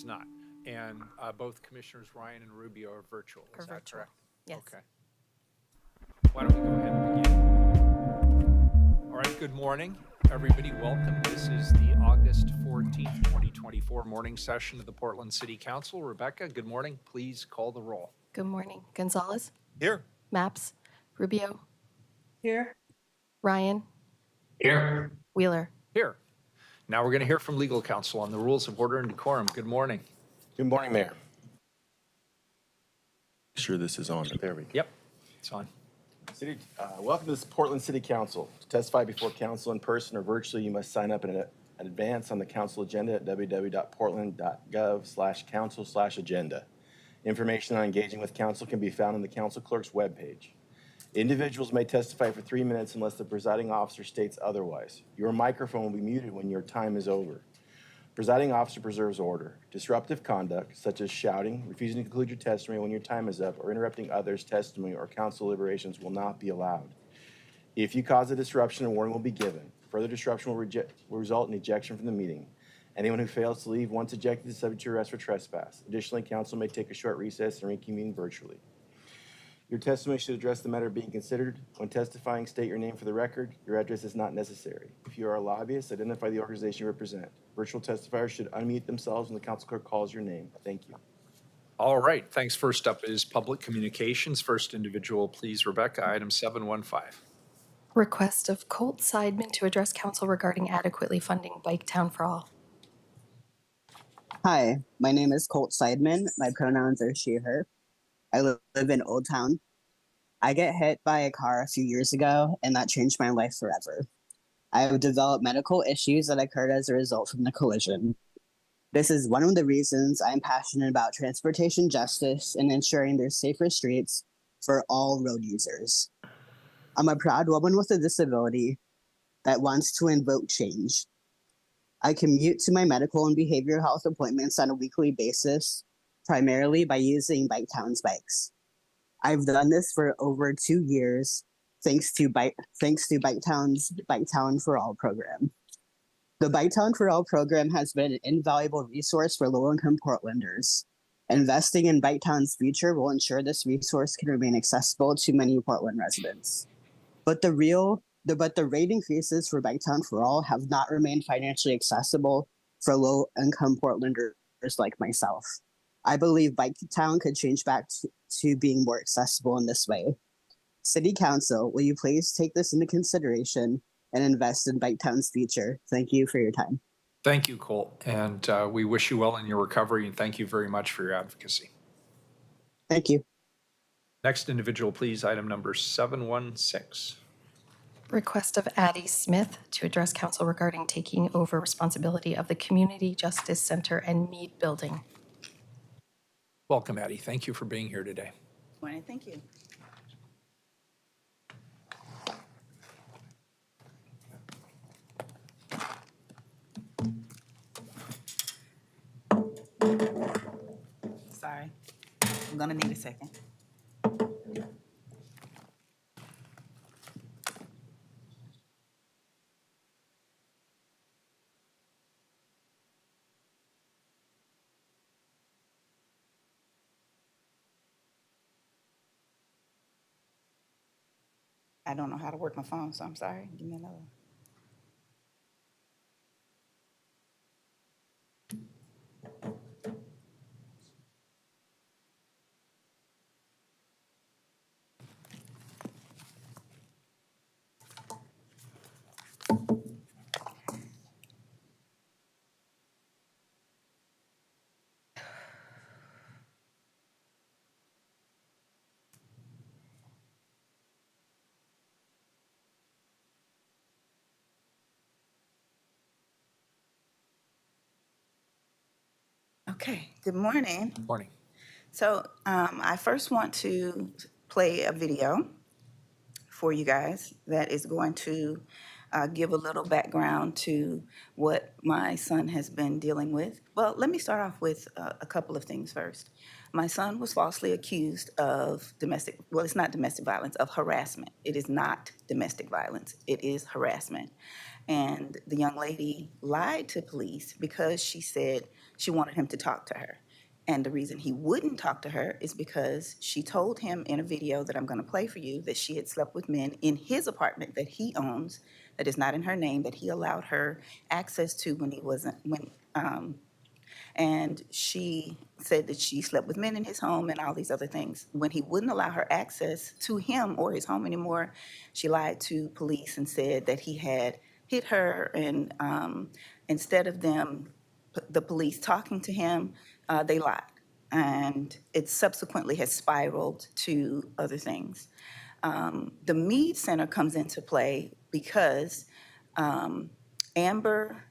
not. And both Commissioners Ryan and Rubio are virtual. Is that virtual. correct? Yes. Okay. Why don't we go ahead and begin? All right, good morning, everybody. Welcome. This is the August 14th, 2024 morning session of the Portland City Council. Rebecca, good morning. Please call the roll. Good morning. Gonzalez? Here. Maps? Rubio? Here. Ryan? Here. Wheeler? Here. Now we're going to hear from legal counsel on the rules of order and decorum. Good morning. Good morning, Mayor. Sure this is on. There we go. Yep, it's on. Welcome to this Portland City Council. To testify before council in person or virtually, you must sign up in advance on the council agenda at www.portland.gov/council/agenda. Information on engaging with council can be found on the council clerk's webpage. Individuals may testify for 3 minutes unless the presiding officer states otherwise. Your microphone will be muted when your time is over. Presiding officer preserves order. Disruptive conduct, such as shouting, refusing to conclude your testimony when your time is up, or interrupting others' testimony or council deliberations will not be allowed. If you cause a disruption, a warning will be given. Further disruption will result in ejection from the meeting. Anyone who fails to leave once ejected is subject to arrest for trespass. Additionally, council may take a short recess and reconvene virtually. Your testimony should address the matter being considered. When testifying, state your name for the record. Your address is not necessary. If you are a lobbyist, identify the organization you represent. Virtual testifiers should unmute themselves when the council clerk calls your name. Thank you. All right, thanks. First up is public communications. First individual, please, Rebecca, item 715. Request of Colt Seidman to address council regarding adequately funding Bike Town for All. Hi, my name is Colt Seidman. My pronouns are she, her. I live in Old Town. I get hit by a car a few years ago, and that changed my life forever. I have developed medical issues that occurred as a result from the collision. This is one of the reasons I'm passionate about transportation justice and ensuring there's safer streets for all road users. I'm a proud woman with a disability that wants to invoke change. I commute to my medical and behavioral health appointments on a weekly basis, primarily by using Bike Town's bikes. I've done this for over 2 years, thanks to Bike Town's Bike Town for All program. The Bike Town for All program has been an invaluable resource for low-income Portlanders. Investing in Bike Town's future will ensure this resource can remain accessible to many Portland residents. But the rate increases for Bike Town for All have not remained financially accessible for low-income Portlanders like myself. I believe Bike Town could change back to being more accessible in this way. City Council, will you please take this into consideration and invest in Bike Town's future? Thank you for your time. Thank you, Colt, and we wish you well in your recovery, and thank you very much for your advocacy. Thank you. Next individual, please, item number 716. Request of Addie Smith to address council regarding taking over responsibility of the Community Justice Center and Mead Building. Welcome, Addie. Thank you for being here today. Morning. Thank you. Sorry. I'm gonna need a second. I don't know how to work my phone, so I'm sorry. Give me another one. Okay, good morning. Morning. So I first want to play a video for you guys that is going to give a little background to what my son has been dealing with. Well, let me start off with a couple of things first. My son was falsely accused of domestic, well, it's not domestic violence, of harassment. It is not domestic violence, it is harassment. And the young lady lied to police because she said she wanted him to talk to her. And the reason he wouldn't talk to her is because she told him in a video that I'm going to play for you that she had slept with men in his apartment that he owns, that is not in her name, that he allowed her access to when he wasn't, and she said that she slept with men in his home and all these other things. When he wouldn't allow her access to him or his home anymore, she lied to police and said that he had hit her. And instead of the police talking to him, they lied. And it subsequently has spiraled to other things. The Mead Center comes into play because Amber,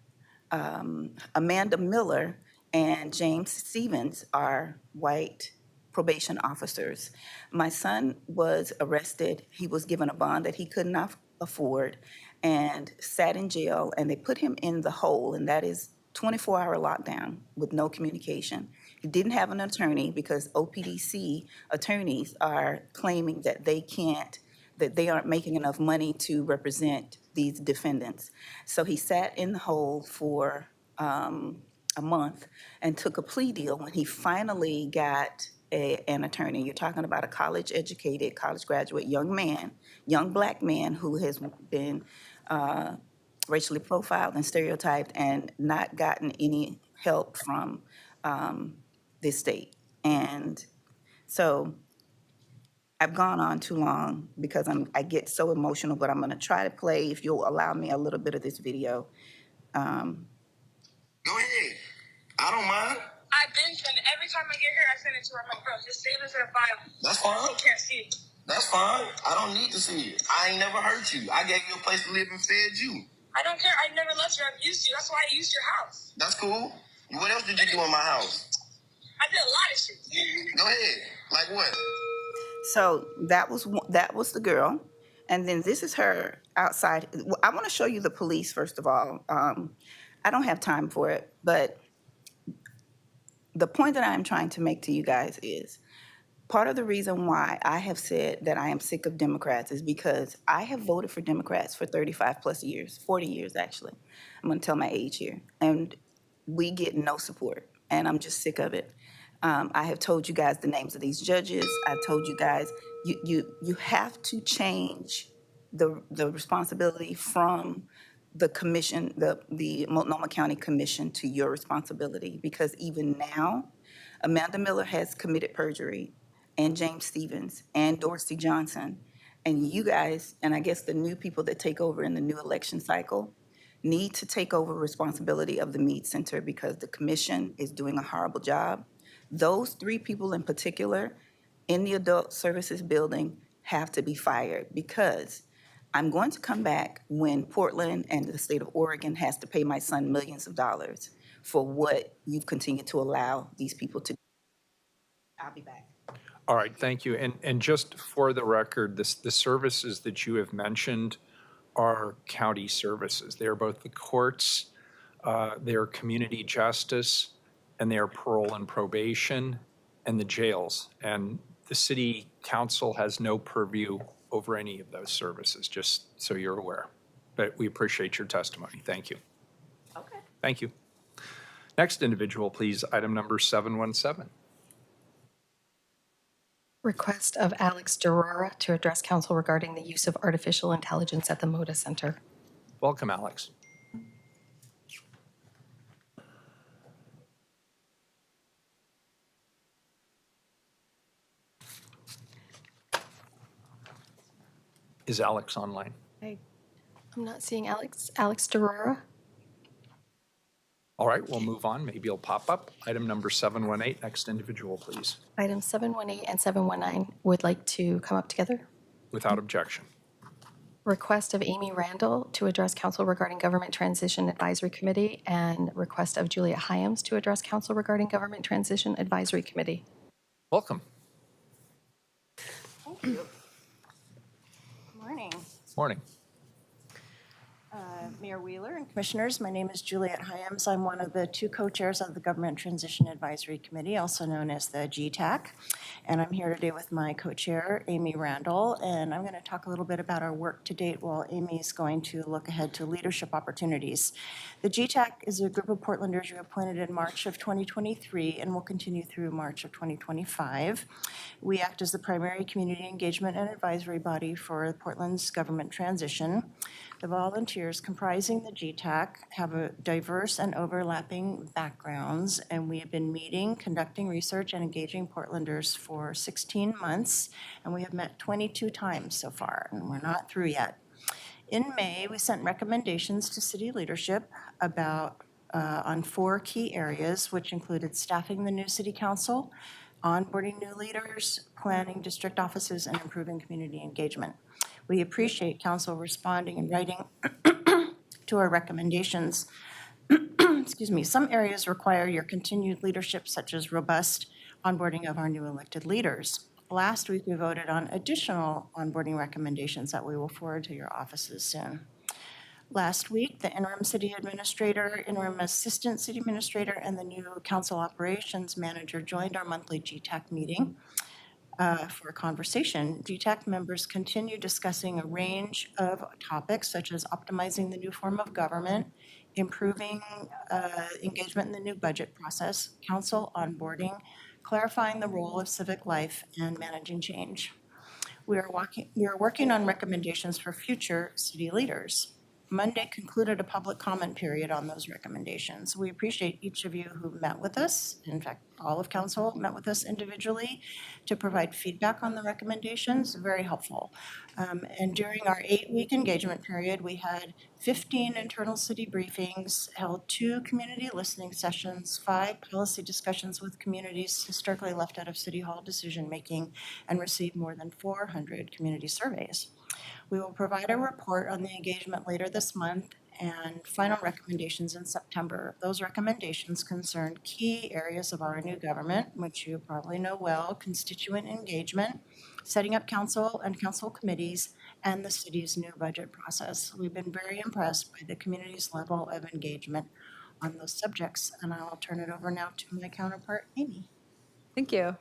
Amanda Miller, and James Stevens are white probation officers. My son was arrested. He was given a bond that he could not afford and sat in jail, and they put him in the hole, and that is 24-hour lockdown with no communication. He didn't have an attorney because OPDC attorneys are claiming that they aren't making enough money to represent these defendants. So he sat in the hole for a month and took a plea deal. When he finally got an attorney, you're talking about a college-educated, college graduate young man, young black man who has been racially profiled and stereotyped and not gotten any help from this state. And so I've gone on too long because I get so emotional, but I'm going to try to play, if you'll allow me, a little bit of this video. Go ahead. I don't mind. I've been sending, every time I get here, I send it to her. I'm like, bro, just save this in a file. That's fine. So can't see it. That's fine. I don't need to see it. I ain't never hurt you. I gave you a place to live and fed you. I don't care. I never let you. I've used you. That's why I used your house. That's cool. What else did you do in my house? I did a lot of shit. Go ahead. Like what? So that was the girl, and then this is her outside. I want to show you the police first of all. I don't have time for it, but the point that I'm trying to make to you guys is part of the reason why I have said that I am sick of Democrats is because I have voted for Democrats for 35 plus years, 40 years actually. I'm going to tell my age here, and we get no support, and I'm just sick of it. I have told you guys the names of these judges. I've told you guys you have to change the responsibility from the commission, the Multnomah County Commission, to your responsibility, because even now, Amanda Miller has committed perjury, and James Stevens and Dorsey Johnson, and you guys, and I guess the new people that take over in the new election cycle, need to take over responsibility of the Mead Center because the commission is doing a horrible job. Those three people in particular in the adult services building have to be fired, because I'm going to come back when Portland and the state of Oregon has to pay my son millions of dollars for what you've continued to allow these people to do. I'll be back. All right, thank you. And just for the record, the services that you have mentioned are county services. They are both the courts, they are community justice, and they are parole and probation, and the jails. And the city council has no purview over any of those services, just so you're aware. But we appreciate your testimony. Thank you. Okay. Thank you. Next individual, please, item number 717. Request of Alex Durora to address council regarding the use of artificial intelligence at the Moda Center. Welcome, Alex. Is Alex online? I'm not seeing Alex Durora. All right, we'll move on. Maybe it'll pop up. Item number 718. Next individual, please. Items 718 and 719 would like to come up together. Without objection. Request of Amy Randall to address council regarding Government Transition Advisory Committee, and request of Juliet Hyams to address council regarding Government Transition Advisory Committee. Welcome. Thank you. Morning. Morning. Mayor Wheeler and Commissioners, my name is Juliette Hyams. I'm one of the two co-chairs of the Government Transition Advisory Committee, also known as the GTAC. And I'm here today with my co-chair, Amy Randall, and I'm going to talk a little bit about our work to date while Amy's going to look ahead to leadership opportunities. The GTAC is a group of Portlanders you appointed in March of 2023 and will continue through March of 2025. We act as the primary community engagement and advisory body for Portland's government transition. The volunteers comprising the GTAC have a diverse and overlapping backgrounds, and we have been meeting, conducting research, and engaging Portlanders for 16 months, and we have met 22 times so far, and we're not through yet. In May, we sent recommendations to city leadership on 4 key areas, which included staffing the new city council, onboarding new leaders, planning district offices, and improving community engagement. We appreciate council responding and writing to our recommendations. Excuse me, some areas require your continued leadership, such as robust onboarding of our new elected leaders. Last week, we voted on additional onboarding recommendations that we will forward to your offices soon. Last week, the interim city administrator, interim assistant city administrator, and the new council operations manager joined our monthly GTAC meeting for a conversation. GTAC members continue discussing a range of topics such as optimizing the new form of government, improving engagement in the new budget process, council onboarding, clarifying the role of civic life, and managing change. We are working on recommendations for future city leaders. Monday concluded a public comment period on those recommendations. We appreciate each of you who met with us. In fact, all of council met with us individually to provide feedback on the recommendations, very helpful. And during our 8-week engagement period, we had 15 internal city briefings, held 2 community listening sessions, 5 policy discussions with communities historically left out of City Hall decision-making, and received more than 400 community surveys. We will provide a report on the engagement later this month and final recommendations in September. Those recommendations concern key areas of our new government, which you probably know well: constituent engagement, setting up council and council committees, and the city's new budget process. We've been very impressed by the community's level of engagement on those subjects, and I'll turn it over now to my counterpart, Amy. Thank you.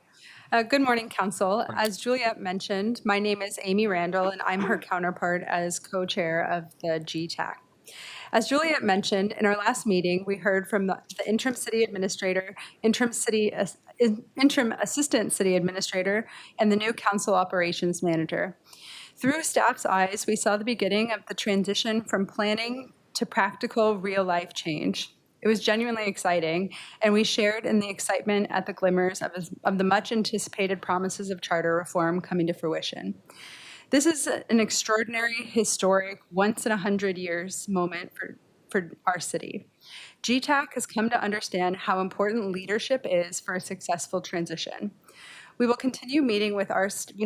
Good morning, Council. As Juliette mentioned, my name is Amy Randall, and I'm her counterpart as co-chair of the GTAC. As Juliette mentioned, in our last meeting, we heard from the interim city administrator, interim assistant city administrator, and the new council operations manager. Through staff's eyes, we saw the beginning of the transition from planning to practical real-life change. It was genuinely exciting, and we shared in the excitement at the glimmers of the much-anticipated promises of charter reform coming to fruition. This is an extraordinary, historic, once-in-100 years moment for our city. GTAC has come to understand how important leadership is for a successful transition. We will continue meeting with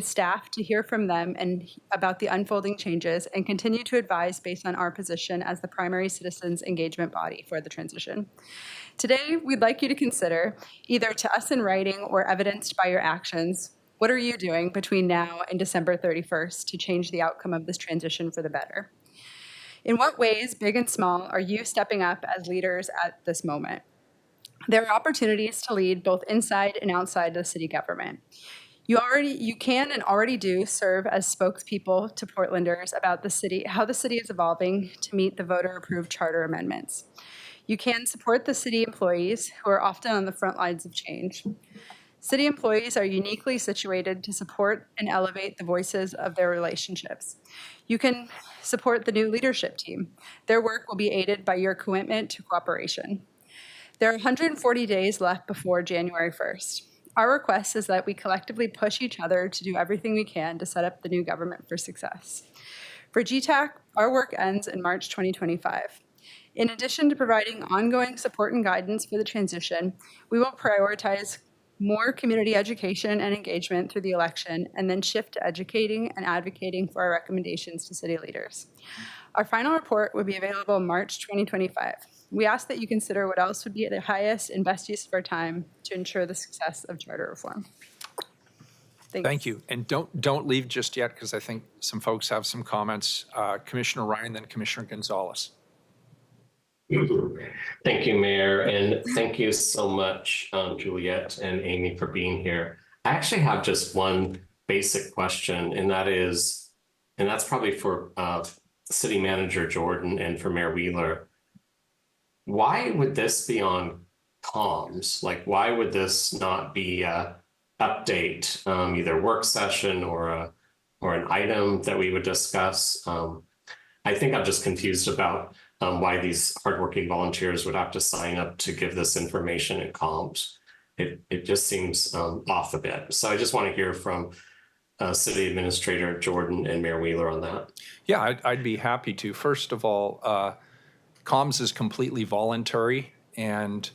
staff to hear from them and about the unfolding changes, and continue to advise based on our position as the primary citizens engagement body for the transition. Today, we'd like you to consider, either to us in writing or evidenced by your actions, what are you doing between now and December 31st to change the outcome of this transition for the better? In what ways, big and small, are you stepping up as leaders at this moment? There are opportunities to lead both inside and outside the city government. You can and already do serve as spokespeople to Portlanders about the city, how the city is evolving to meet the voter-approved charter amendments. You can support the city employees who are often on the front lines of change. City employees are uniquely situated to support and elevate the voices of their relationships. You can support the new leadership team. Their work will be aided by your commitment to cooperation. There are 140 days left before January 1st. Our request is that we collectively push each other to do everything we can to set up the new government for success. For GTAC, our work ends in March 2025. In addition to providing ongoing support and guidance for the transition, we will prioritize more community education and engagement through the election, and then shift to educating and advocating for our recommendations to city leaders. Our final report will be available in March 2025. We ask that you consider what else would be the highest and best use of our time to ensure the success of charter reform. Thanks. Thank you. And don't leave just yet, because I think some folks have some comments. Commissioner Ryan, then Commissioner Gonzalez. Thank you, Mayor, and thank you so much, Juliet and Amy, for being here. I actually have just one basic question, and that's probably for City Manager Jordan and for Mayor Wheeler. Why would this be on comms? Like, why would this not be a update, either work session or an item that we would discuss? I think I'm just confused about why these hardworking volunteers would have to sign up to give this information in comms. It just seems off a bit. So I just want to hear from City Administrator Jordan and Mayor Wheeler on that. Yeah, I'd be happy to. First of all, comms is completely voluntary, and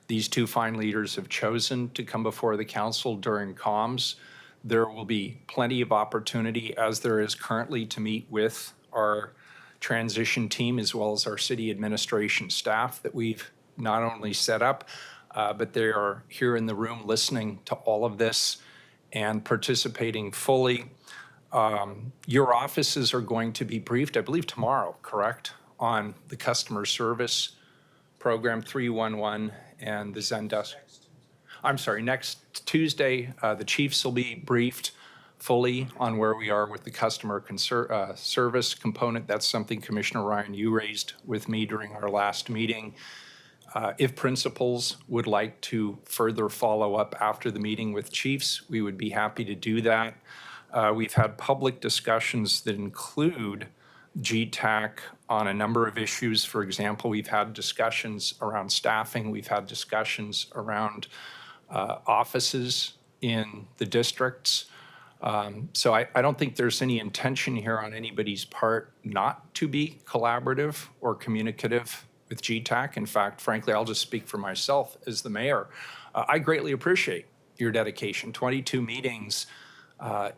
these two fine leaders have chosen to come before the council during comms. There will be plenty of opportunity, as there is currently, to meet with our transition team as well as our city administration staff that we've not only set up, but they are here in the room listening to all of this and participating fully. Your offices are going to be briefed, I believe tomorrow, correct, on the customer service program 311 and the Zendesk. I'm sorry, next Tuesday, the chiefs will be briefed fully on where we are with the customer service component. That's something Commissioner Ryan, you raised with me during our last meeting. If principals would like to further follow up after the meeting with chiefs, we would be happy to do that. We've had public discussions that include GTAC on a number of issues. For example, we've had discussions around staffing. We've had discussions around offices in the districts. So I don't think there's any intention here on anybody's part not to be collaborative or communicative with GTAC. In fact, frankly, I'll just speak for myself as the mayor. I greatly appreciate your dedication. 22 meetings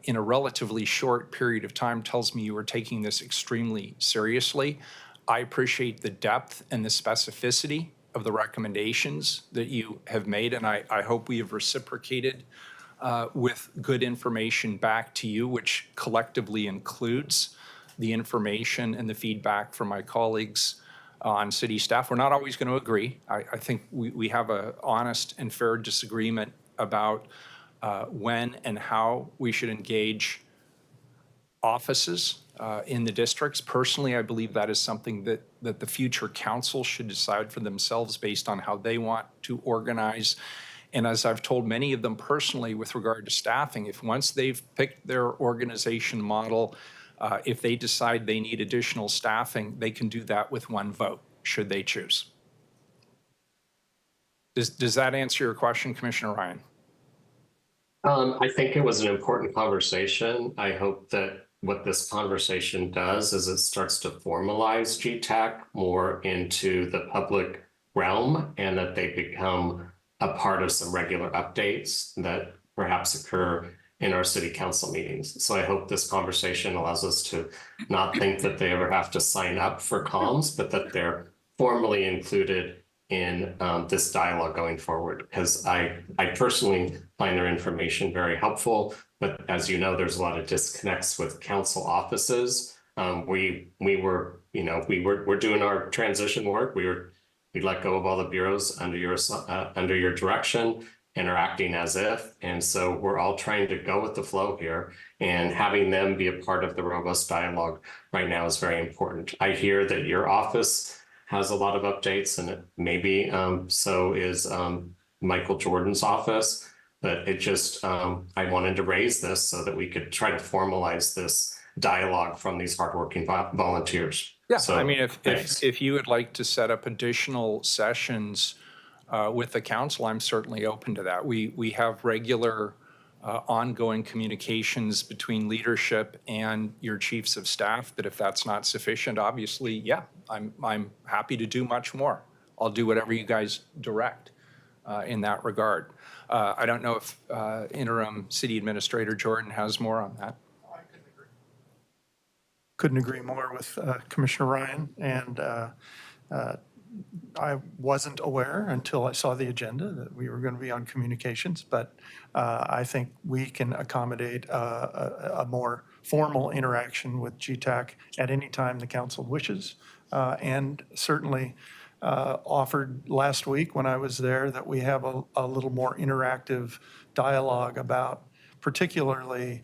in a relatively short period of time tells me you are taking this extremely seriously. I appreciate the depth and the specificity of the recommendations that you have made, and I hope we have reciprocated with good information back to you, which collectively includes the information and the feedback from my colleagues on city staff. We're not always going to agree. I think we have an honest and fair disagreement about when and how we should engage offices in the districts. Personally, I believe that is something that the future council should decide for themselves based on how they want to organize. And as I've told many of them personally with regard to staffing, if once they've picked their organization model, if they decide they need additional staffing, they can do that with one vote, should they choose. Does that answer your question, Commissioner Ryan? I think it was an important conversation. I hope that what this conversation does is it starts to formalize GTAC more into the public realm, and that they become a part of some regular updates that perhaps occur in our city council meetings. So I hope this conversation allows us to not think that they ever have to sign up for comms, but that they're formally included in this dialogue going forward, because I personally find their information very helpful. But as you know, there's a lot of disconnects with council offices. We're doing our transition work. We let go of all the bureaus under your direction and are acting as if. And so we're all trying to go with the flow here, and having them be a part of the robust dialogue right now is very important. I hear that your office has a lot of updates, and maybe so is Michael Jordan's office. But it just, I wanted to raise this so that we could try to formalize this dialogue from these hardworking volunteers. Yeah, so, I mean, if you would like to set up additional sessions with the council, I'm certainly open to that. We have regular ongoing communications between leadership and your chiefs of staff, that if that's not sufficient, obviously, yeah, I'm happy to do much more. I'll do whatever you guys direct in that regard. I don't know if interim city administrator Jordan has more on that. Couldn't agree more with Commissioner Ryan, and I wasn't aware until I saw the agenda that we were going to be on communications, but I think we can accommodate a more formal interaction with GTAC at any time the council wishes, and certainly offered last week when I was there that we have a little more interactive dialogue about particularly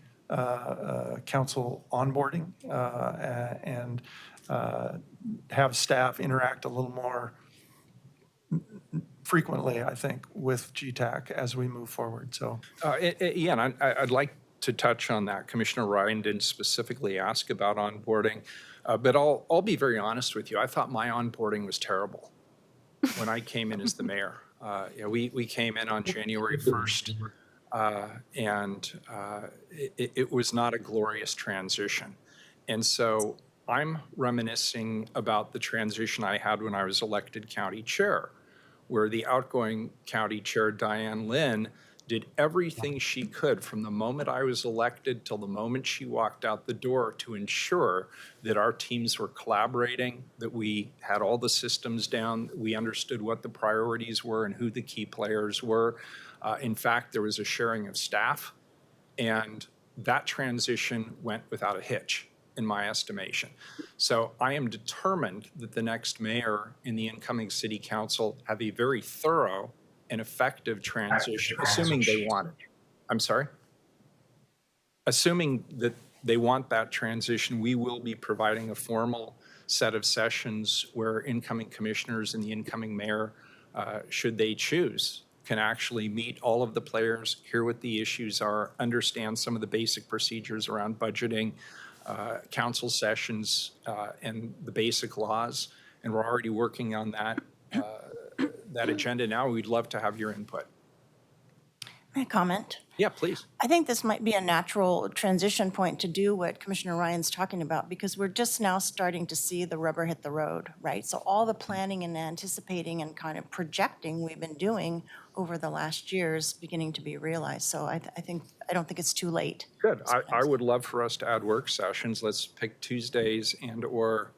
council onboarding and have staff interact a little more frequently, I think, with GTAC as we move forward. So, Yeah, and I'd like to touch on that. Commissioner Ryan didn't specifically ask about onboarding, but I'll be very honest with you. I thought my onboarding was terrible when I came in as the mayor. We came in on January 1st, and it was not a glorious transition. And so I'm reminiscing about the transition I had when I was elected county chair, where the outgoing county chair, Diane Lynn, did everything she could from the moment I was elected till the moment she walked out the door to ensure that our teams were collaborating, that we had all the systems down, we understood what the priorities were and who the key players were. In fact, there was a sharing of staff, and that transition went without a hitch, in my estimation. So I am determined that the next mayor and the incoming city council have a very thorough and effective transition, assuming they want it. I'm sorry? Assuming that they want that transition, we will be providing a formal set of sessions where incoming commissioners and the incoming mayor, should they choose, can actually meet all of the players, hear what the issues are, understand some of the basic procedures around budgeting, council sessions, and the basic laws. And we're already working on that agenda now. We'd love to have your input. May I comment? Yeah, please. I think this might be a natural transition point to do what Commissioner Ryan's talking about, because we're just now starting to see the rubber hit the road, right? So all the planning and anticipating and kind of projecting we've been doing over the last year is beginning to be realized. So I don't think it's too late. Good. I would love for us to add work sessions. Let's pick Tuesdays and or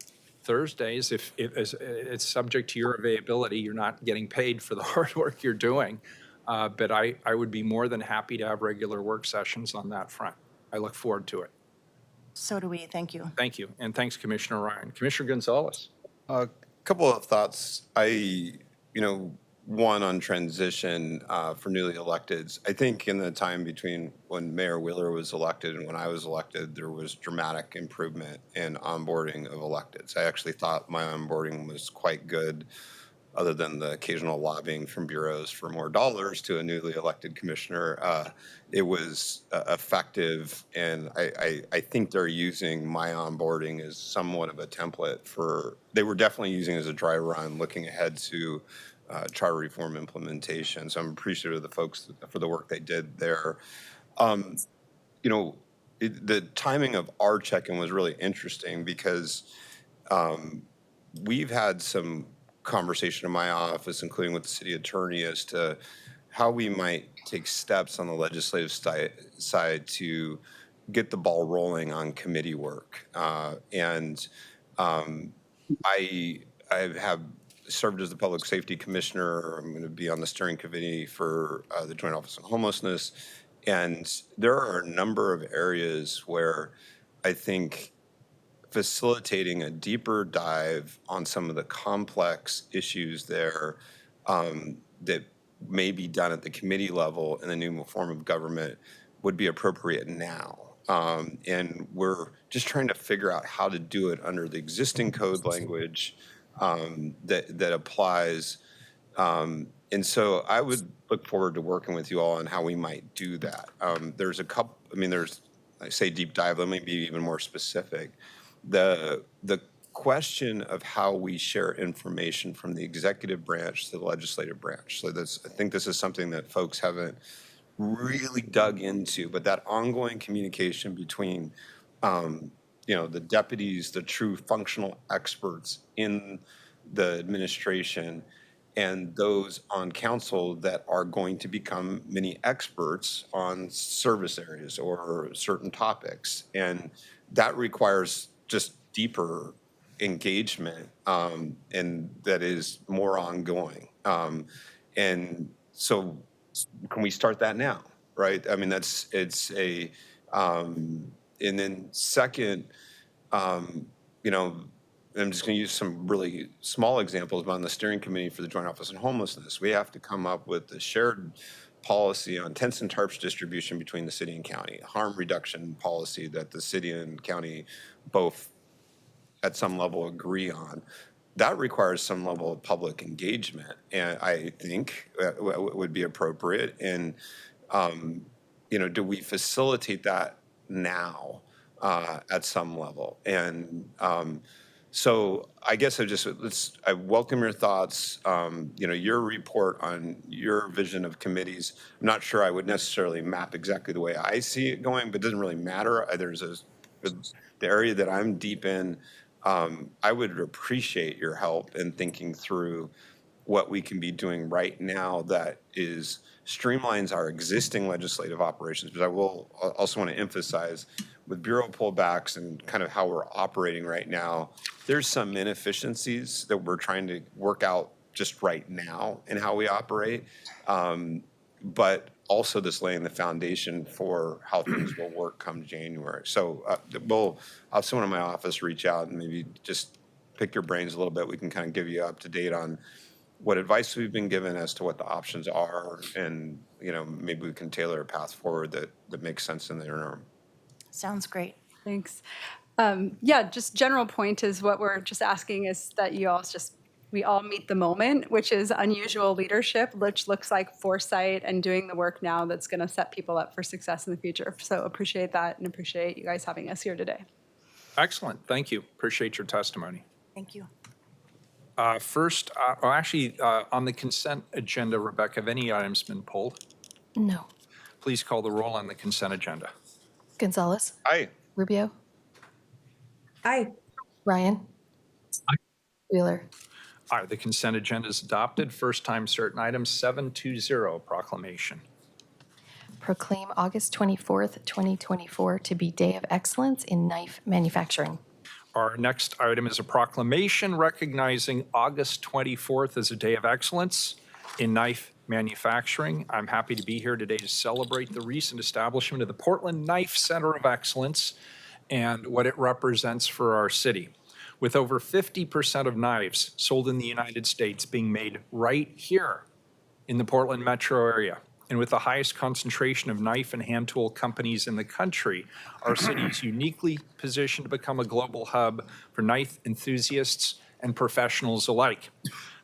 Thursdays. If it's subject to your availability, you're not getting paid for the hard work you're doing. But I would be more than happy to have regular work sessions on that front. I look forward to it. So do we. Thank you. Thank you. And thanks, Commissioner Ryan. Commissioner Gonzalez. A couple of thoughts. One on transition for newly electeds. I think in the time between when Mayor Wheeler was elected and when I was elected, there was dramatic improvement in onboarding of electeds. I actually thought my onboarding was quite good, other than the occasional lobbying from bureaus for more dollars to a newly elected commissioner. It was effective, and I think they're using my onboarding as somewhat of a template for, they were definitely using it as a dry run looking ahead to charter reform implementation. So I'm appreciative of the folks for the work they did there. The timing of our check-in was really interesting because we've had some conversation in my office, including with the city attorney, as to how we might take steps on the legislative side to get the ball rolling on committee work. I have served as the public safety commissioner. I'm going to be on the steering committee for the Joint Office on Homelessness. And there are a number of areas where I think facilitating a deeper dive on some of the complex issues there that may be done at the committee level in the new form of government would be appropriate now. And we're just trying to figure out how to do it under the existing code language that applies. And so I would look forward to working with you all on how we might do that. There's a couple, I say deep dive, let me be even more specific. The question of how we share information from the executive branch to the legislative branch. So I think this is something that folks haven't really dug into, but that ongoing communication between the deputies, the true functional experts in the administration, and those on council that are going to become mini experts on service areas or certain topics. And that requires just deeper engagement, and that is more ongoing. And so can we start that now, right? And then second, I'm just going to use some really small examples, but on the steering committee for the Joint Office on Homelessness, we have to come up with a shared policy on tents and tarps distribution between the city and county, harm reduction policy that the city and county both at some level agree on. That requires some level of public engagement, and I think would be appropriate. And do we facilitate that now at some level? And so I guess I welcome your thoughts. Your report on your vision of committees. I'm not sure I would necessarily map exactly the way I see it going, but it doesn't really matter. The area that I'm deep in. I would appreciate your help in thinking through what we can be doing right now that streamlines our existing legislative operations. But I will also want to emphasize with bureau pullbacks and kind of how we're operating right now, there's some inefficiencies that we're trying to work out just right now in how we operate. But also this laying the foundation for how things will work come January. So I'll have someone in my office reach out and maybe just pick your brains a little bit. We can kind of give you up to date on what advice we've been given as to what the options are, and maybe we can tailor a path forward that makes sense in the interim. Sounds great. Thanks. Yeah, just general point is what we're just asking is that we all meet the moment, which is unusual leadership, which looks like foresight and doing the work now that's going to set people up for success in the future. So appreciate that and appreciate you guys having us here today. Excellent. Thank you. Appreciate your testimony. Thank you. First, on the consent agenda, Rebecca, have any items been pulled? No. Please call the roll on the consent agenda. Gonzalez. Aye. Rubio. Aye. Ryan. Aye. Wheeler. Aye, the consent agenda is adopted. First time certain items 720, proclamation. Proclaim August 24th, 2024 to be Day of Excellence in Knife Manufacturing. Our next item is a proclamation recognizing August 24th as a Day of Excellence in Knife Manufacturing. I'm happy to be here today to celebrate the recent establishment of the Portland Knife Center of Excellence and what it represents for our city. With over 50% of knives sold in the United States being made right here in the Portland metro area, and with the highest concentration of knife and hand tool companies in the country, our city is uniquely positioned to become a global hub for knife enthusiasts and professionals alike.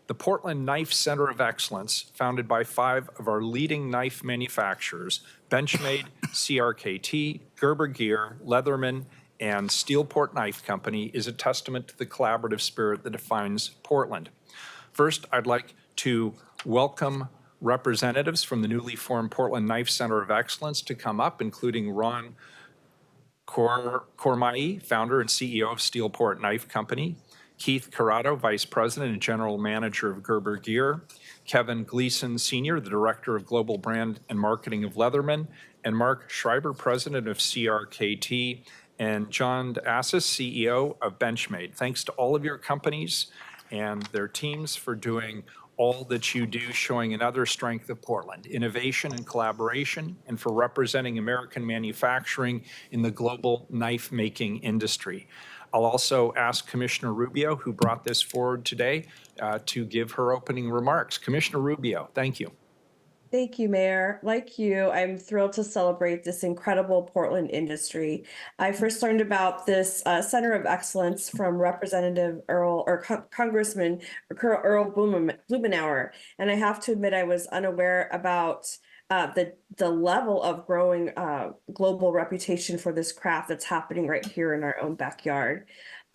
The Portland Knife Center of Excellence, founded by 5 of our leading knife manufacturers, Benchmade, CRKT, Gerber Gear, Leatherman, and Steelport Knife Company, is a testament to the collaborative spirit that defines Portland. First, I'd like to welcome representatives from the newly formed Portland Knife Center of Excellence to come up, including Ron Cormai, founder and CEO of Steelport Knife Company, Keith Corrado, Vice President and General Manager of Gerber Gear, Kevin Gleason, Sr., the Director of Global Brand and Marketing of Leatherman, and Mark Schreiber, President of CRKT, and John Assis, CEO of Benchmade. Thanks to all of your companies and their teams for doing all that you do, showing another strength of Portland, innovation and collaboration, and for representing American manufacturing in the global knife-making industry. I'll also ask Commissioner Rubio, who brought this forward today, to give her opening remarks. Commissioner Rubio, thank you. Thank you, Mayor. Like you, I'm thrilled to celebrate this incredible Portland industry. I first learned about this Center of Excellence from Representative Congressman Earl Blumenauer, and I have to admit I was unaware about the level of growing global reputation for this craft that's happening right here in our own backyard.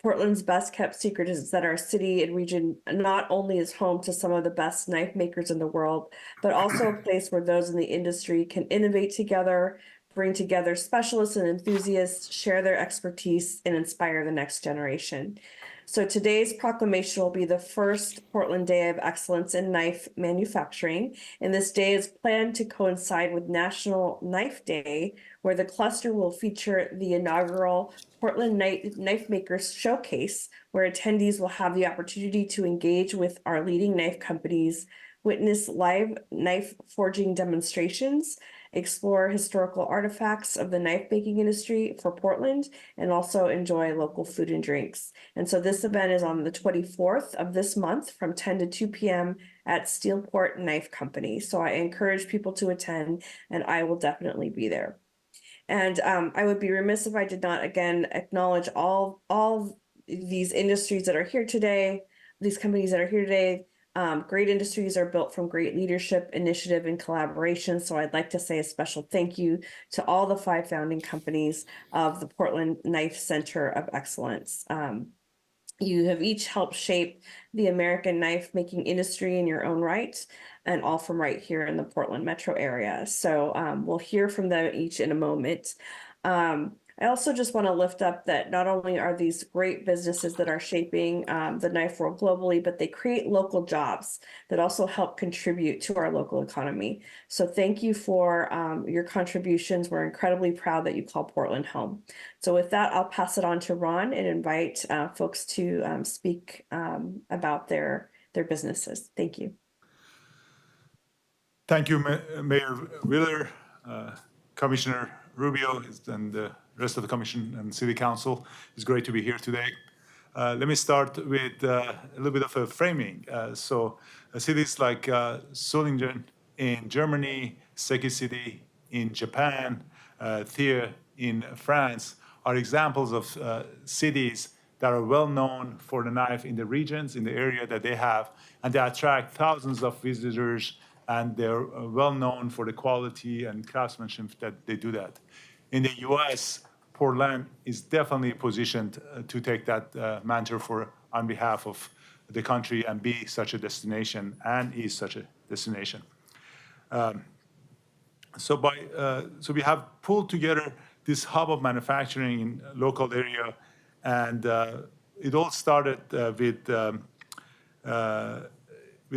Portland's best kept secret is that our city and region not only is home to some of the best knife makers in the world, but also a place where those in the industry can innovate together, bring together specialists and enthusiasts, share their expertise, and inspire the next generation. So today's proclamation will be the first Portland Day of Excellence in Knife Manufacturing, and this day is planned to coincide with National Knife Day, where the cluster will feature the inaugural Portland Knife Makers Showcase, where attendees will have the opportunity to engage with our leading knife companies, witness live knife forging demonstrations, explore historical artifacts of the knife making industry for Portland, and also enjoy local food and drinks. And so this event is on the 24th of this month from 10 to 2 p.m. at Steelport Knife Company. So I encourage people to attend, and I will definitely be there. And I would be remiss if I did not again acknowledge all these industries that are here today, these companies that are here today. Great industries are built from great leadership, initiative, and collaboration. So I'd like to say a special thank you to all the 5 founding companies of the Portland Knife Center of Excellence. You have each helped shape the American knife making industry in your own right, and all from right here in the Portland metro area. So we'll hear from them each in a moment. I also just want to lift up that not only are these great businesses that are shaping the knife world globally, but they create local jobs that also help contribute to our local economy. So thank you for your contributions. We're incredibly proud that you call Portland home. So with that, I'll pass it on to Ron and invite folks to speak about their businesses. Thank you. Thank you, Mayor Wheeler, Commissioner Rubio, and the rest of the Commission and City Council. It's great to be here today. Let me start with a little bit of a framing. Cities like Solingen in Germany, Seki City in Japan, Thiers in France are examples of cities that are well known for the knife in the regions, in the area that they have, and they attract thousands of visitors, and they're well known for the quality and craftsmanship that they do that. In the US, Portland is definitely positioned to take that mantle on behalf of the country and be such a destination, and is such a destination. So we have pulled together this hub of manufacturing in local area, and it all started with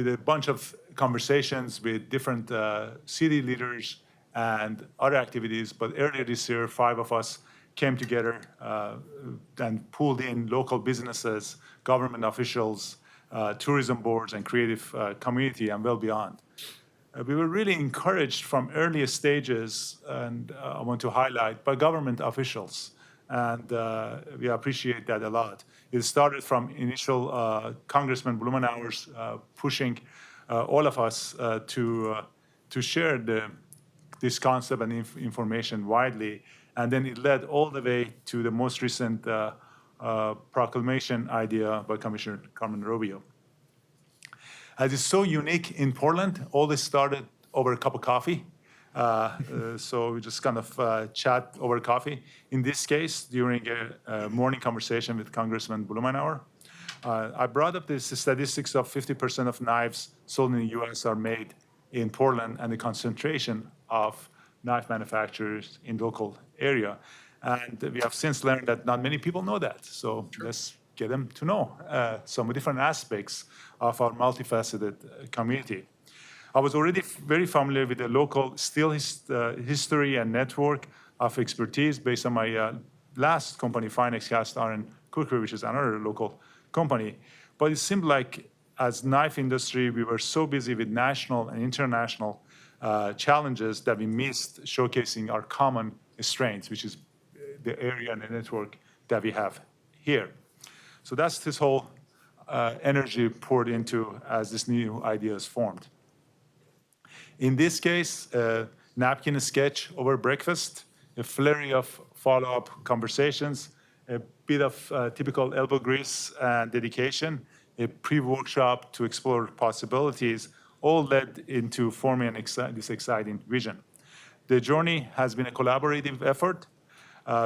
a bunch of conversations with different city leaders and other activities. But earlier this year, 5 of us came together and pulled in local businesses, government officials, tourism boards, and creative community, and well beyond. We were really encouraged from earlier stages, and I want to highlight, by government officials. And we appreciate that a lot. It started from initial Congressman Blumenauer's pushing all of us to share this concept and information widely. And then it led all the way to the most recent proclamation idea by Commissioner Carmen Rubio. As it's so unique in Portland, all this started over a cup of coffee. So we just kind of chat over coffee. In this case, during a morning conversation with Congressman Blumenauer, I brought up the statistics of 50% of knives sold in the US are made in Portland, and the concentration of knife manufacturers in the local area. And we have since learned that not many people know that. So let's get them to know some different aspects of our multifaceted community. I was already very familiar with the local steel history and network of expertise based on my last company, Finex Cast Iron Cookery, which is another local company. But it seemed like as knife industry, we were so busy with national and international challenges that we missed showcasing our common strengths, which is the area and the network that we have here. So that's this whole energy poured into as this new idea is formed. In this case, napkin sketch over breakfast, a flurry of follow-up conversations, a bit of typical elbow grease and dedication, a pre-workshop to explore possibilities, all led into forming this exciting vision. The journey has been a collaborative effort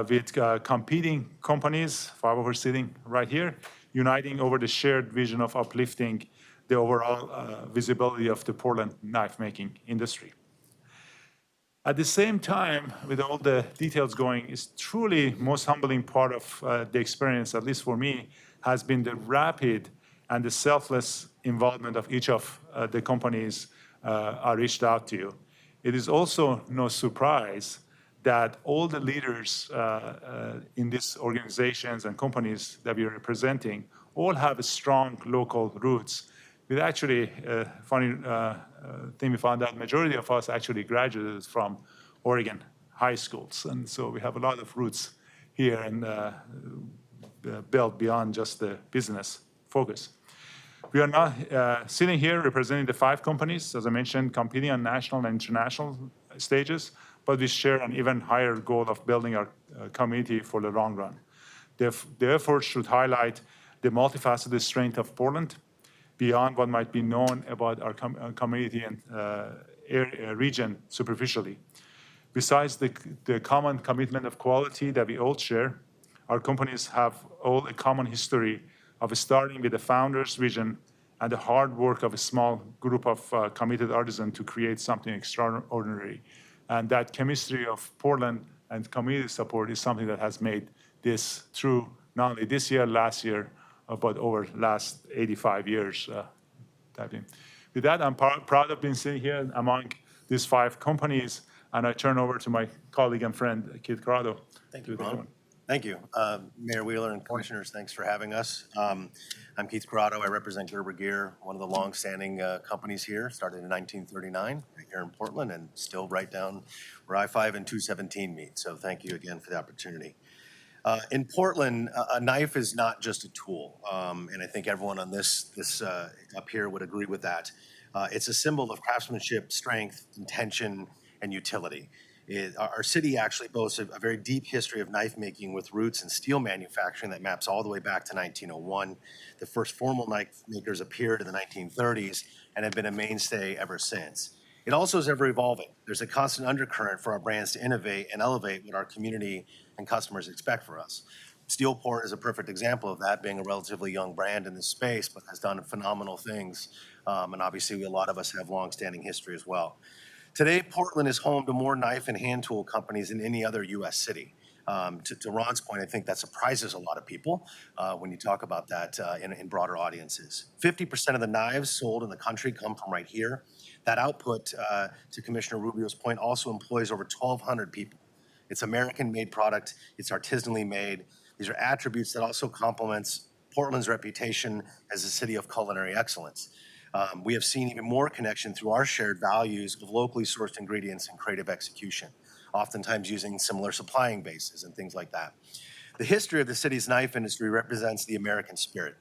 with competing companies, 5 of us sitting right here, uniting over the shared vision of uplifting the overall visibility of the Portland knife-making industry. At the same time, with all the details going, is truly most humbling part of the experience, at least for me, has been the rapid and the selfless involvement of each of the companies I reached out to. It is also no surprise that all the leaders in these organizations and companies that we are representing all have strong local roots With actually, funny thing, we found out majority of us actually graduated from Oregon high schools. And so we have a lot of roots here and built beyond just the business focus. We are now sitting here representing the 5 companies, as I mentioned, competing on national and international stages, but we share an even higher goal of building our community for the long run. The effort should highlight the multifaceted strength of Portland beyond what might be known about our community and region superficially. Besides the common commitment of quality that we all share, our companies have all a common history of starting with the founder's vision and the hard work of a small group of committed artisans to create something extraordinary. And that chemistry of Portland and community support is something that has made this true not only this year, last year, but over the last 85 years. With that, I'm proud of being sitting here among these 5 companies, and I turn over to my colleague and friend, Keith Corrado. Thank you, Ron. Thank you. Mayor Wheeler and commissioners, thanks for having us. I'm Keith Corrado. I represent Gerber Gear, one of the long-standing companies here, started in 1939 right here in Portland and still right down where I-5 and 217 meet. So thank you again for the opportunity. In Portland, a knife is not just a tool, and I think everyone on this up here would agree with that. It's a symbol of craftsmanship, strength, intention, and utility. Our city actually boasts a very deep history of knife making with roots in steel manufacturing that maps all the way back to 1901. The first formal knife makers appeared in the 1930s and have been a mainstay ever since. It also is ever evolving. There's a constant undercurrent for our brands to innovate and elevate what our community and customers expect for us. Steelport is a perfect example of that, being a relatively young brand in this space, but has done phenomenal things. And obviously, a lot of us have long-standing history as well. Today, Portland is home to more knife and hand tool companies than any other U.S. city. To Ron's point, I think that surprises a lot of people when you talk about that in broader audiences. 50% of the knives sold in the country come from right here. That output, to Commissioner Rubio's point, also employs over 1,200 people. It's American-made product. It's artisanally made. These are attributes that also complements Portland's reputation as a city of culinary excellence. We have seen even more connection through our shared values of locally sourced ingredients and creative execution, oftentimes using similar supplying bases and things like that. The history of the city's knife industry represents the American spirit.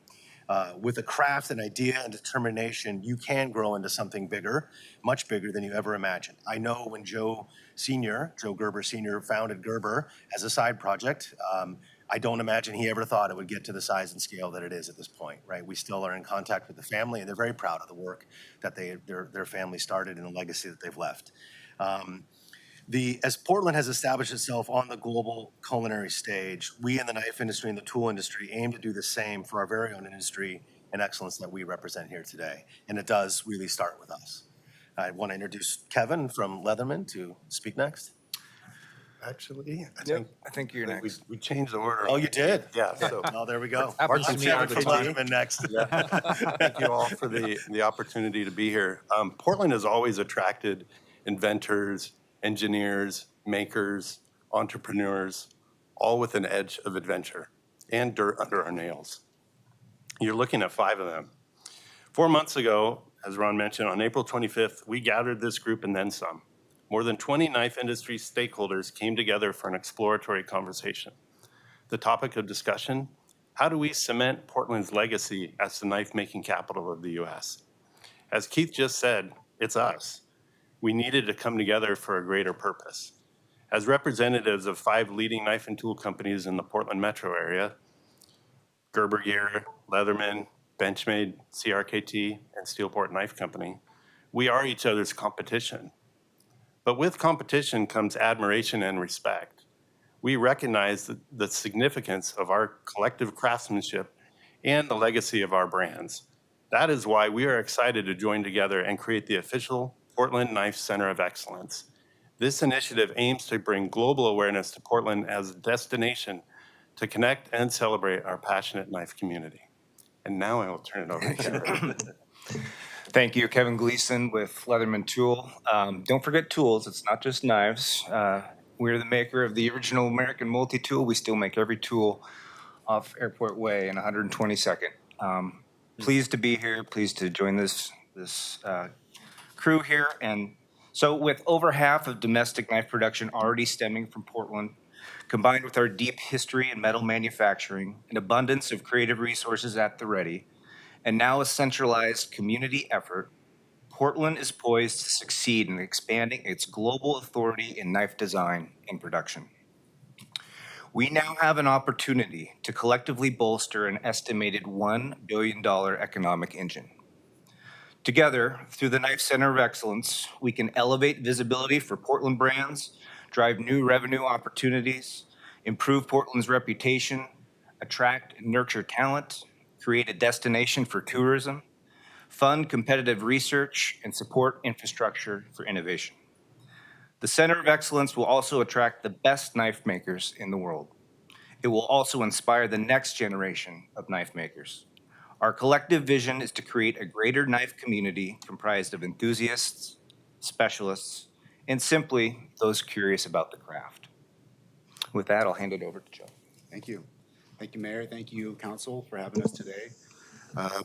With a craft, an idea, and determination, you can grow into something bigger, much bigger than you ever imagined. I know when Joe Gerber Sr. founded Gerber as a side project, I don't imagine he ever thought it would get to the size and scale that it is at this point, right? We still are in contact with the family, and they're very proud of the work that their family started and the legacy that they've left. As Portland has established itself on the global culinary stage, we in the knife industry and the tool industry aim to do the same for our very own industry and excellence that we represent here today. And it does really start with us. I want to introduce Kevin from Leatherman to speak next. Actually, I think you're next. We changed the order. Oh, you did? Yeah. So, oh, there we go. Happens to me all the time. Next. yeah. Thank you all for the opportunity to be here. Portland has always attracted inventors, engineers, makers, entrepreneurs, all with an edge of adventure and dirt under our nails. You're looking at 5 of them. 4 months ago, as Ron mentioned, on April 25th, we gathered this group and then some. More than 20 knife industry stakeholders came together for an exploratory conversation. The topic of discussion, how do we cement Portland's legacy as the knife-making capital of the U.S.? As Keith just said, it's us. We needed to come together for a greater purpose. As representatives of 5 leading knife and tool companies in the Portland metro area, Gerber Gear, Leatherman, Benchmade, CRKT, and Steelport Knife Company, we are each other's competition. But with competition comes admiration and respect. We recognize the significance of our collective craftsmanship and the legacy of our brands. That is why we are excited to join together and create the official Portland Knife Center of Excellence. This initiative aims to bring global awareness to Portland as a destination to connect and celebrate our passionate knife community. And now I will turn it over to Kevin. Thank you, Kevin Gleason with Leatherman Tool. Don't forget tools, it's not just knives. We're the maker of the original American multi-tool. We still make every tool off Airport Way in 122nd. Pleased to be here, pleased to join this crew here. And so with over half of domestic knife production already stemming from Portland, combined with our deep history in metal manufacturing, an abundance of creative resources at the ready, and now a centralized community effort, Portland is poised to succeed in expanding its global authority in knife design and production. We now have an opportunity to collectively bolster an estimated $1 billion economic engine. Together, through the Knife Center of Excellence, we can elevate visibility for Portland brands, drive new revenue opportunities, improve Portland's reputation, attract and nurture talent, create a destination for tourism, fund competitive research, and support infrastructure for innovation. The Center of Excellence will also attract the best knife makers in the world. It will also inspire the next generation of knife makers. Our collective vision is to create a greater knife community comprised of enthusiasts, specialists, and simply those curious about the craft. With that, I'll hand it over to Joe. Thank you. Thank you, Mayor. Thank you, Council, for having us today.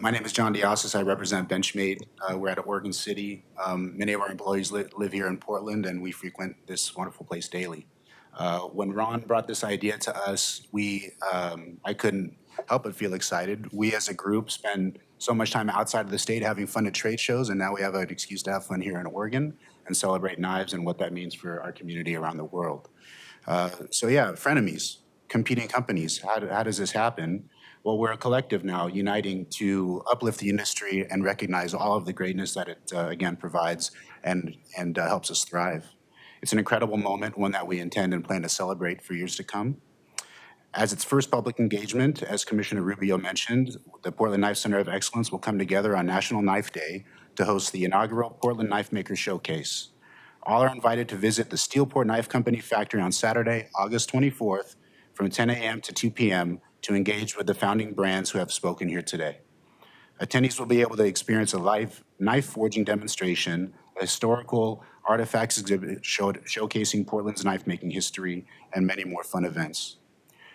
My name is John Diasis. I represent Benchmade. We're out of Oregon City. Many of our employees live here in Portland, and we frequent this wonderful place daily. When Ron brought this idea to us, I couldn't help but feel excited. We as a group spend so much time outside of the state having fun at trade shows, and now we have an excuse to have fun here in Oregon and celebrate knives and what that means for our community around the world. So yeah, frenemies, competing companies. How does this happen? Well, we're a collective now, uniting to uplift the industry and recognize all of the greatness that it, again, provides and helps us thrive. It's an incredible moment, one that we intend and plan to celebrate for years to come. As its first public engagement, as Commissioner Rubio mentioned, the Portland Knife Center of Excellence will come together on National Knife Day to host the inaugural Portland Knife Maker Showcase. All are invited to visit the Steelport Knife Company factory on Saturday, August 24th, from 10 a.m. to 2 p.m. to engage with the founding brands who have spoken here today. Attendees will be able to experience a live knife forging demonstration, a historical artifacts exhibit showcasing Portland's knife-making history, and many more fun events.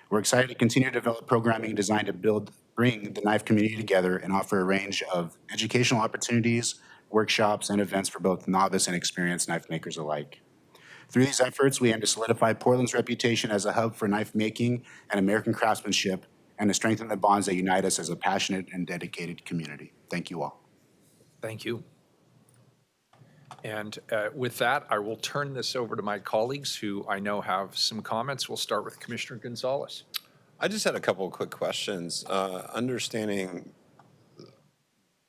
We're excited to continue to develop programming designed to bring the knife community together and offer a range of educational opportunities, workshops, and events for both novice and experienced knife makers alike. Through these efforts, we aim to solidify Portland's reputation as a hub for knife making and American craftsmanship, and to strengthen the bonds that unite us as a passionate and dedicated community. Thank you all. Thank you. And with that, I will turn this over to my colleagues who I know have some comments. We'll start with Commissioner Gonzalez. I just had a couple of quick questions. Understanding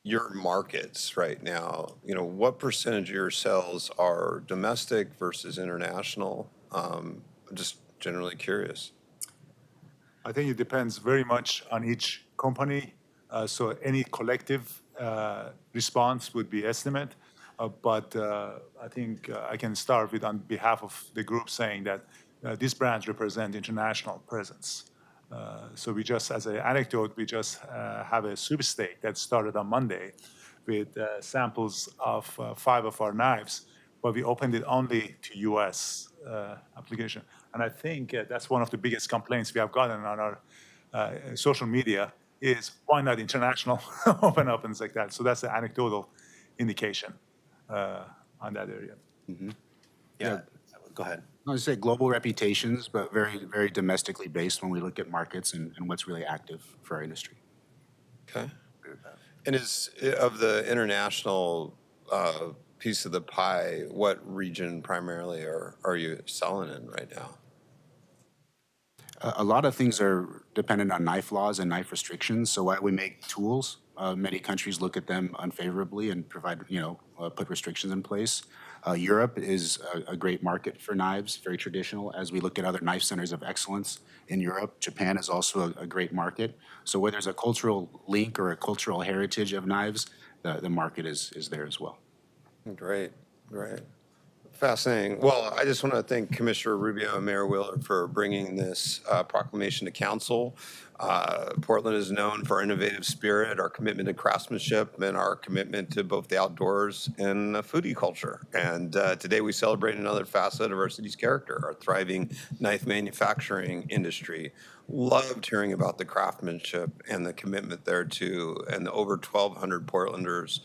your markets right now, what percentage of your sales are domestic versus international? I'm just generally curious. I think it depends very much on each company. So any collective response would be estimate. But I think I can start with on behalf of the group saying that these brands represent international presence. So we just, as an anecdote, we just have a sweepstake that started on Monday with samples of 5 of our knives, but we opened it only to US application. And I think that's one of the biggest complaints we have gotten on our social media is why not international open up and things like that. So that's the anecdotal indication on that area. Mm-hmm. Yeah, go ahead. I would say global reputations, but very, very domestically based when we look at markets and what's really active for our industry. Okay. And is of the international piece of the pie, what region primarily are you selling in right now? A lot of things are dependent on knife laws and knife restrictions. So while we make tools, many countries look at them unfavorably and provide, put restrictions in place. Europe is a great market for knives, very traditional. As we look at other knife centers of excellence in Europe, Japan is also a great market. So where there's a cultural link or a cultural heritage of knives, the market is there as well. Great, great. Fascinating. Well, I just want to thank Commissioner Rubio and Mayor Wheeler for bringing this proclamation to council. Portland is known for our innovative spirit, our commitment to craftsmanship, and our commitment to both the outdoors and foodie culture. And today we celebrate another facet of our city's character, our thriving knife manufacturing industry. Loved hearing about the craftsmanship and the commitment there too, and the over 1,200 Portlanders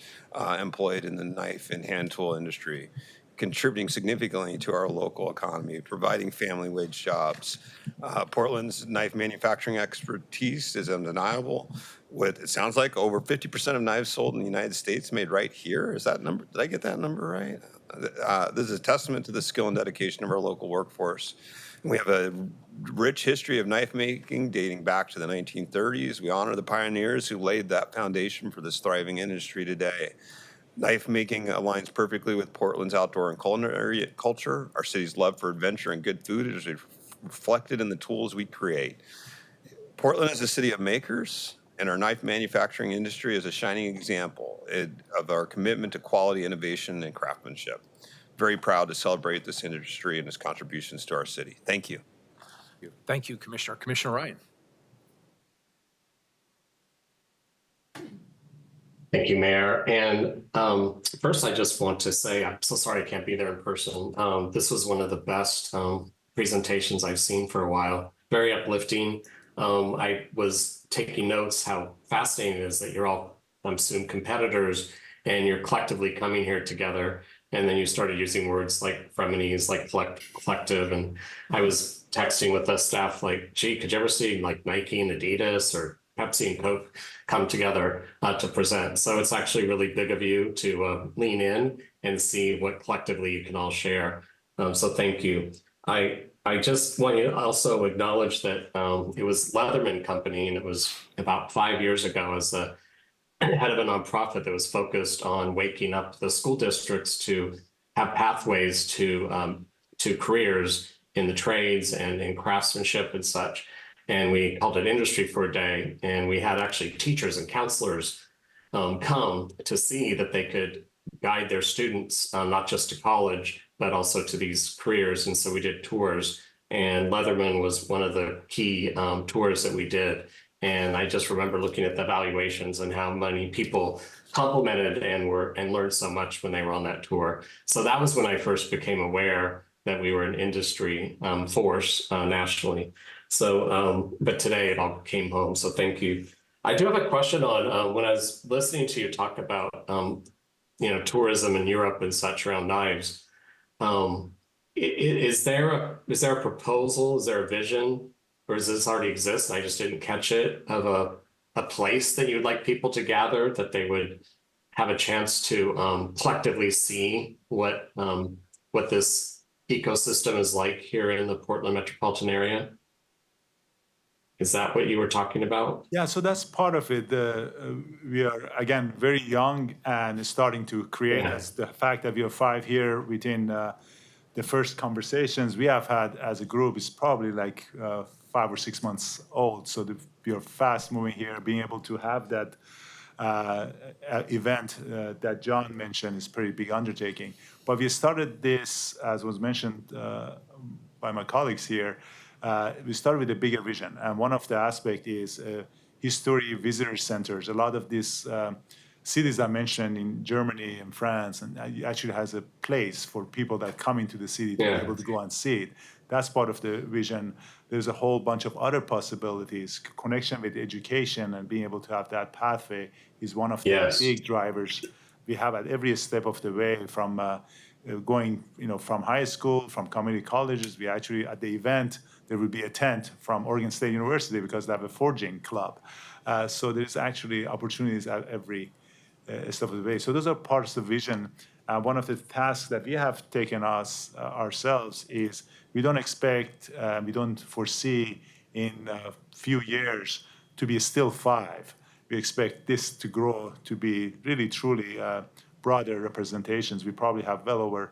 employed in the knife and hand tool industry, contributing significantly to our local economy, providing family wage jobs. Portland's knife manufacturing expertise is undeniable. With, it sounds like, over 50% of knives sold in the United States made right here. Is that number? Did I get that number right? This is a testament to the skill and dedication of our local workforce. We have a rich history of knife making dating back to the 1930s. We honor the pioneers who laid that foundation for this thriving industry today. Knife making aligns perfectly with Portland's outdoor and culinary culture. Our city's love for adventure and good food is reflected in the tools we create. Portland is a city of makers, and our knife manufacturing industry is a shining example of our commitment to quality, innovation, and craftsmanship. Very proud to celebrate this industry and its contributions to our city. Thank you. Thank you, Commissioner. Commissioner Ryan. Thank you, Mayor. And first, I just want to say, I'm so sorry I can't be there in person. This was one of the best presentations I've seen for a while. Very uplifting. I was taking notes how fascinating it is that you're all, I'm assuming, competitors, and you're collectively coming here together. And then you started using words like frenemies, like collective. And I was texting with the staff like, gee, could you ever see like Nike and Adidas or Pepsi and Coke come together to present? So it's actually really big of you to lean in and see what collectively you can all share. So thank you. I just want to also acknowledge that it was Leatherman Company, and it was about 5 years ago as the head of a nonprofit that was focused on waking up the school districts to have pathways to careers in the trades and in craftsmanship and such. And we called it Industry for a Day. And we had actually teachers and counselors come to see that they could guide their students, not just to college, but also to these careers. And so we did tours, and Leatherman was one of the key tours that we did. And I just remember looking at the evaluations and how many people complimented and learned so much when they were on that tour. So that was when I first became aware that we were an industry force nationally. So, but today it all came home. So thank you. I do have a question on when I was listening to you talk about, tourism in Europe and such around knives. Is there a proposal? Is there a vision? Or does this already exist and I just didn't catch it, of a place that you'd like people to gather, that they would have a chance to collectively see what this ecosystem is like here in the Portland metropolitan area? Is that what you were talking about? Yeah, so that's part of it. We are, again, very young and starting to create. That's the fact that we are 5 here within the first conversations we have had as a group is probably like 5 or 6 months old. So we are fast moving here. Being able to have that event that John mentioned is pretty big undertaking. But we started this, as was mentioned by my colleagues here, we started with a bigger vision. And one of the aspects is history visitor centers. A lot of these cities I mentioned in Germany and France, and actually has a place for people that come into the city to be able to go and see it. That's part of the vision. There's a whole bunch of other possibilities. Connection with education and being able to have that pathway is one of the big drivers we have at every step of the way, from going, from high school, from community colleges. We actually, at the event, there will be a tent from Oregon State University because they have a forging club. So there's actually opportunities at every step of the way. So those are parts of the vision. One of the tasks that we have taken ourselves is we don't expect, we don't foresee in a few years to be still 5. We expect this to grow to be really, truly broader representations. We probably have well over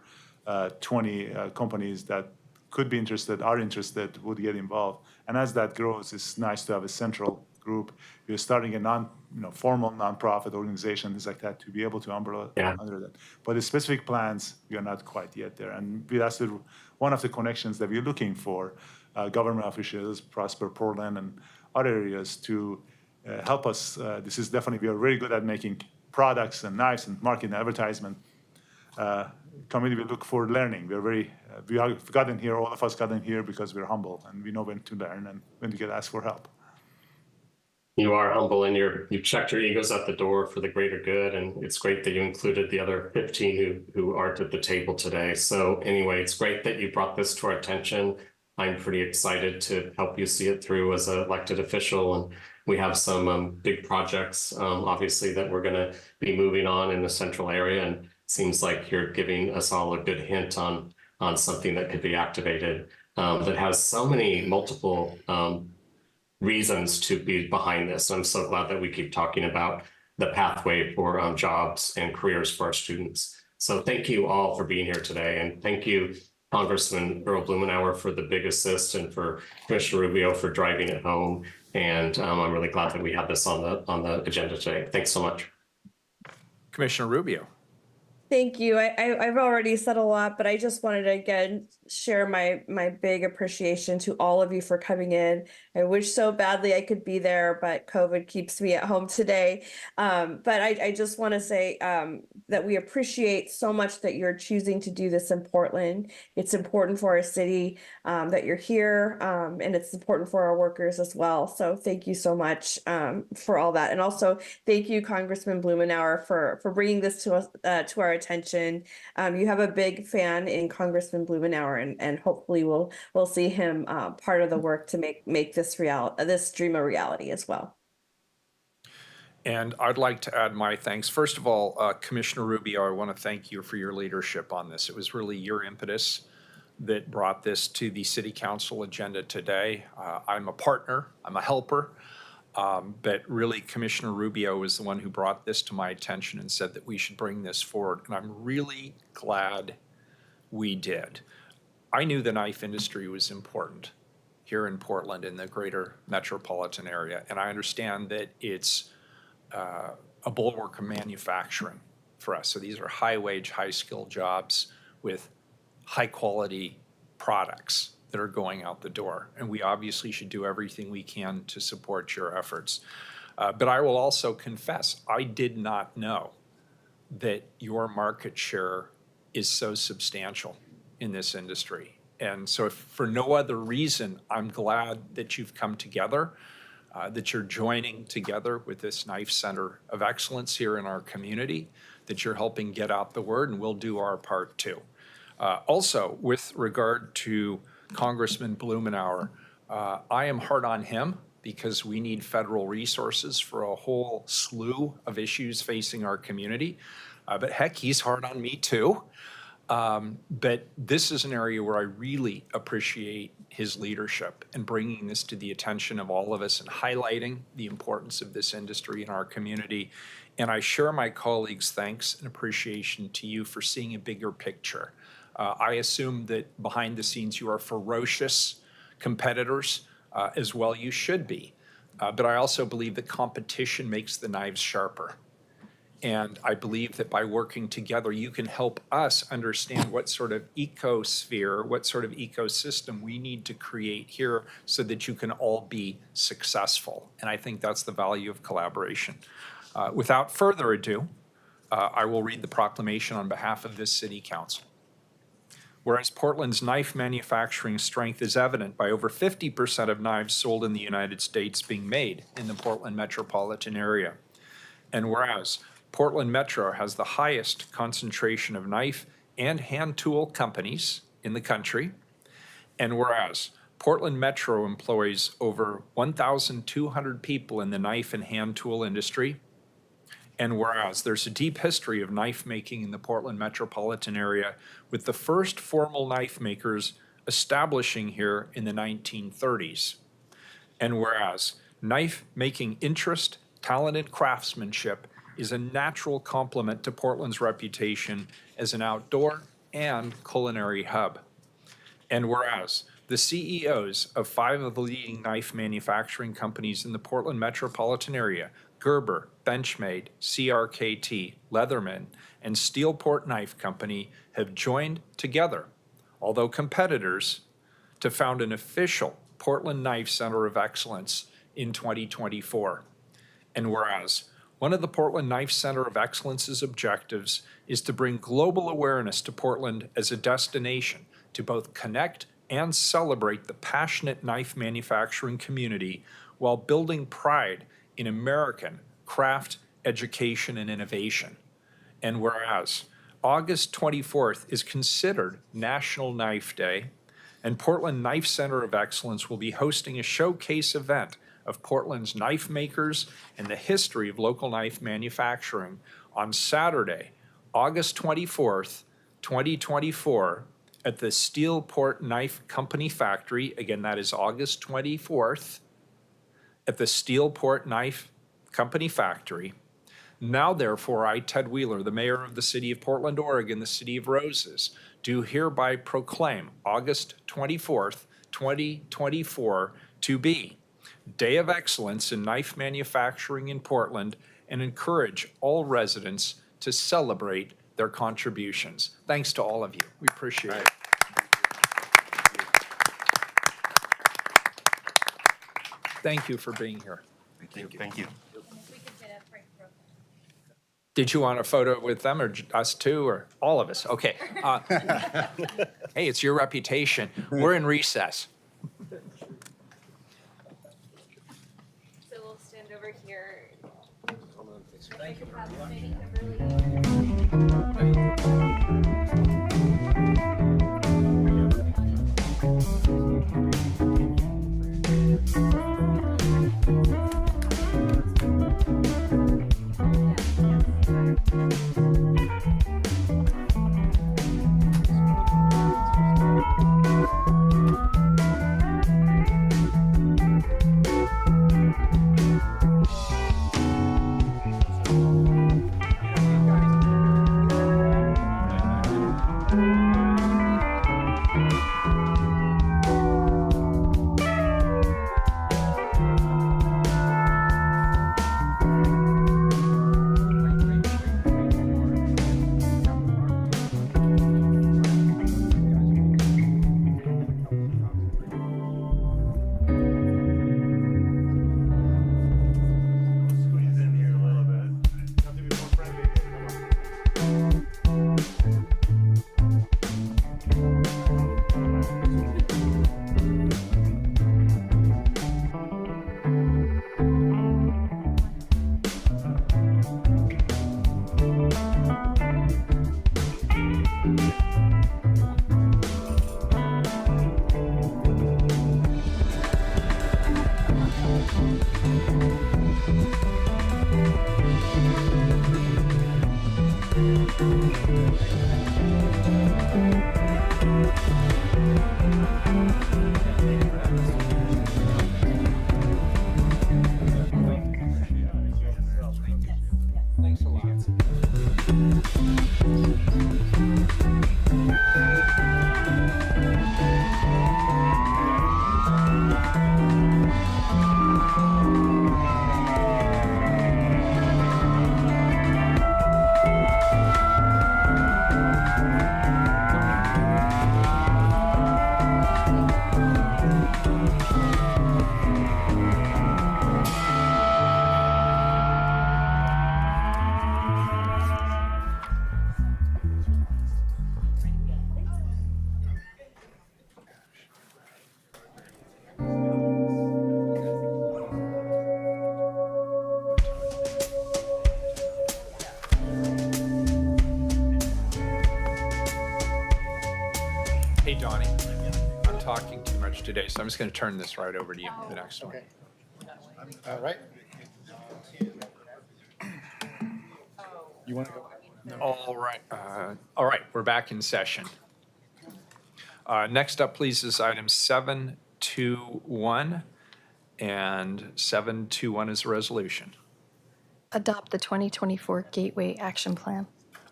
20 companies that could be interested, are interested, would get involved. And as that grows, it's nice to have a central group. We're starting a formal nonprofit organization, things like that, to be able to umbrella under that. But the specific plans, we are not quite yet there. And that's one of the connections that we're looking for, government officials, Prosper Portland, and other areas to help us. This is definitely, we are very good at making products and knives and marketing and advertisement. Community will look for learning. We have gotten here, all of us gotten here because we're humble and we know when to learn and when to get asked for help. You are humble and you've checked your egos at the door for the greater good. And it's great that you included the other 15 who aren't at the table today. So anyway, it's great that you brought this to our attention. I'm pretty excited to help you see it through as an elected official. And we have some big projects, obviously, that we're going to be moving on in the central area. And it seems like you're giving us all a good hint on something that could be activated that has so many multiple reasons to be behind this. I'm so glad that we keep talking about the pathway for jobs and careers for our students. So thank you all for being here today. And thank you, Congressman Earl Blumenauer, for the big assist, and for Commissioner Rubio for driving it home. And I'm really glad that we have this on the agenda today. Thanks so much. Commissioner Rubio. Thank you. I've already said a lot, but I just wanted to again share my big appreciation to all of you for coming in. I wish so badly I could be there, but COVID keeps me at home today. But I just want to say that we appreciate so much that you're choosing to do this in Portland. It's important for our city that you're here, and it's important for our workers as well. So thank you so much for all that. And also thank you, Congressman Blumenauer, for bringing this to us, to our attention. You have a big fan in Congressman Blumenauer, and hopefully we'll see him part of the work to make this dream a reality as well. And I'd like to add my thanks. First of all, Commissioner Rubio, I want to thank you for your leadership on this. It was really your impetus that brought this to the City Council agenda today. I'm a partner, I'm a helper. But really, Commissioner Rubio was the one who brought this to my attention and said that we should bring this forward. And I'm really glad we did. I knew the knife industry was important here in Portland, in the greater metropolitan area. And I understand that it's a bulwark of manufacturing for us. So these are high-wage, high-skilled jobs with high-quality products that are going out the door. And we obviously should do everything we can to support your efforts. But I will also confess, I did not know that your market share is so substantial in this industry. And so if for no other reason, I'm glad that you've come together, that you're joining together with this Knife Center of Excellence here in our community, that you're helping get out the word, and we'll do our part too. Also, with regard to Congressman Blumenauer, I am hard on him because we need federal resources for a whole slew of issues facing our community. But heck, he's hard on me too. But this is an area where I really appreciate his leadership and bringing this to the attention of all of us and highlighting the importance of this industry in our community. And I share my colleagues' thanks and appreciation to you for seeing a bigger picture. I assume that behind the scenes you are ferocious competitors, as well you should be. But I also believe that competition makes the knives sharper. And I believe that by working together, you can help us understand what sort of ecosphere, what sort of ecosystem we need to create here so that you can all be successful. And I think that's the value of collaboration. Without further ado, I will read the proclamation on behalf of this City Council. Whereas Portland's knife manufacturing strength is evident by over 50% of knives sold in the United States being made in the Portland metropolitan area. And whereas Portland Metro has the highest concentration of knife and hand tool companies in the country, and whereas Portland Metro employs over 1,200 people in the knife and hand tool industry, and whereas there's a deep history of knife making in the Portland metropolitan area, with the first formal knife makers establishing here in the 1930s. And whereas knife making interest, talent, and craftsmanship is a natural complement to Portland's reputation as an outdoor and culinary hub. And whereas the CEOs of 5 of the leading knife manufacturing companies in the Portland metropolitan area, Gerber, Benchmade, CRKT, Leatherman, and Steelport Knife Company, have joined together, although competitors, to found an official Portland Knife Center of Excellence in 2024. And whereas one of the Portland Knife Center of Excellence's objectives is to bring global awareness to Portland as a destination to both connect and celebrate the passionate knife manufacturing community while building pride in American craft, education, and innovation. And whereas August 24th is considered National Knife Day, and Portland Knife Center of Excellence will be hosting a showcase event of Portland's knife makers and the history of local knife manufacturing on Saturday, August 24th, 2024, at the Steelport Knife Company factory. Again, that is August 24th, at the Steelport Knife Company factory. Now, therefore, I, Ted Wheeler, the mayor of the city of Portland, Oregon, the city of Roses, do hereby proclaim August 24th, 2024 to be Day of Excellence in Knife Manufacturing in Portland, and encourage all residents to celebrate their contributions. Thanks to all of you. We appreciate it. Thank you for being here. Thank you. Did you want a photo with them, or us too, or all of us? Okay. Hey, it's your reputation. We're in recess. So we'll stand over here. Thank you very Thanks a lot. Hey, Donnie, I'm talking too much today, so I'm just going to turn this right over to you, the next one. All right. You want to go? All right, we're back in session. Next up, please, is item 721, and 721 is a resolution. Adopt the 2024 Gateway Action Plan.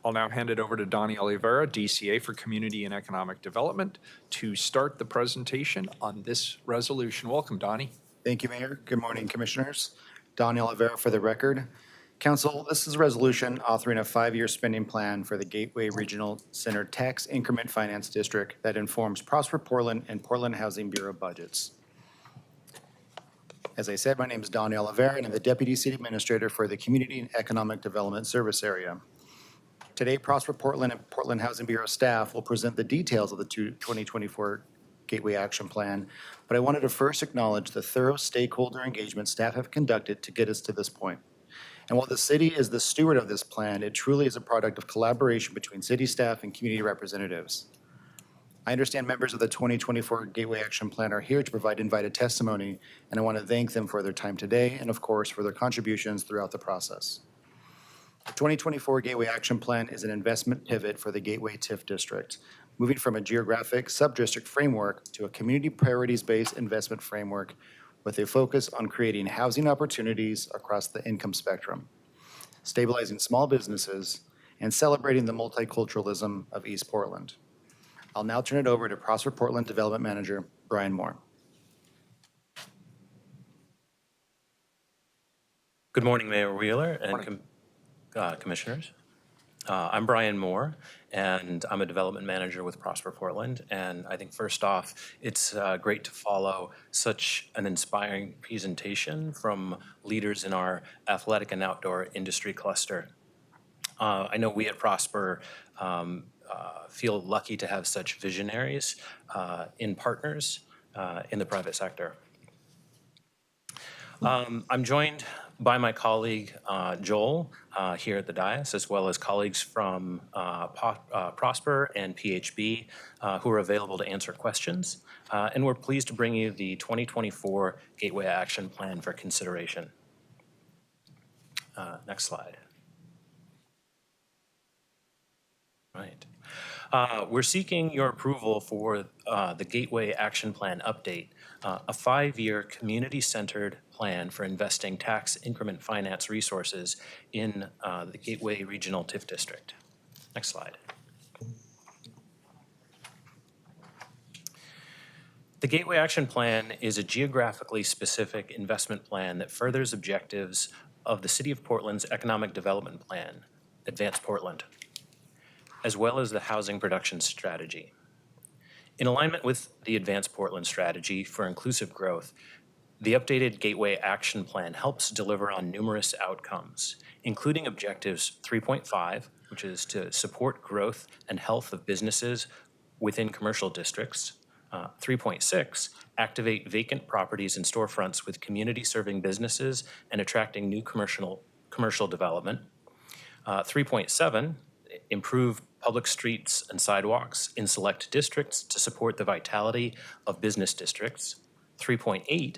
I'll now hand it over to Donnie Oliveira, DCA for Community and Economic Development, to start the presentation on this resolution. Welcome, Donnie. Thank you, Mayor. Good morning, Commissioners. Donnie Oliveira for the record. Council, this is a resolution authoring a 5-year spending plan for the Gateway Regional Center Tax Increment Finance District that informs Prosper Portland and Portland Housing Bureau budgets. As I said, my name is Donnie Oliveira, and I'm the Deputy City Administrator for the Community and Economic Development Service Area. Today, Prosper Portland and Portland Housing Bureau staff will present the details of the 2024 Gateway Action Plan, but I wanted to first acknowledge the thorough stakeholder engagement staff have conducted to get us to this point. And while the city is the steward of this plan, it truly is a product of collaboration between city staff and community representatives. I understand members of the 2024 Gateway Action Plan are here to provide invited testimony, and I want to thank them for their time today and, of course, for their contributions throughout the process. The 2024 Gateway Action Plan is an investment pivot for the Gateway TIF District, moving from a geographic sub-district framework to a community priorities-based investment framework with a focus on creating housing opportunities across the income spectrum, stabilizing small businesses, and celebrating the multiculturalism of East Portland. I'll now turn it over to Prosper Portland Development Manager, Brian Moore. Good morning, Mayor Wheeler and Commissioners. I'm Brian Moore, and I'm a development manager with Prosper Portland. And I think first off, it's great to follow such an inspiring presentation from leaders in our athletic and outdoor industry cluster. I know we at Prosper feel lucky to have such visionaries in partners in the private sector. I'm joined by my colleague Joel here at the dais, as well as colleagues from Prosper and PHB who are available to answer questions. And we're pleased to bring you the 2024 Gateway Action Plan for consideration. Next slide. Right. We're seeking your approval for the Gateway Action Plan update, a 5-year community-centered plan for investing tax increment finance resources in the Gateway Regional TIF District. Next slide. The Gateway Action Plan is a geographically specific investment plan that furthers objectives of the City of Portland's Economic Development Plan, Advance Portland, as well as the Housing Production Strategy. In alignment with the Advance Portland Strategy for inclusive growth, the updated Gateway Action Plan helps deliver on numerous outcomes, including objectives 3.5, which is to support growth and health of businesses within commercial districts. 3.6, activate vacant properties and storefronts with community-serving businesses and attracting new commercial development. 3.7, improve public streets and sidewalks in select districts to support the vitality of business districts. 3.8,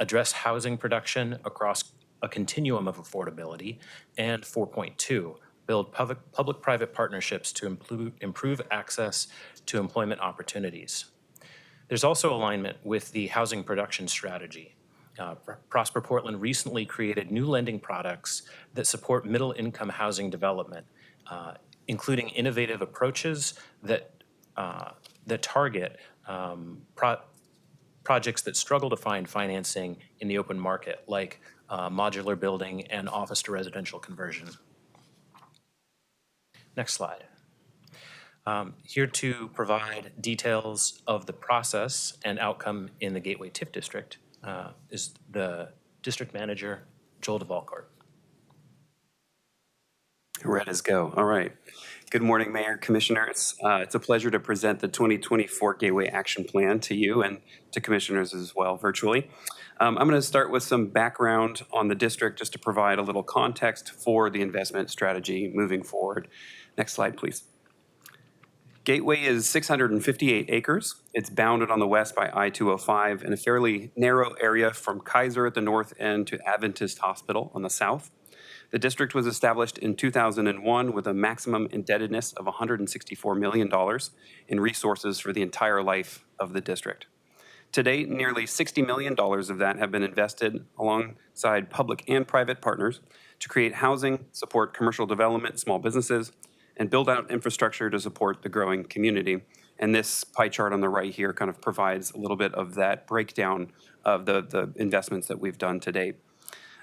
address housing production across a continuum of affordability. And 4.2, build public-private partnerships to improve access to employment opportunities. There's also alignment with the housing production strategy. Prosper Portland recently created new lending products that support middle-income housing development, including innovative approaches that target projects that struggle to find financing in the open market, like modular building and office to residential conversion. Next slide. Here to provide details of the process and outcome in the Gateway TIF District is the District Manager, Joel DeValcourt. Ready as go. All right. Good morning, Mayor, Commissioners. It's a pleasure to present the 2024 Gateway Action Plan to you and to Commissioners as well virtually. I'm going to start with some background on the district just to provide a little context for the investment strategy moving forward. Next slide, please. Gateway is 658 acres. It's bounded on the west by I-205 in a fairly narrow area from Kaiser at the north end to Adventist Hospital on the south. The district was established in 2001 with a maximum indebtedness of $164 million in resources for the entire life of the district. To date, nearly $60 million of that have been invested alongside public and private partners to create housing, support commercial development, small businesses, and build out infrastructure to support the growing community. And this pie chart on the right here kind of provides a little bit of that breakdown of the investments that we've done to date.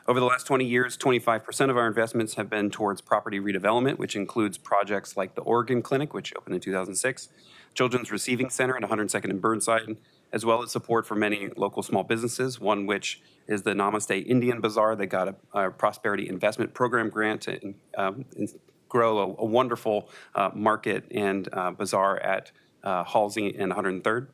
Over the last 20 years, 25% of our investments have been towards property redevelopment, which includes projects like the Oregon Clinic, which opened in 2006, Children's Receiving Center at 102nd and Burnside, as well as support for many local small businesses, one which is the Namaste Indian Bazaar. They got a Prosperity Investment Program grant to grow a wonderful market and bazaar at Halsey and 103rd.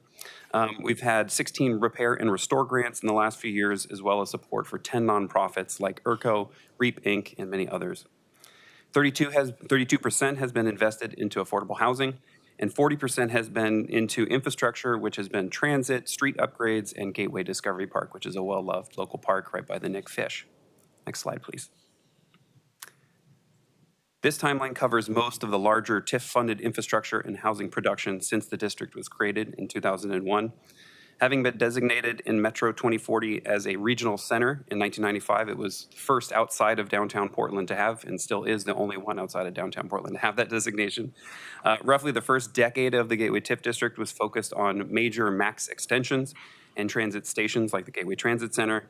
We've had 16 repair and restore grants in the last few years, as well as support for 10 nonprofits like ERCO, REAP Inc., and many others. 32% has been invested into affordable housing, and 40% has been into infrastructure, which has been transit, street upgrades, and Gateway Discovery Park, which is a well-loved local park right by the Nick Fish. Next slide, please. This timeline covers most of the larger TIF-funded infrastructure and housing production since the district was created in 2001. Having been designated in Metro 2040 as a regional center in 1995, it was first outside of downtown Portland to have, and still is the only one outside of downtown Portland to have that designation. Roughly the first decade of the Gateway TIF district was focused on major MAX extensions and transit stations like the Gateway Transit Center,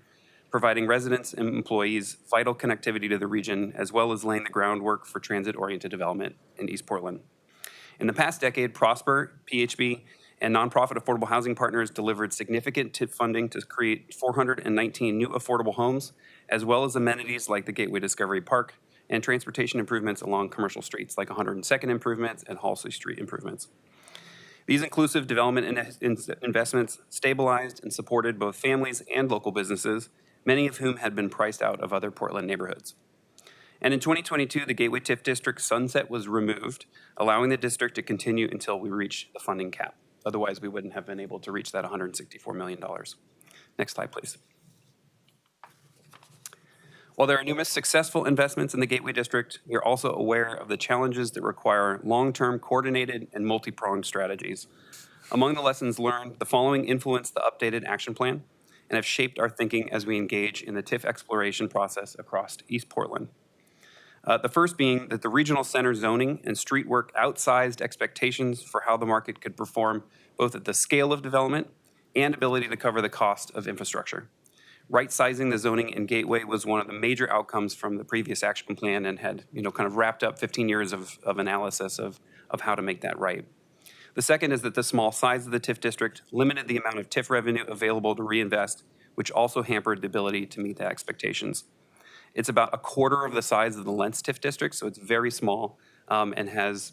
providing residents and employees vital connectivity to the region, as well as laying the groundwork for transit-oriented development in East Portland. In the past decade, Prosper, PHB, and nonprofit affordable housing partners delivered significant TIF funding to create 419 new affordable homes, as well as amenities like the Gateway Discovery Park and transportation improvements along commercial streets like 102nd improvements and Halsey Street improvements. These inclusive development investments stabilized and supported both families and local businesses, many of whom had been priced out of other Portland neighborhoods. And in 2022, the Gateway TIF District sunset was removed, allowing the district to continue until we reach the funding cap. Otherwise, we wouldn't have been able to reach that $164 million. Next slide, please. While there are numerous successful investments in the Gateway District, we are also aware of the challenges that require long-term coordinated and multi-pronged strategies. Among the lessons learned, the following influenced the updated action plan and have shaped our thinking as we engage in the TIF exploration process across East Portland. The first being that the regional center zoning and street work outsized expectations for how the market could perform both at the scale of development and ability to cover the cost of infrastructure. Right-sizing the zoning in Gateway was one of the major outcomes from the previous action plan and had kind of wrapped up 15 years of analysis of how to make that right. The second is that the small size of the TIF district limited the amount of TIF revenue available to reinvest, which also hampered the ability to meet the expectations. It's about a quarter of the size of the Lentz TIF district, so it's very small and has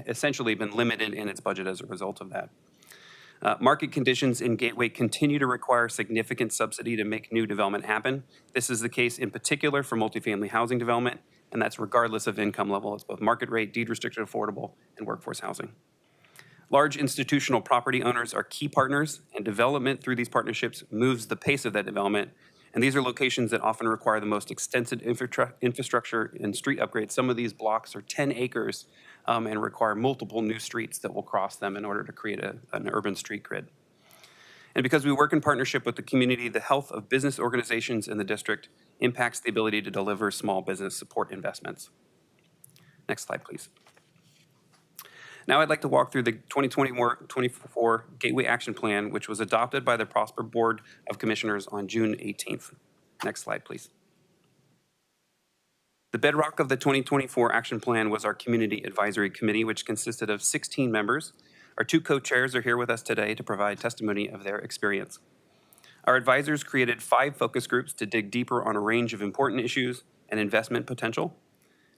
essentially been limited in its budget as a result of that. Market conditions in Gateway continue to require significant subsidy to make new development happen. This is the case in particular for multifamily housing development, and that's regardless of income level. It's both market rate, deed-restricted affordable, and workforce housing. Large institutional property owners are key partners, and development through these partnerships moves the pace of that development. And these are locations that often require the most extensive infrastructure and street upgrades. Some of these blocks are 10 acres and require multiple new streets that will cross them in order to create an urban street grid. And because we work in partnership with the community, the health of business organizations in the district impacts the ability to deliver small business support investments. Next slide, please. Now I'd like to walk through the 2024 Gateway Action Plan, which was adopted by the Prosper Board of Commissioners on June 18th. Next slide, please. The bedrock of the 2024 Action Plan was our Community Advisory Committee, which consisted of 16 members. Our two co-chairs are here with us today to provide testimony of their experience. Our advisors created 5 focus groups to dig deeper on a range of important issues and investment potential.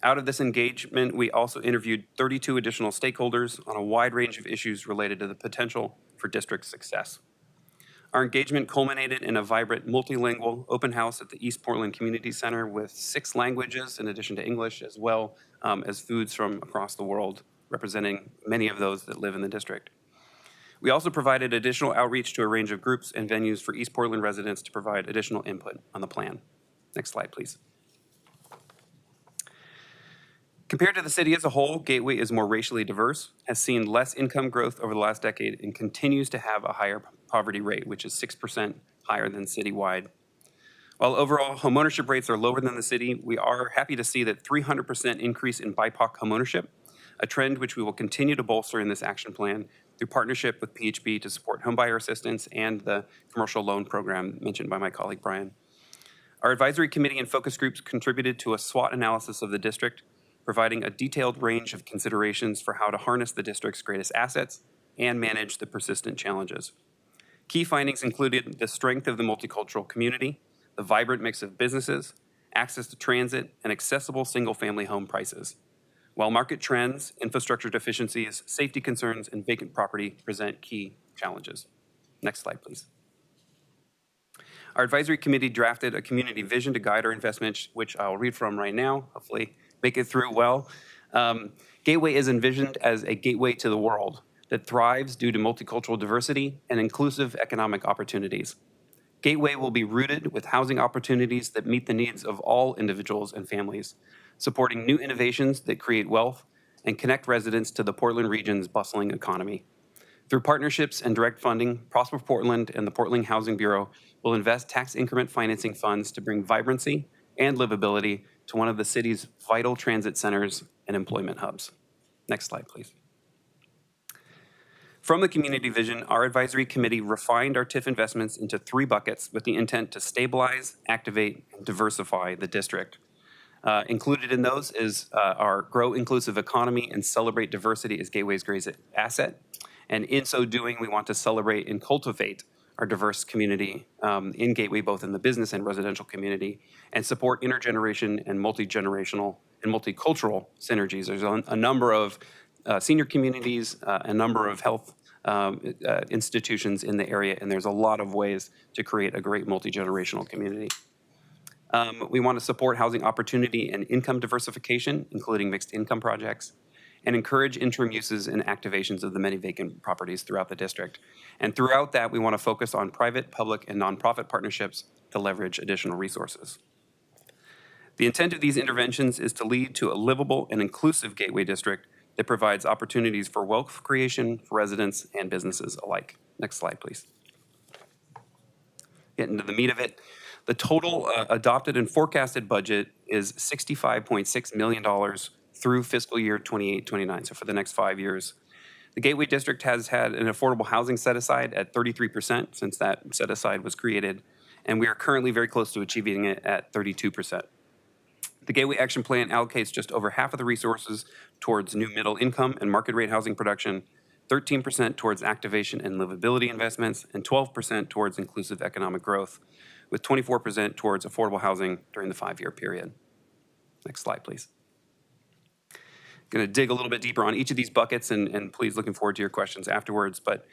Out of this engagement, we also interviewed 32 additional stakeholders on a wide range of issues related to the potential for district success. Our engagement culminated in a vibrant multilingual open house at the East Portland Community Center with 6 languages in addition to English, as well as foods from across the world, representing many of those that live in the district. We also provided additional outreach to a range of groups and venues for East Portland residents to provide additional input on the plan. Next slide, please. Compared to the city as a whole, Gateway is more racially diverse, has seen less income growth over the last decade, and continues to have a higher poverty rate, which is 6% higher than citywide. While overall homeownership rates are lower than the city, we are happy to see that 300% increase in BIPOC homeownership, a trend which we will continue to bolster in this action plan through partnership with PHB to support homebuyer assistance and the commercial loan program mentioned by my colleague Brian. Our advisory committee and focus groups contributed to a SWOT analysis of the district, providing a detailed range of considerations for how to harness the district's greatest assets and manage the persistent challenges. Key findings included the strength of the multicultural community, the vibrant mix of businesses, access to transit, and accessible single-family home prices. While market trends, infrastructure deficiencies, safety concerns, and vacant property present key challenges. Next slide, please. Our advisory committee drafted a community vision to guide our investments, which I'll read from right now, hopefully make it through well. Gateway is envisioned as a gateway to the world that thrives due to multicultural diversity and inclusive economic opportunities. Gateway will be rooted with housing opportunities that meet the needs of all individuals and families, supporting new innovations that create wealth and connect residents to the Portland region's bustling economy. Through partnerships and direct funding, Prosper Portland and the Portland Housing Bureau will invest tax increment financing funds to bring vibrancy and livability to one of the city's vital transit centers and employment hubs. Next slide, please. From the community vision, our advisory committee refined our TIF investments into 3 buckets with the intent to stabilize, activate, and diversify the district. Included in those is our Grow Inclusive Economy and Celebrate Diversity as Gateway's greatest asset. And in so doing, we want to celebrate and cultivate our diverse community in Gateway, both in the business and residential community, and support intergeneration and multi-generational and multicultural synergies. There's a number of senior communities, a number of health institutions in the area, and there's a lot of ways to create a great multi-generational community. We want to support housing opportunity and income diversification, including mixed income projects, and encourage interim uses and activations of the many vacant properties throughout the district. And throughout that, we want to focus on private, public, and nonprofit partnerships to leverage additional resources. The intent of these interventions is to lead to a livable and inclusive Gateway district that provides opportunities for wealth creation for residents and businesses alike. Next slide, please. Get into the meat of it. The total adopted and forecasted budget is $65.6 million through fiscal year 28-29, so for the next 5 years. The Gateway District has had an affordable housing set aside at 33% since that set aside was created, and we are currently very close to achieving it at 32%. The Gateway Action Plan allocates just over half of the resources towards new middle income and market rate housing production, 13% towards activation and livability investments, and 12% towards inclusive economic growth, with 24% towards affordable housing during the 5-year period. Next slide, please. Going to dig a little bit deeper on each of these buckets, and please looking forward to your questions afterwards. But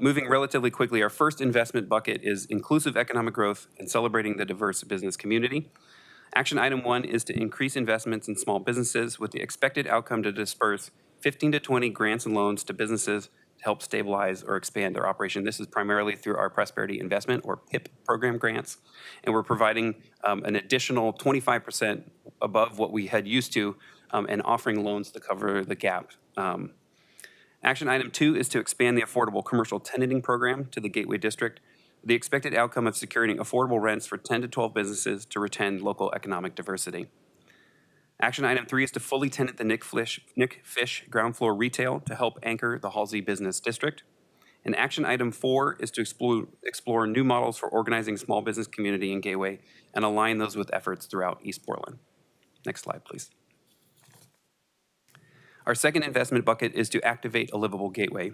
moving relatively quickly, our first investment bucket is inclusive economic growth and celebrating the diverse business community. Action item 1 is to increase investments in small businesses with the expected outcome to disperse 15 to 20 grants and loans to businesses to help stabilize or expand their operation. This is primarily through our Prosperity Investment or PIP program grants, and we're providing an additional 25% above what we had used to and offering loans to cover the gap. Action item 2 is to expand the affordable commercial tenanting program to the Gateway District. The expected outcome of securing affordable rents for 10 to 12 businesses to retain local economic diversity. Action item 3 is to fully tenant the Nick Fish ground floor retail to help anchor the Halsey Business District. And action item 4 is to explore new models for organizing small business community in Gateway and align those with efforts throughout East Portland. Next slide, please. Our second investment bucket is to activate a livable Gateway.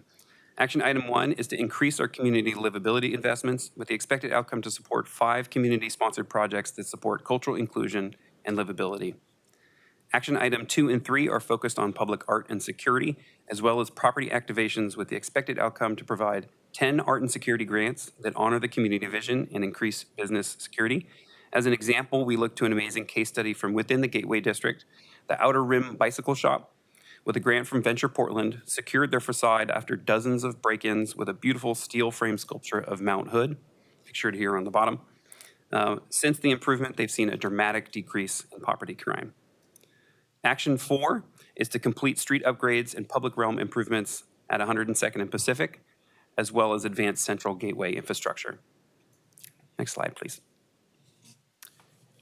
Action item 1 is to increase our community livability investments with the expected outcome to support 5 community-sponsored projects that support cultural inclusion and livability. Action item 2 and 3 are focused on public art and security, as well as property activations with the expected outcome to provide 10 art and security grants that honor the community vision and increase business security. As an example, we look to an amazing case study from within the Gateway District. The Outer Rim Bicycle Shop, with a grant from Venture Portland, secured their facade after dozens of break-ins with a beautiful steel frame sculpture of Mount Hood, pictured here on the bottom. Since the improvement, they've seen a dramatic decrease in property crime. Action 4 is to complete street upgrades and public realm improvements at 102nd and Pacific, as well as advance central Gateway infrastructure. Next slide, please.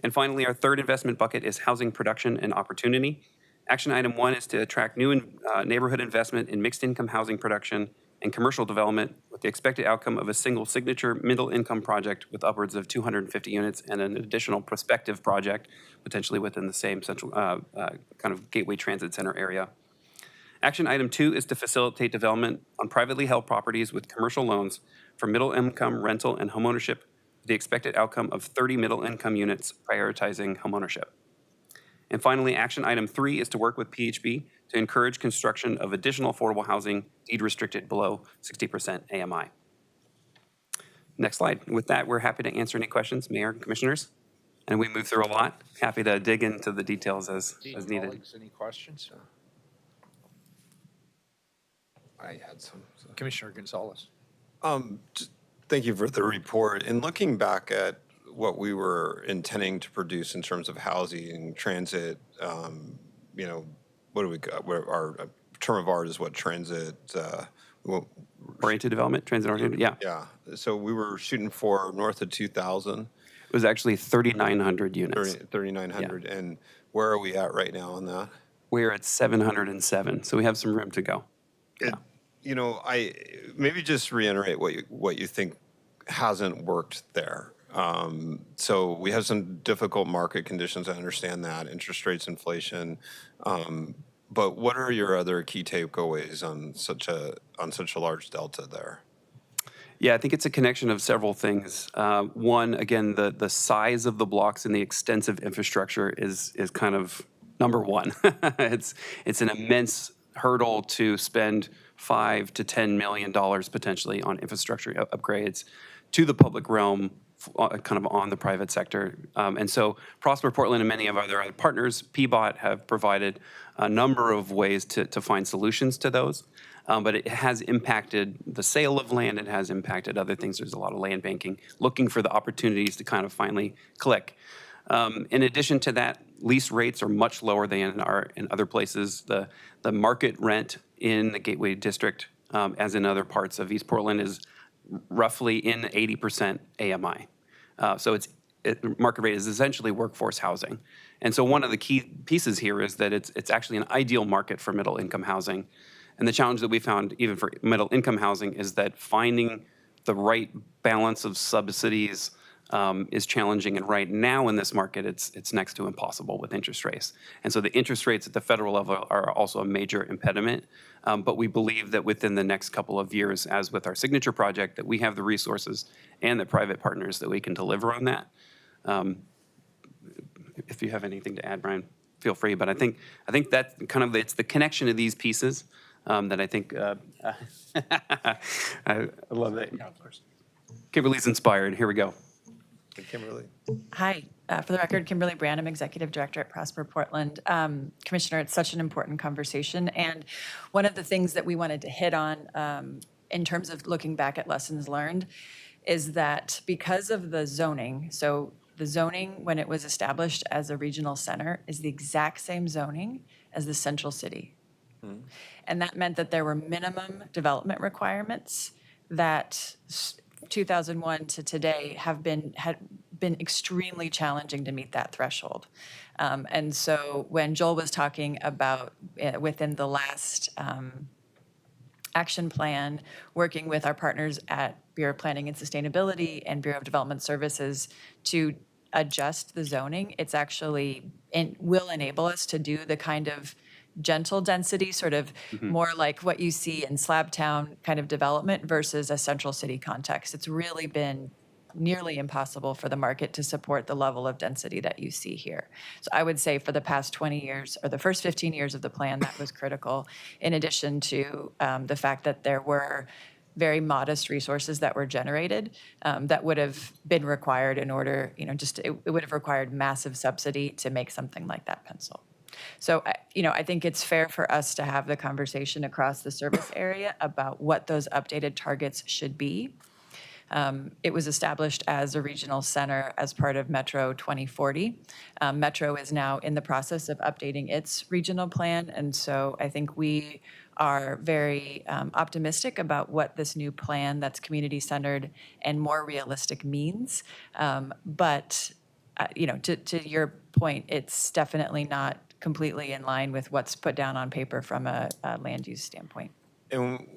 And finally, our third investment bucket is housing production and opportunity. Action item 1 is to attract new neighborhood investment in mixed income housing production and commercial development with the expected outcome of a single signature middle income project with upwards of 250 units and an additional prospective project potentially within the same central kind of Gateway Transit Center area. Action item 2 is to facilitate development on privately held properties with commercial loans for middle income rental and homeownership with the expected outcome of 30 middle income units prioritizing homeownership. And finally, action item 3 is to work with PHB to encourage construction of additional affordable housing deed restricted below 60% AMI. Next slide. With that, we're happy to answer any questions, Mayor and Commissioners. And we move through a lot. Happy to dig into the details as needed. Colleagues, any questions? I had some. Commissioner Gonzalez. Thank you for the report. And looking back at what we were intending to produce in terms of housing, transit, you know, what do we got? Our term of art is what transit. Oriented development, transit oriented, yeah. Yeah. So we were shooting for north of 2,000. It was actually 3,900 units. 3,900. Yeah. And where are we at right now on that? We're at 707, so we have some room to go. Yeah. You know, I maybe just reiterate what you think hasn't worked there. So we have some difficult market conditions. I understand that, interest rates, inflation. But what are your other key takeaways on such a large delta there? Yeah, I think it's a connection of several things. One, again, the size of the blocks and the extensive infrastructure is kind of number one. It's an immense hurdle to spend $5 to $10 million potentially on infrastructure upgrades to the public realm, kind of on the private sector. And so Prosper Portland and many of our other partners, PBOT, have provided a number of ways to find solutions to those. But it has impacted the sale of land. It has impacted other things. There's a lot of land banking, looking for the opportunities to kind of finally click. In addition to that, lease rates are much lower than in other places. The market rent in the Gateway District, as in other parts of East Portland, is roughly in 80% AMI. So market rate is essentially workforce housing. And so one of the key pieces here is that it's actually an ideal market for middle income housing. And the challenge that we found even for middle income housing is that finding the right balance of subsidies is challenging. And right now in this market, it's next to impossible with interest rates. And so the interest rates at the federal level are also a major impediment. But we believe that within the next couple of years, as with our signature project, that we have the resources and the private partners that we can deliver on that. If you have anything to add, Brian, feel free. But I think that kind of it's the connection of these pieces that I think I love that. Kimberly's inspired. Here we go. Kimberly. Hi, for the record, Kimberly Brand, I'm Executive Director at Prosper Portland. Commissioner, it's such an important conversation. And one of the things that we wanted to hit on in terms of looking back at lessons learned is that because of the zoning, so the zoning when it was established as a regional center is the exact same zoning as the central city. Mm-hmm. And that meant that there were minimum development requirements that 2001 to today had been extremely challenging to meet that threshold. And so when Joel was talking about within the last action plan, working with our partners at Bureau of Planning and Sustainability and Bureau of Development Services to adjust the zoning, it's actually will enable us to do the kind of gentle density, sort of more like what you see in slab town kind of development versus a central city context. It's really been nearly impossible for the market to support the level of density that you see here. So I would say for the past 20 years, or the first 15 years of the plan, that was critical, in addition to the fact that there were very modest resources that were generated that would have been required in order, it would have required massive subsidy to make something like that pencil. So, I think it's fair for us to have the conversation across the service area about what those updated targets should be. It was established as a regional center as part of Metro 2040. Metro is now in the process of updating its regional plan, and so I think we are very optimistic about what this new plan that's community-centered and more realistic means. But to your point, it's definitely not completely in line with what's put down on paper from a land use standpoint. And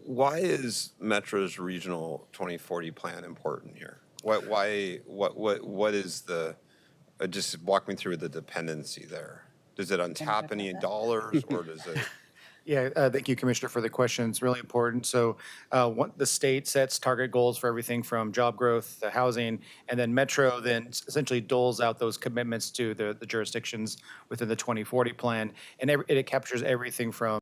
why is Metro's regional 2040 plan important here? What is the, just walk me through the dependency there. Does it untap any dollars or does it? Yeah, thank you, Commissioner, for the question. It's really important. So the state sets target goals for everything from job growth to housing, and then Metro then essentially doles out those commitments to the jurisdictions within the 2040 plan. And it captures everything from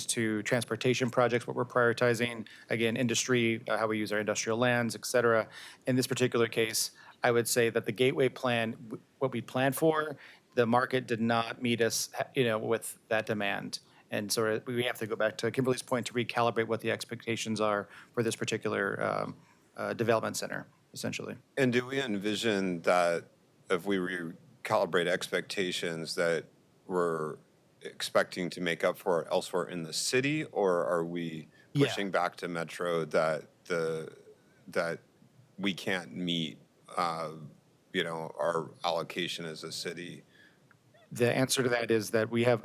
to transportation projects, what we're prioritizing, again, industry, how we use our industrial lands, et cetera. In this particular case, I would say that the gateway plan, what we planned for, the market did not meet us, with that demand. And so we have to go back to Kimberly's point to recalibrate what the expectations are for this particular development center, essentially. And do we envision that if we recalibrate expectations that we're expecting to make up for elsewhere in the city, or are we pushing back to Metro that that we can't meet, our allocation as a city? The answer to that is that we have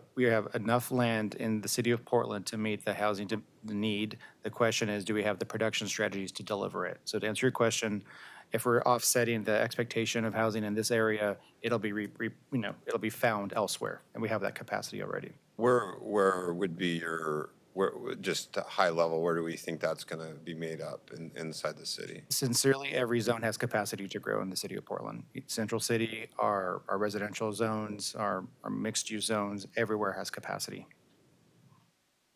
enough land in the city of Portland to meet the housing need. The question is, do we have the production strategies to deliver it? So to answer your question, if we're offsetting the expectation of housing in this area, it'll be it'll be found elsewhere, and we have that capacity already. Where would be just high level, where do we think that's going to be made up inside the city? Sincerely, every zone has capacity to grow in the city of Portland. Central City, our residential zones, our mixed-use zones, everywhere has capacity.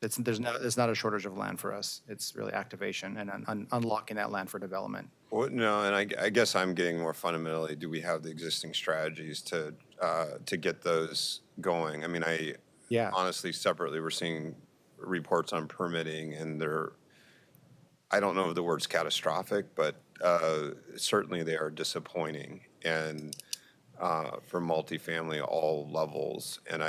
There's not a shortage of land for us. It's really activation and unlocking that land for development. Well, no, and I guess I'm getting more fundamentally, do we have the existing strategies to get those going? I mean, honestly, separately, we're seeing reports on permitting, and I don't know if the word's catastrophic, but certainly they are disappointing, and for multifamily all levels. And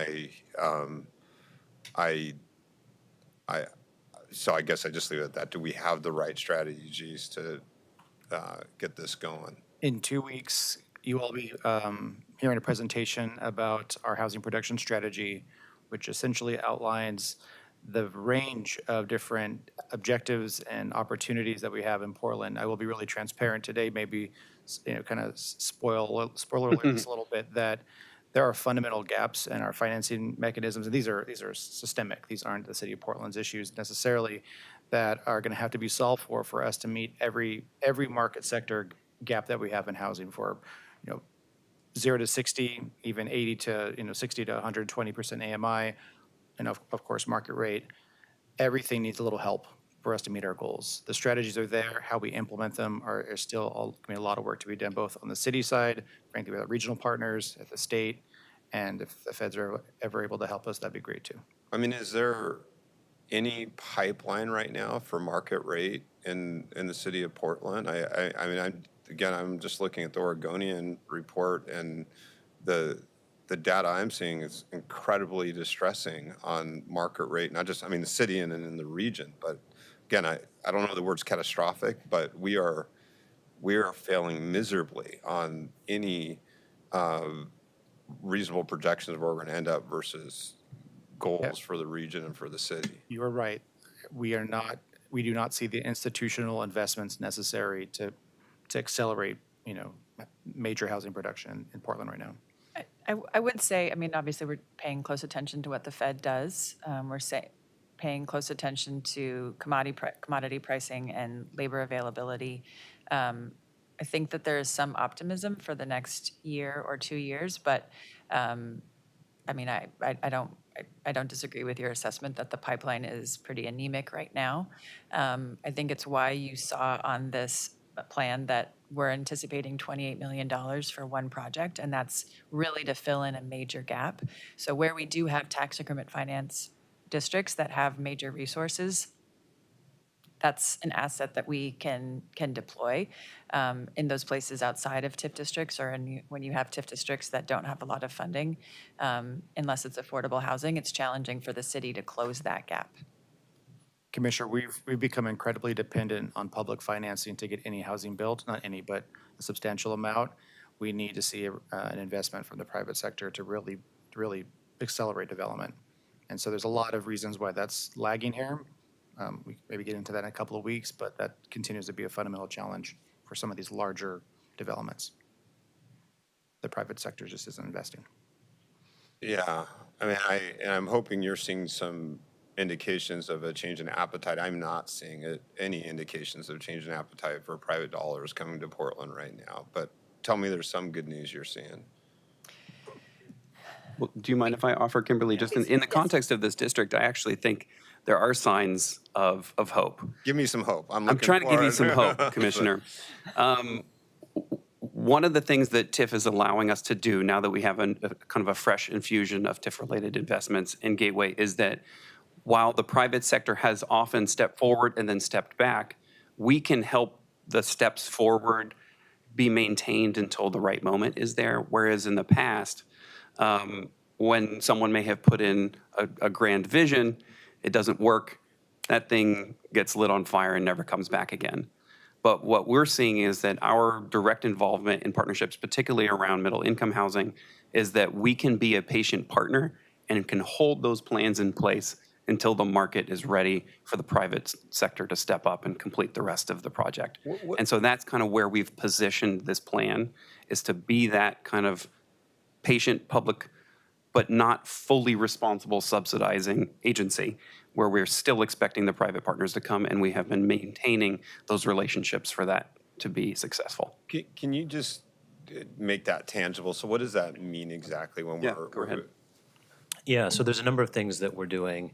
so I guess I just leave it at that. Do we have the right strategies to get this going? In 2 weeks, you will be hearing a presentation about our housing production strategy, which essentially outlines the range of different objectives and opportunities that we have in Portland. I will be really transparent today, maybe kind of spoiler alerts a little bit, that there are fundamental gaps in our financing mechanisms, and these are systemic. These aren't the city of Portland's issues necessarily, that are going to have to be solved for us to meet every market sector gap that we have in housing, for 0 to 60, even 80 to 60 to 120% AMI, and of course market rate. Everything needs a little help for us to meet our goals. The strategies are there. How we implement them are still a lot of work to be done, both on the city side, frankly, with our regional partners, at the state, and if the feds are ever able to help us, that'd be great too. I mean, is there any pipeline right now for market rate in the city of Portland? I mean, I'm just looking at the Oregonian report, and the data I'm seeing is incredibly distressing on market rate, not just, the city and in the region, but again, I don't know the word's catastrophic, but we are failing miserably on any reasonable projections of where we're going to end up versus goals for the region and for the city. You are right. We do not see the institutional investments necessary to accelerate, major housing production in Portland right now. I would say, obviously, we're paying close attention to what the Fed does. We're paying close attention to commodity pricing and labor availability. I think that there is some optimism for the next year or 2 years, but I don't disagree with your assessment that the pipeline is pretty anemic right now. I think it's why you saw on this plan that we're anticipating $28 million for one project, and that's really to fill in a major gap. So where we do have tax increment finance districts that have major resources, that's an asset that we can deploy in those places outside of TIF districts, or when you have TIF districts that don't have a lot of funding, unless it's affordable housing, it's challenging for the city to close that gap. Commissioner, we've become incredibly dependent on public financing to get any housing built, not any, but a substantial amount. We need to see an investment from the private sector to really to really accelerate development. And so there's a lot of reasons why that's lagging here. We can maybe get into that in a couple of weeks, but that continues to be a fundamental challenge for some of these larger developments. The private sector just isn't investing. Yeah, I mean, I'm hoping you're seeing some indications of a change in appetite. I'm not seeing any indications of change in appetite for private dollars coming to Portland right now. But tell me there's some good news you're seeing. Well, do you mind if I offer, Kimberly, just in the context of this district, I actually think there are signs of hope. Give me some hope. I'm trying to give you some hope, Commissioner. One of the things that TIF is allowing us to do now that we have a kind of a fresh infusion of TIF-related investments in Gateway is that while the private sector has often stepped forward and then stepped back, we can help the steps forward be maintained until the right moment is there. Whereas in the past, when someone may have put in a grand vision, it doesn't work, that thing gets lit on fire and never comes back again. But what we're seeing is that our direct involvement in partnerships, particularly around middle income housing, is that we can be a patient partner and can hold those plans in place until the market is ready for the private sector to step up and complete the rest of the project. And so that's kind of where we've positioned this plan, is to be that kind of patient public, but not fully responsible subsidizing agency, where we're still expecting the private partners to come, and we have been maintaining those relationships for that to be successful. Can you just make that tangible? So what does that mean exactly when Go ahead. Yeah, so there's a number of things that we're doing.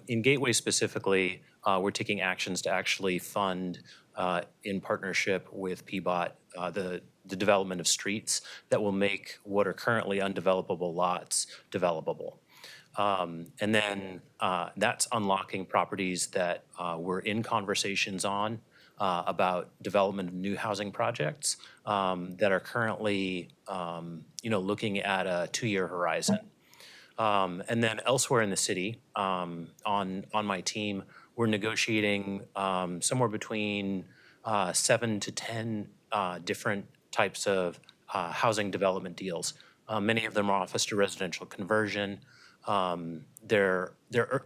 In Gateway specifically, we're taking actions to actually fund, in partnership with PBOT, the development of streets that will make what are currently undevelopable lots developable. And then that's unlocking properties that we're in conversations on about development of new housing projects that are currently, looking at a 2-year horizon. And then elsewhere in the city, on my team, we're negotiating somewhere between 7 to 10 different types of housing development deals. Many of them are office to residential conversion. They're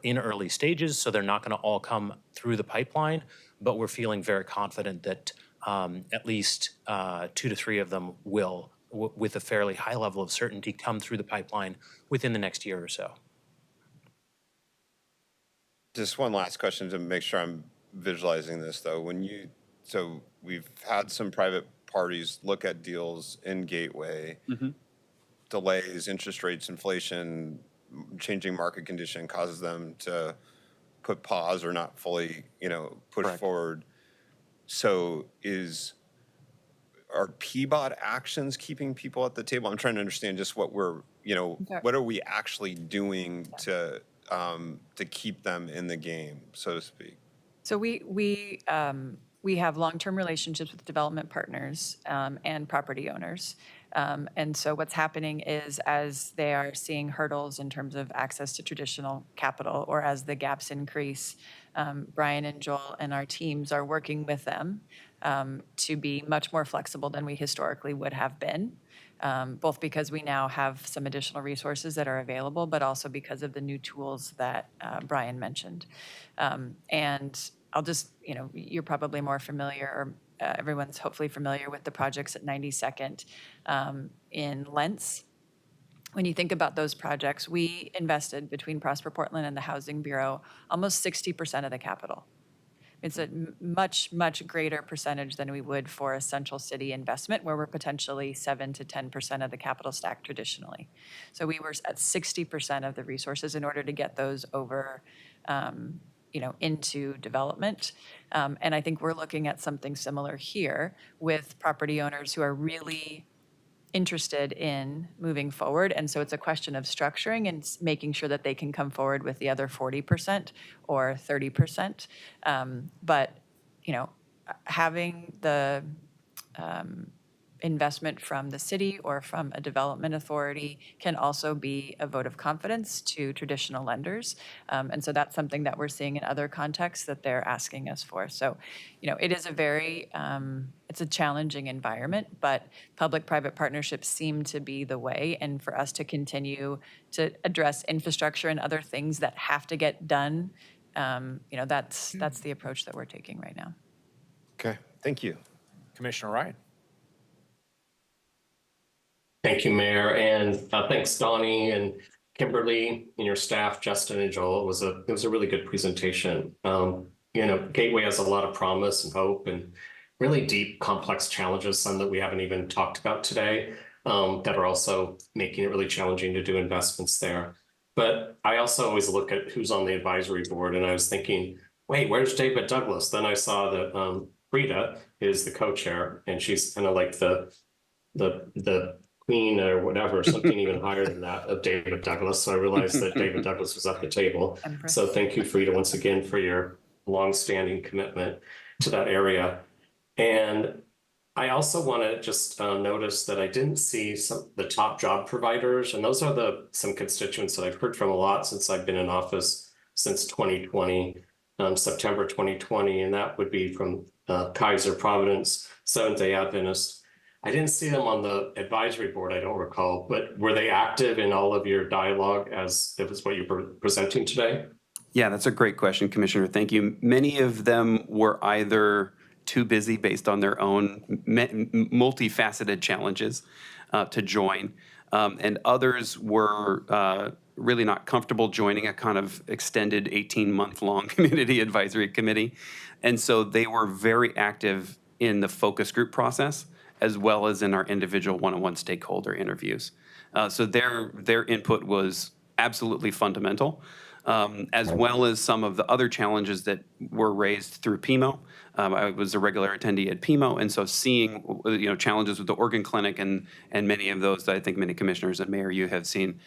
in early stages, so they're not going to all come through the pipeline, but we're feeling very confident that at least 2 to 3 of them will, with a fairly high level of certainty, come through the pipeline within the next year or so. Just one last question to make sure I'm visualizing this, though. So we've had some private parties look at deals in Gateway, delays, interest rates, inflation, changing market condition causes them to put pause or not fully, push forward. So are PBOT actions keeping people at the table? I'm trying to understand just what what are we actually doing to keep them in the game, so to speak? So we have long-term relationships with development partners and property owners. And so what's happening is, as they are seeing hurdles in terms of access to traditional capital, or as the gaps increase, Brian and Joel and our teams are working with them to be much more flexible than we historically would have been, both because we now have some additional resources that are available, but also because of the new tools that Brian mentioned. And I'll just, you're probably more familiar, or everyone's hopefully familiar with the projects at 92nd in Lentz. When you think about those projects, we invested, between Prosper Portland and the Housing Bureau, almost 60% of the capital. It's a much, much greater percentage than we would for a central city investment, where we're potentially 7 to 10% of the capital stack traditionally. So we were at 60% of the resources in order to get those over into development. And I think we're looking at something similar here with property owners who are really interested in moving forward. And so it's a question of structuring and making sure that they can come forward with the other 40% or 30%. But, having the investment from the city or from a development authority can also be a vote of confidence to traditional lenders. And so that's something that we're seeing in other contexts that they're asking us for. So, it is a very, it's a challenging environment, but public-private partnerships seem to be the way. And for us to continue to address infrastructure and other things that have to get done, that's the approach that we're taking right now. Okay, thank you. Commissioner Ryan. Thank you, Mayor, and thanks, Donnie and Kimberly and your staff, Justin and Joel. It was a really good presentation. Gateway has a lot of promise and hope and really deep, complex challenges, some that we haven't even talked about today, that are also making it really challenging to do investments there. But I also always look at who's on the advisory board, and I was thinking, wait, where's David Douglas? Then I saw that Frida is the co-chair, and she's kind of like the queen or whatever, something even higher than that of David Douglas. So I realized that David Douglas was at the table. Empress. So thank you, Frida, once again for your longstanding commitment to that area. And I also want to just notice that I didn't see the top job providers, and those are some constituents that I've heard from a lot since I've been in office since 2020, September 2020, and that would be from Kaiser, Providence, Seventh-day Adventist. I didn't see them on the advisory board, I don't recall, but were they active in all of your dialogue as it was what you were presenting today? Yeah, that's a great question, Commissioner. Thank you. Many of them were either too busy based on their own multifaceted challenges to join, and others were really not comfortable joining a kind of extended 18-month-long community advisory committee. And so they were very active in the focus group process, as well as in our individual one-on-one stakeholder interviews. So their input was absolutely fundamental, as well as some of the other challenges that were raised through PIMO. I was a regular attendee at PIMO, and so seeing challenges with the organ clinic and many of those that I think many commissioners and mayor you have seen.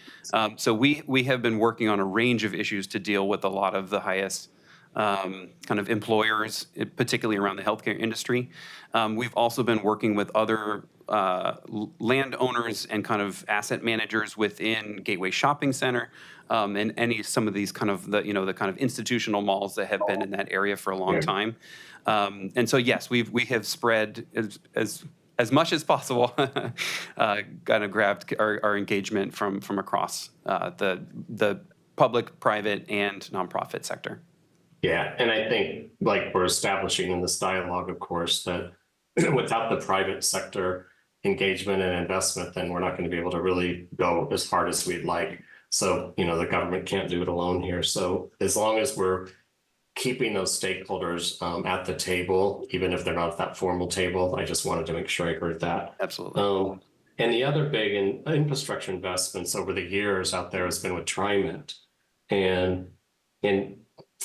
So we have been working on a range of issues to deal with a lot of the highest kind of employers, particularly around the healthcare industry. We've also been working with other landowners and kind of asset managers within Gateway Shopping Center, and some of these kind of the kind of institutional malls that have been in that area for a long time. And so yes, we have spread as much as possible, kind of grabbed our engagement from across the public, private, and nonprofit sector. Yeah, and I think like we're establishing in this dialogue, of course, that without the private sector engagement and investment, then we're not going to be able to really go as hard as we'd like. So, the government can't do it alone here. So as long as we're keeping those stakeholders at the table, even if they're not at that formal table, I just wanted to make sure I heard that. Absolutely. And the other big infrastructure investments over the years out there has been with TriMet. And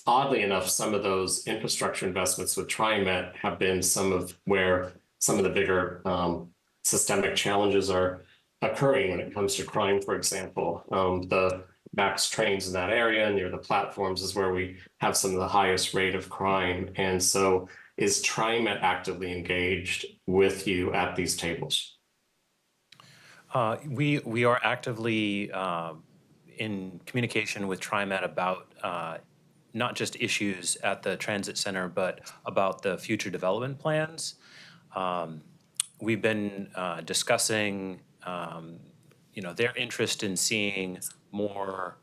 oddly enough, some of those infrastructure investments with TriMet have been some of the bigger systemic challenges are occurring when it comes to crime, for example. The MAX trains in that area near the platforms is where we have some of the highest rate of crime. And so is TriMet actively engaged with you at these tables? We are actively in communication with TriMet about not just issues at the transit center, but about the future development plans. We've been discussing, their interest in seeing more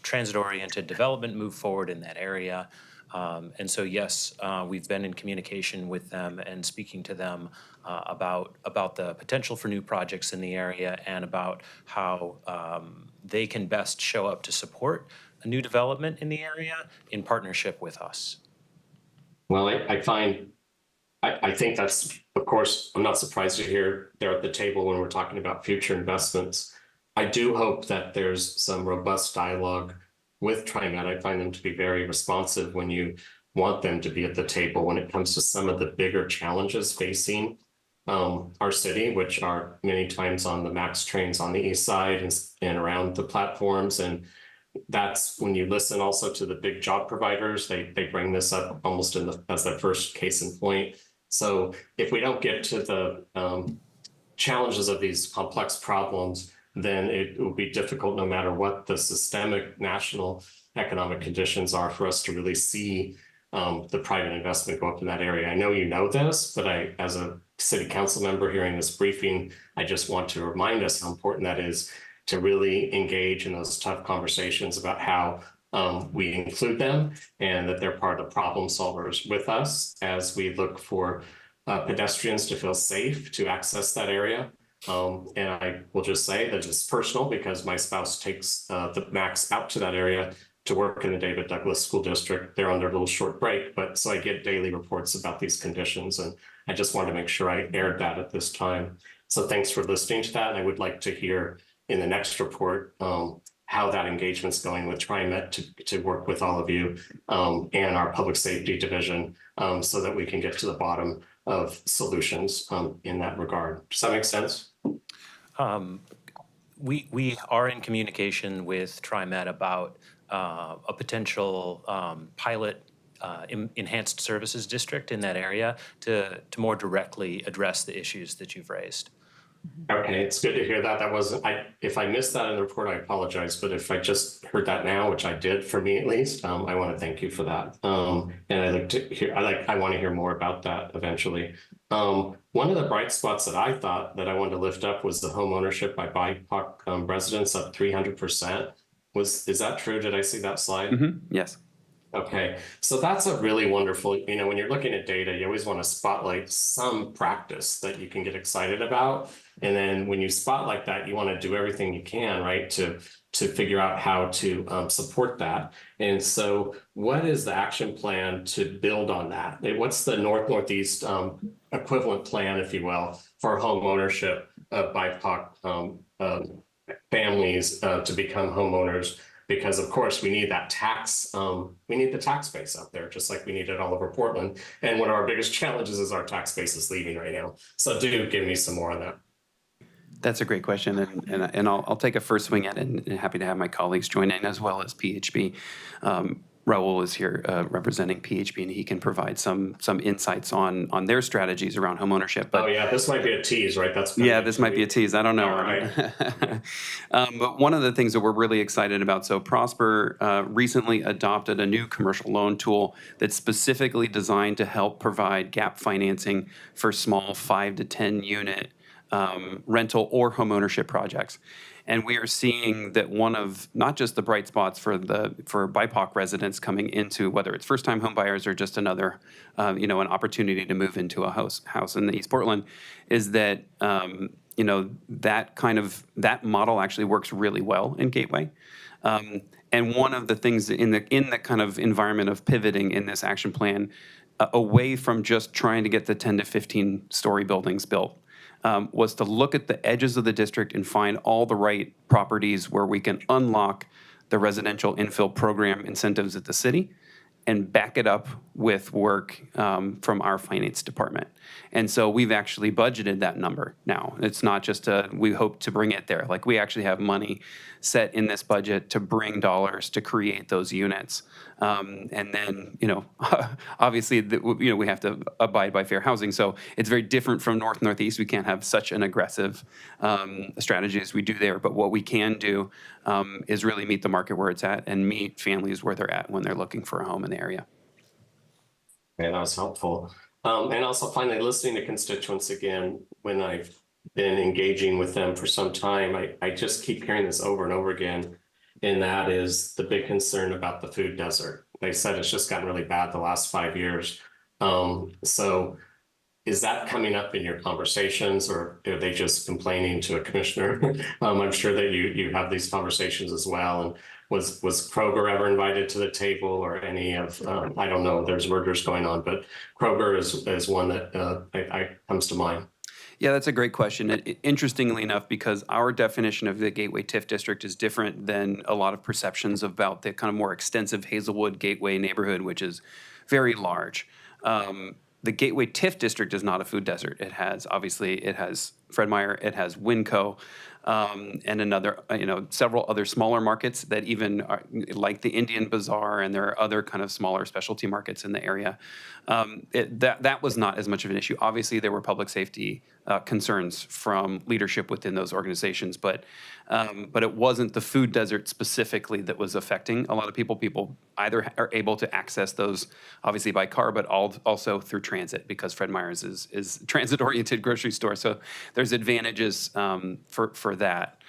transit-oriented development move forward in that area. And so, yes, we've been in communication with them and speaking to them about the potential for new projects in the area and about how they can best show up to support a new development in the area in partnership with us. Well, I think that's, of course, I'm not surprised to hear they're at the table when we're talking about future investments. I do hope that there's some robust dialogue with TriMet. I find them to be very responsive when you want them to be at the table when it comes to some of the bigger challenges facing our city, which are many times on the MAX trains on the east side and around the platforms. And that's when you listen also to the big job providers, they bring this up almost as their first case in point. So if we don't get to the challenges of these complex problems, then it will be difficult no matter what the systemic national economic conditions are for us to really see the private investment go up in that area. I know you know this, but as a city council member hearing this briefing, I just want to remind us how important that is to really engage in those tough conversations about how we include them and that they're part of the problem solvers with us as we look for pedestrians to feel safe to access that area. And I will just say that it's personal because my spouse takes the Max out to that area to work in the David Douglas School District. They're on their little short break, but so I get daily reports about these conditions. And I just wanted to make sure I aired that at this time. So thanks for listening to that. And I would like to hear in the next report how that engagement's going with TriMet to work with all of you and our public safety division so that we can get to the bottom of solutions in that regard. Does that make sense? We are in communication with TriMet about a potential pilot enhanced services district in that area to more directly address the issues that you've raised. Okay, it's good to hear that. That wasn't, if I missed that in the report, I apologize. But if I just heard that now, which I did for me at least, I want to thank you for that. And I like to hear, I want to hear more about that eventually. One of the bright spots that I thought that I wanted to lift up was the home ownership by BIPOC residents up 300%. Is that true? Did I see that slide? Yes. Okay, so that's a really wonderful, when you're looking at data, you always want to spotlight some practice that you can get excited about. And then when you spotlight that, you want to do everything you can, right, to figure out how to support that. And so what is the action plan to build on that? What's the Northeast equivalent plan, if you will, for home ownership of BIPOC families to become homeowners? Because of course we need that tax, we need the tax base out there, just like we need it all over Portland. And one of our biggest challenges is our tax base is leaving right now. So do give me some more on that. That's a great question, and I'll take a first swing at it, and happy to have my colleagues join in as well as PHB. Raul is here representing PHB, and he can provide some insights on their strategies around homeownership. But, oh yeah, this might be a tease, right? That's this might be a tease. I don't know. All right. But one of the things that we're really excited about, so Prosper recently adopted a new commercial loan tool that's specifically designed to help provide gap financing for small 5 to 10 unit rental or homeownership projects. And we are seeing that one of not just the bright spots for BIPOC residents coming into, whether it's first-time home buyers or just another, an opportunity to move into a house in the East Portland, is that that model actually works really well in Gateway. And one of the things in that kind of environment of pivoting in this action plan away from just trying to get the 10 to 15 story buildings built, was to look at the edges of the district and find all the right properties where we can unlock the residential infill program incentives at the city and back it up with work from our finance department. And so we've actually budgeted that number now. It's not just we hope to bring it there. Like, we actually have money set in this budget to bring dollars to create those units. And then, obviously, we have to abide by fair housing. So it's very different from Northeast. We can't have such an aggressive strategy as we do there. But what we can do is really meet the market where it's at and meet families where they're at when they're looking for a home in the area. Yeah, that was helpful. And also finally, listening to constituents again, when I've been engaging with them for some time, I just keep hearing this over and over again. And that is the big concern about the food desert. They said it's just gotten really bad the last 5 years. So is that coming up in your conversations, or are they just complaining to a commissioner? I'm sure that you have these conversations as well. And was Kroger ever invited to the table, or any of, I don't know, there's mergers going on, but Kroger is one that comes to mind. Yeah, that's a great question. Interestingly enough, because our definition of the Gateway TIF district is different than a lot of perceptions about the kind of more extensive Hazelwood Gateway neighborhood, which is very large. The Gateway TIF district is not a food desert. It has Fred Meyer, it has Winco, and several other smaller markets that even are, like the Indian Bazaar, and there are other kind of smaller specialty markets in the area. That was not as much of an issue. Obviously, there were public safety concerns from leadership within those organizations, but it wasn't the food desert specifically that was affecting a lot of people. People either are able to access those obviously by car, but also through transit, because Fred Meyer's is a transit-oriented grocery store. So there's advantages for that.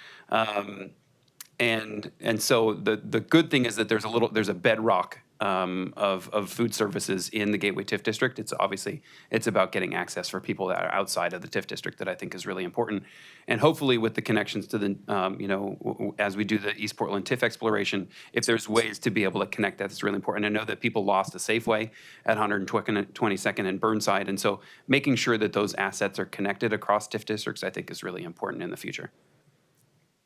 And so the good thing is that there's a bedrock of food services in the Gateway TIF district. It's about getting access for people that are outside of the TIF district that I think is really important. And hopefully with the connections to the as we do the East Portland TIF exploration, if there's ways to be able to connect, that's really important. I know that people lost a Safeway at 122nd and Burnside, and so making sure that those assets are connected across TIF districts I think is really important in the future.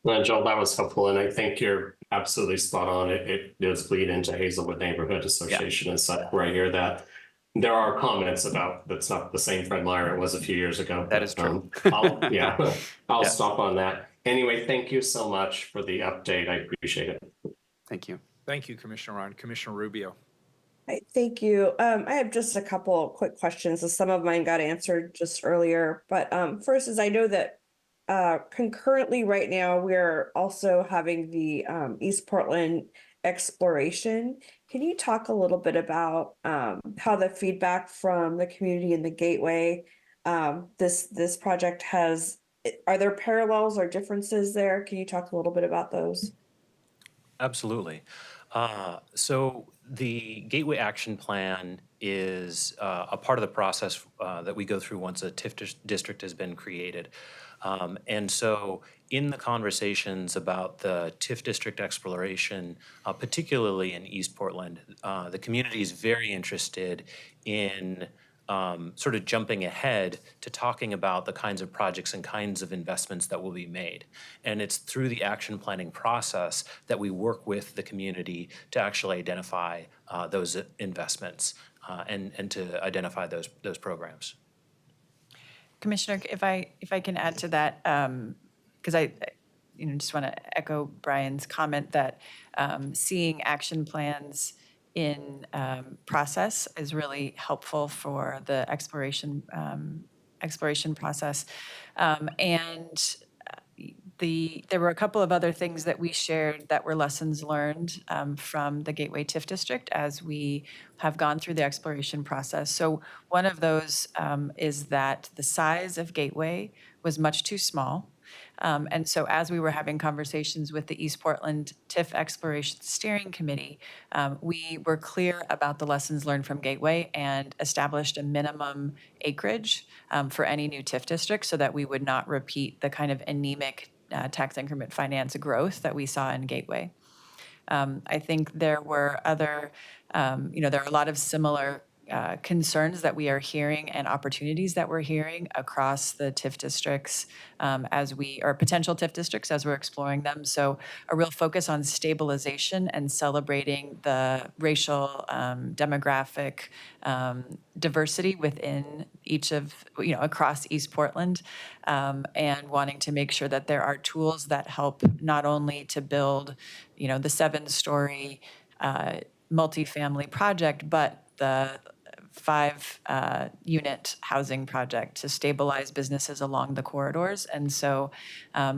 Well, Joel, that was helpful, and I think you're absolutely spot on. It does bleed into Hazelwood Neighborhood Association and such, where I hear that there are comments about that's not the same Fred Meyer it was a few years ago. That is true. I'll stop on that. Anyway, thank you so much for the update. I appreciate it. Thank you. Thank you, Commissioner Ron. Commissioner Rubio. Right, thank you. I have just a couple quick questions. Some of mine got answered just earlier, but first is I know that concurrently right now we're also having the East Portland exploration. Can you talk a little bit about how the feedback from the community in the Gateway, this project has, are there parallels or differences there? Can you talk a little bit about those? Absolutely. So the Gateway Action Plan is a part of the process that we go through once a TIF district has been created. And so in the conversations about the TIF district exploration, particularly in East Portland, the community is very interested in sort of jumping ahead to talking about the kinds of projects and kinds of investments that will be made. And it's through the action planning process that we work with the community to actually identify those investments and to identify those programs. Commissioner, if I can add to that, because I just want to echo Brian's comment that seeing action plans in process is really helpful for the exploration process. And there were a couple of other things that we shared that were lessons learned from the Gateway TIF district as we have gone through the exploration process. So one of those is that the size of Gateway was much too small. And so as we were having conversations with the East Portland TIF Exploration Steering Committee, we were clear about the lessons learned from Gateway and established a minimum acreage for any new TIF district so that we would not repeat the kind of anemic tax increment finance growth that we saw in Gateway. I think there were other, there are a lot of similar concerns that we are hearing and opportunities that we're hearing across the TIF districts or potential TIF districts as we're exploring them. So a real focus on stabilization and celebrating the racial, demographic diversity within each of, across East Portland, and wanting to make sure that there are tools that help not only to build, the 7-story multifamily project, but the 5-unit housing project to stabilize businesses along the corridors. And so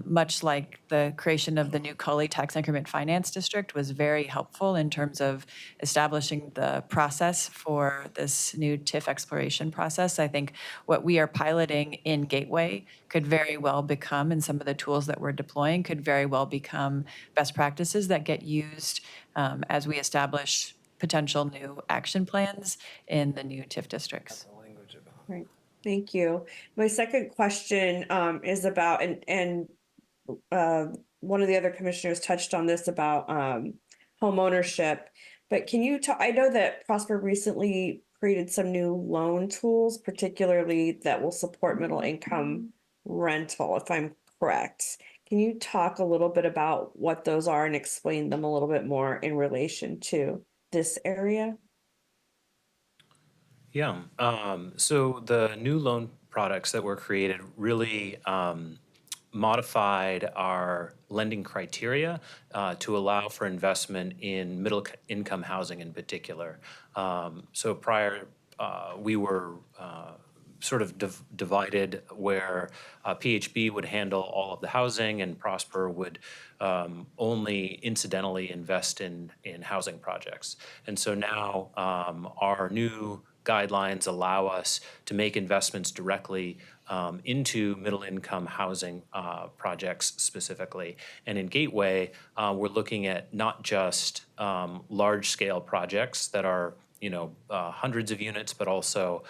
much like the creation of the new Cully Tax Increment Finance District was very helpful in terms of establishing the process for this new TIF exploration process, I think what we are piloting in Gateway could very well become, and some of the tools that we're deploying could very well become best practices that get used as we establish potential new action plans in the new TIF districts. Right. Thank you. My second question is about, and one of the other commissioners touched on this about home ownership, but can you talk, I know that Prosper recently created some new loan tools, particularly that will support middle income rental, if I'm correct. Can you talk a little bit about what those are and explain them a little bit more in relation to this area? Yeah. So the new loan products that were created really modified our lending criteria to allow for investment in middle income housing in particular. So prior, we were sort of divided where PHB would handle all of the housing and Prosper would only incidentally invest in housing projects. And so now our new guidelines allow us to make investments directly into middle-income housing projects specifically. And in Gateway, we're looking at not just large-scale projects that are hundreds of units, but also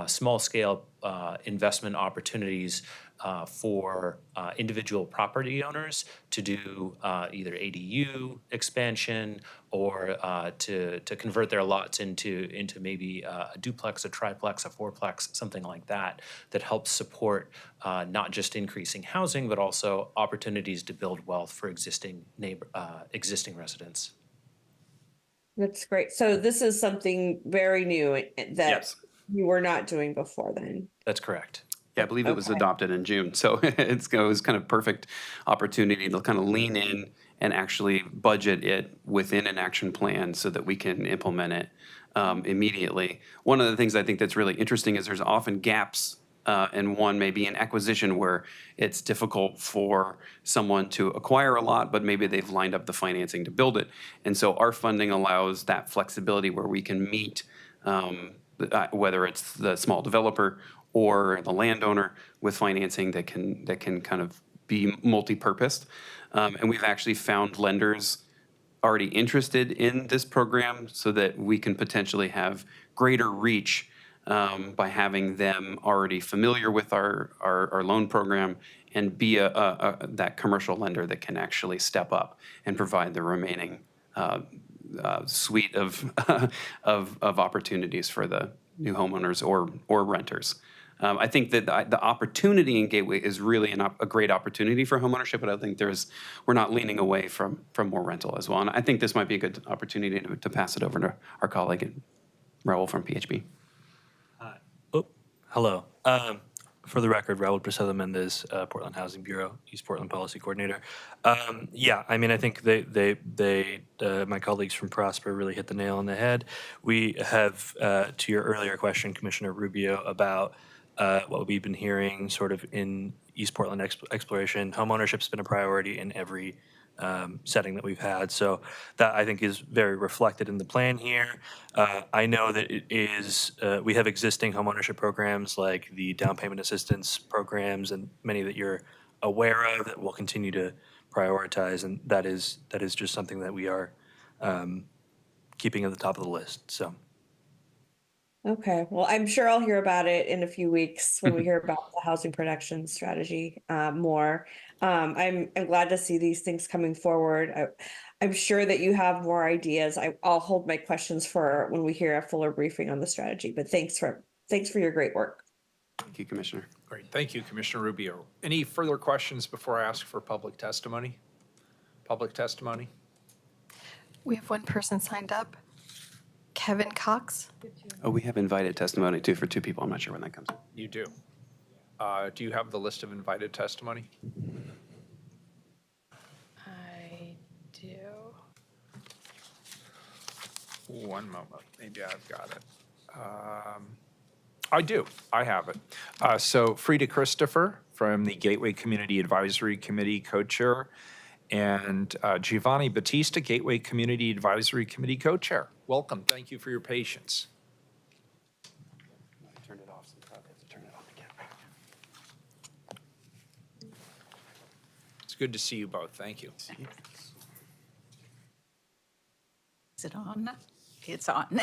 small-scale investment opportunities for individual property owners to do either ADU expansion or to convert their lots into maybe a duplex, a triplex, a fourplex, something like that, that helps support not just increasing housing, but also opportunities to build wealth for existing residents. That's great. So this is something very new that Yes. you were not doing before then. That's correct. Yeah, I believe it was adopted in June. So it was kind of perfect opportunity to kind of lean in and actually budget it within an action plan so that we can implement it immediately. One of the things I think that's really interesting is there's often gaps and one may be an acquisition where it's difficult for someone to acquire a lot, but maybe they've lined up the financing to build it. And so our funding allows that flexibility where we can meet whether it's the small developer or the landowner with financing that can kind of be multi-purposed. And we've actually found lenders already interested in this program so that we can potentially have greater reach by having them already familiar with our loan program and be that commercial lender that can actually step up and provide the remaining suite of opportunities for the new homeowners or renters. I think that the opportunity in Gateway is really a great opportunity for homeownership, but I think we're not leaning away from more rental as well. And I think this might be a good opportunity to pass it over to our colleague Raul from PHB. Hello. For the record, Raul Priscilla Mendez, Portland Housing Bureau, East Portland Policy Coordinator. Yeah, I mean, I think my colleagues from Prosper really hit the nail on the head. We have, to your earlier question, Commissioner Rubio, about what we've been hearing sort of in East Portland exploration. Homeownership's been a priority in every setting that we've had. So that I think is very reflected in the plan here. I know that it is, we have existing homeownership programs like the down payment assistance programs and many that you're aware of that we'll continue to prioritize. And that is just something that we are keeping at the top of the list. So. Okay, well, I'm sure I'll hear about it in a few weeks when we hear about the housing production strategy more. I'm glad to see these things coming forward. I'm sure that you have more ideas. I'll hold my questions for when we hear a fuller briefing on the strategy. But thanks for your great work. Thank you, Commissioner. Great. Thank you, Commissioner Rubio. Any further questions before I ask for public testimony? Public testimony? We have one person signed up. Kevin Cox. Oh, we have invited testimony too for two people. I'm not sure when that comes. You do. Do you have the list of invited testimony? I do. One moment. Maybe I've got it. I do. I have it. So Frida Christopher from the Gateway Community Advisory Committee co-chair, and Giovanni Battista, Gateway Community Advisory Committee co-chair. Welcome. Thank you for your patience. Turn it off. So I have to turn it off again. It's good to see you both. Thank you. Is it on? It's on.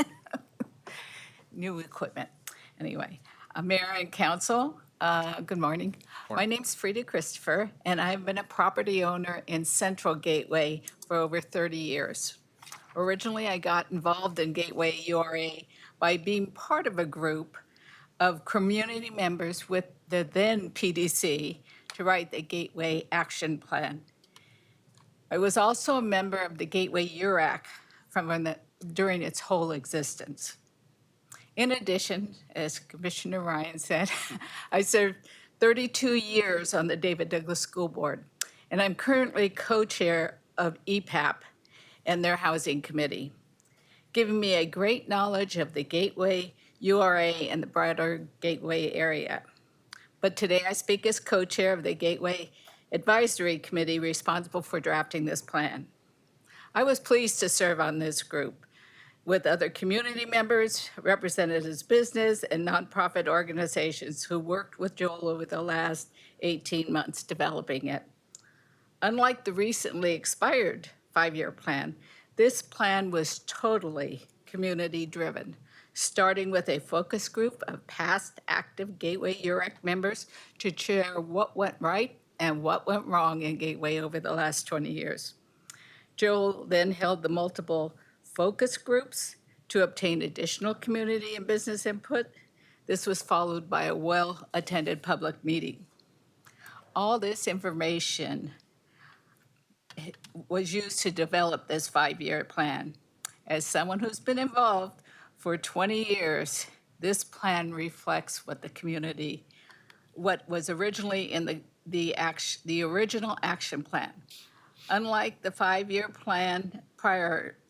New equipment. Anyway, Mayor and Council, good morning. My name's Frida Christopher, and I've been a property owner in Central Gateway for over 30 years. Originally, I got involved in Gateway URA by being part of a group of community members with the then PDC to write the Gateway Action Plan. I was also a member of the Gateway URAC during its whole existence. In addition, as Commissioner Ryan said, I served 32 years on the David Douglas School Board, and I'm currently co-chair of EPAP and their housing committee, giving me a great knowledge of the Gateway URA, and the broader Gateway area. But today I speak as co-chair of the Gateway Advisory Committee responsible for drafting this plan. I was pleased to serve on this group with other community members, representatives, business, and nonprofit organizations who worked with Joel over the last 18 months developing it. Unlike the recently expired 5-year plan, this plan was totally community-driven, starting with a focus group of past active Gateway URAC members to share what went right and what went wrong in Gateway over the last 20 years. Joel then held the multiple focus groups to obtain additional community and business input. This was followed by a well-attended public meeting. All this information was used to develop this 5-year plan. As someone who's been involved for 20 years, this plan reflects what the community, what was originally in the original action plan. Unlike the 5-year plan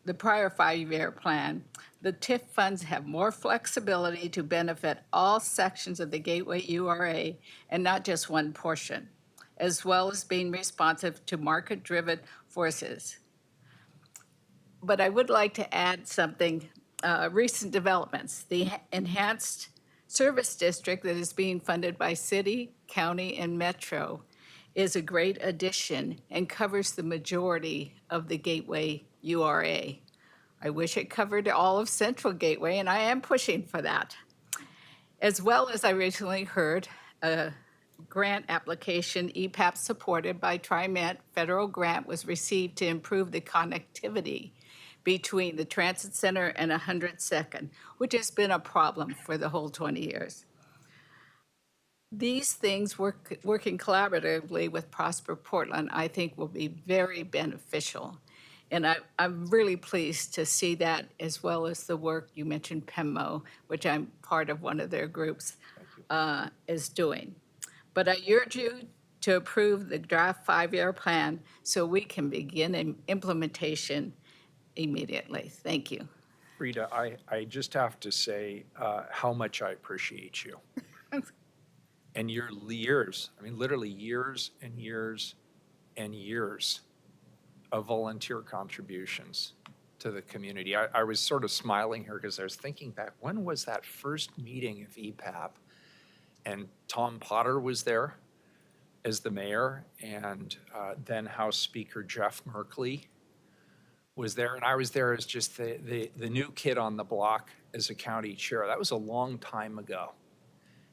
the prior 5-year plan, the TIF funds have more flexibility to benefit all sections of the Gateway URA and not just one portion, as well as being responsive to market-driven forces. But I would like to add something, recent developments. The enhanced service district that is being funded by city, county, and metro is a great addition and covers the majority of the Gateway URA. I wish it covered all of Central Gateway, and I am pushing for that. As well as I recently heard, a grant application, EPAP supported by TriMet federal grant, was received to improve the connectivity between the Transit Center and 102nd, which has been a problem for the whole 20 years. These things, working collaboratively with Prosper Portland, I think will be very beneficial. And I'm really pleased to see that, as well as the work you mentioned, PEMO, which I'm part of one of their groups, is doing. But I urge you to approve the draft 5-year plan so we can begin implementation immediately. Thank you. Frida, I just have to say how much I appreciate you. And your years, I mean, literally years and years and years of volunteer contributions to the community. I was sort of smiling here because I was thinking back, when was that first meeting of EPAP? And Tom Potter was there as the mayor, and then House Speaker Jeff Merkley was there, and I was there as just the new kid on the block as a county chair. That was a long time ago.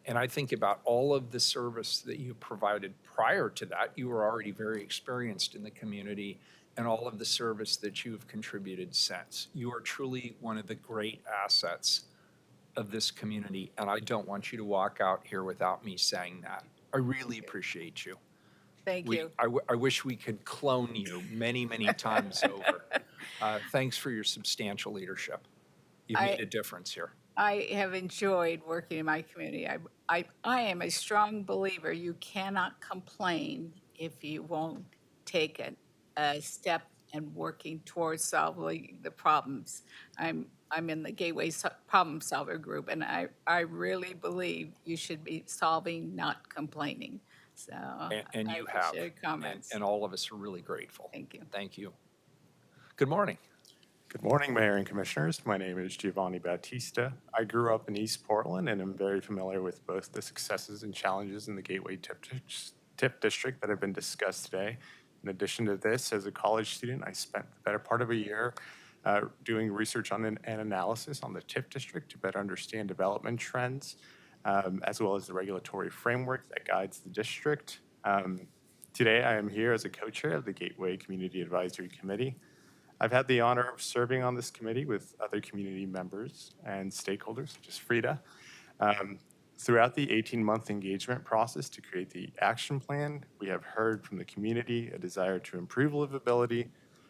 And I think about all of the service that you provided prior to that. You were already very experienced in the community, and all of the service that you've contributed since. You are truly one of the great assets of this community, and I don't want you to walk out here without me saying that. I really appreciate you. Thank you. I wish we could clone you many, many times over. Thanks for your substantial leadership. You've made a difference here. I have enjoyed working in my community. I am a strong believer you cannot complain if you won't take a step in working towards solving the problems. I'm in the Gateway Problem Solver group, and I really believe you should be solving, not complaining. So and you have, and all of us are really grateful. Thank you. Thank you. Good morning. Good morning, Mayor and Commissioners. My name is Giovanni Battista. I grew up in East Portland and am very familiar with both the successes and challenges in the Gateway TIF district that have been discussed today. In addition to this, as a college student, I spent the better part of a year doing research on and analysis on the TIF district to better understand development trends, as well as the regulatory framework that guides the district. Today, I am here as a co-chair of the Gateway Community Advisory Committee. I've had the honor of serving on this committee with other community members and stakeholders, such as Frida. Throughout the 18-month engagement process to create the action plan, we have heard from the community a desire to improve livability,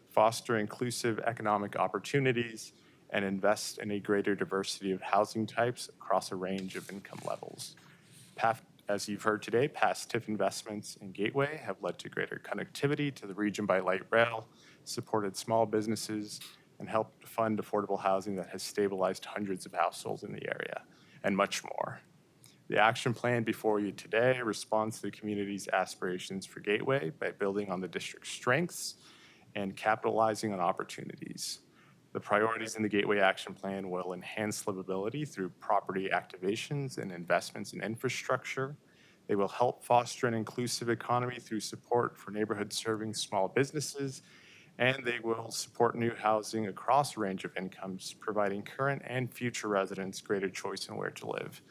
foster inclusive economic opportunities, and invest in a greater diversity of housing types across a range of income levels. As you've heard today, past TIF investments in Gateway have led to greater connectivity to the region by light rail, supported small businesses, and helped fund affordable housing that has stabilized hundreds of households in the area. and much more. The action plan before you today responds to the community's aspirations for Gateway by building on the district's strengths and capitalizing on opportunities. The priorities in the Gateway Action Plan will enhance livability through property activations and investments in infrastructure. They will help foster an inclusive economy through support for neighborhoods serving small businesses, and they will support new housing across a range of incomes, providing current and future residents greater choice in where to live.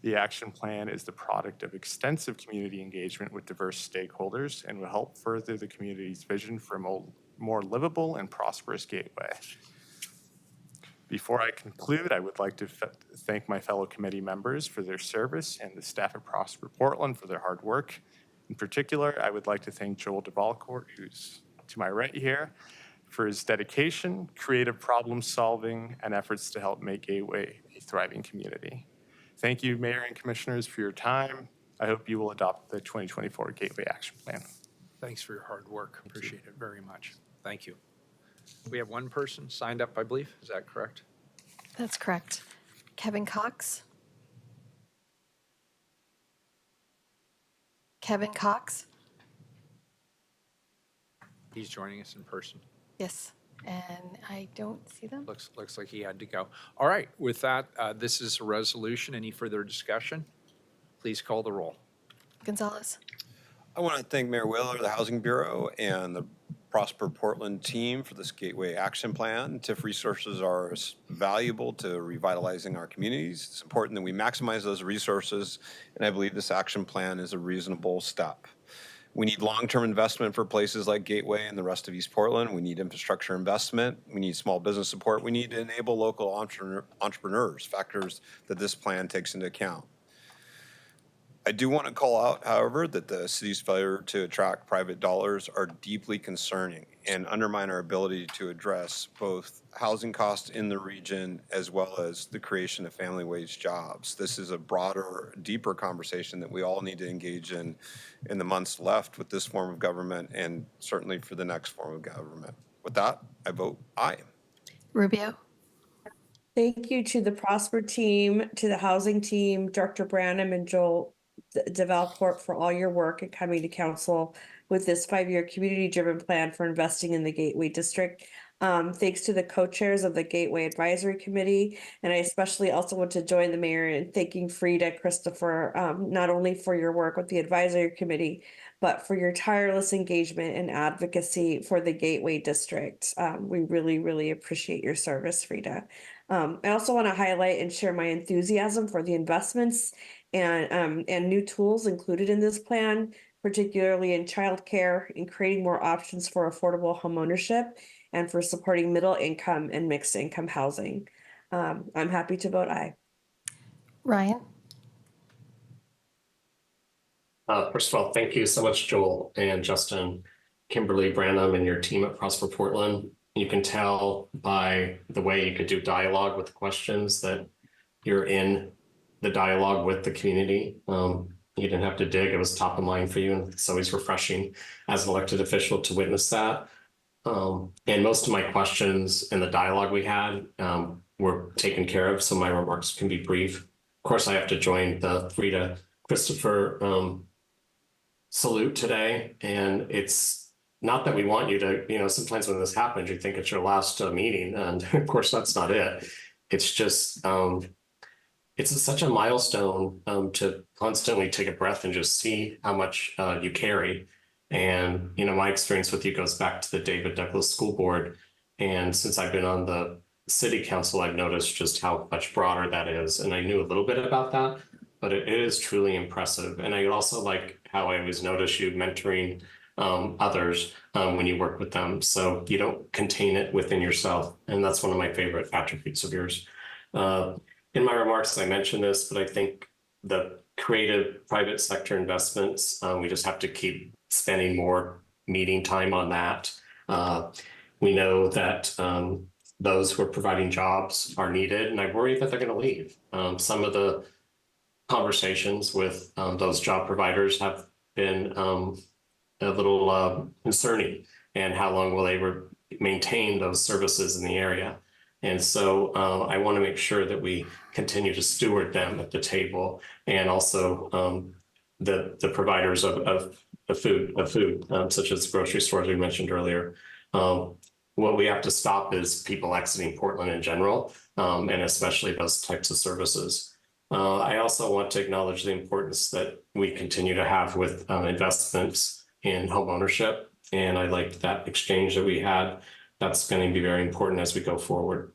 The action plan is the product of extensive community engagement with diverse stakeholders and will help further the community's vision for a more livable and prosperous Gateway. Before I conclude, I would like to thank my fellow committee members for their service and the staff at Prosper Portland for their hard work. In particular, I would like to thank Joel DeValcourt, who's to my right here, for his dedication, creative problem solving, and efforts to help make Gateway a thriving community. Thank you, Mayor and Commissioners, for your time. I hope you will adopt the 2024 Gateway Action Plan. Thanks for your hard work. Appreciate it very much. Thank you. We have one person signed up, I believe. Is that correct? That's correct. Kevin Cox. Kevin Cox. He's joining us in person. Yes, and I don't see them. Looks like he had to go. All right, with that, this is a resolution. Any further discussion? Please call the roll. Gonzalez. I want to thank Mayor Wheeler, the Housing Bureau, and the Prosper Portland team for this Gateway Action Plan. TIF resources are valuable to revitalizing our communities. It's important that we maximize those resources, and I believe this action plan is a reasonable step. We need long-term investment for places like Gateway and the rest of East Portland. We need infrastructure investment. We need small business support. We need to enable local entrepreneurs, factors that this plan takes into account. I do want to call out, however, that the city's failure to attract private dollars are deeply concerning and undermine our ability to address both housing costs in the region as well as the creation of family wage jobs. This is a broader, deeper conversation that we all need to engage in the months left with this form of government and certainly for the next form of government. With that, I vote aye. Rubio. Thank you to the Prosper team, to the housing team, Director Branham and Joel DeValcourt for all your work in coming to council with this 5-year community-driven plan for investing in the Gateway District. Thanks to the co-chairs of the Gateway Advisory Committee, and I especially also want to join the mayor in thanking Frida Christopher, not only for your work with the Advisory Committee, but for your tireless engagement and advocacy for the Gateway District. We really, really appreciate your service, Frida. I also want to highlight and share my enthusiasm for the investments and new tools included in this plan, particularly in childcare, in creating more options for affordable homeownership, and for supporting middle income and mixed income housing. I'm happy to vote aye. Ryan. First of all, thank you so much, Joel and Justin, Kimberly Branham, and your team at Prosper Portland. You can tell by the way you could do dialogue with the questions that you're in the dialogue with the community. You didn't have to dig, it was top of mind for you, and it's always refreshing as an elected official to witness that. And most of my questions in the dialogue we had were taken care of, so my remarks can be brief. Of course, I have to join the Frida Christopher salute today, and it's not that we want you to, sometimes when this happens, you think it's your last meeting, and of course that's not it. It's just, it's such a milestone to constantly take a breath and just see how much you carry. And, my experience with you goes back to the David Douglas School Board. And since I've been on the city council, I've noticed just how much broader that is. And I knew a little bit about that, but it is truly impressive. And I also like how I always notice you mentoring others when you work with them. So you don't contain it within yourself. And that's one of my favorite attributes of yours. In my remarks, I mentioned this, but I think the creative private sector investments, we just have to keep spending more meeting time on that. We know that those who are providing jobs are needed, and I worry that they're going to leave. Some of the conversations with those job providers have been a little concerning, and how long will they maintain those services in the area? And so I want to make sure that we continue to steward them at the table, and also the providers of food, such as grocery stores we mentioned earlier. What we have to stop is people exiting Portland in general, and especially those types of services. I also want to acknowledge the importance that we continue to have with investments in home ownership. And I liked that exchange that we had. That's going to be very important as we go forward.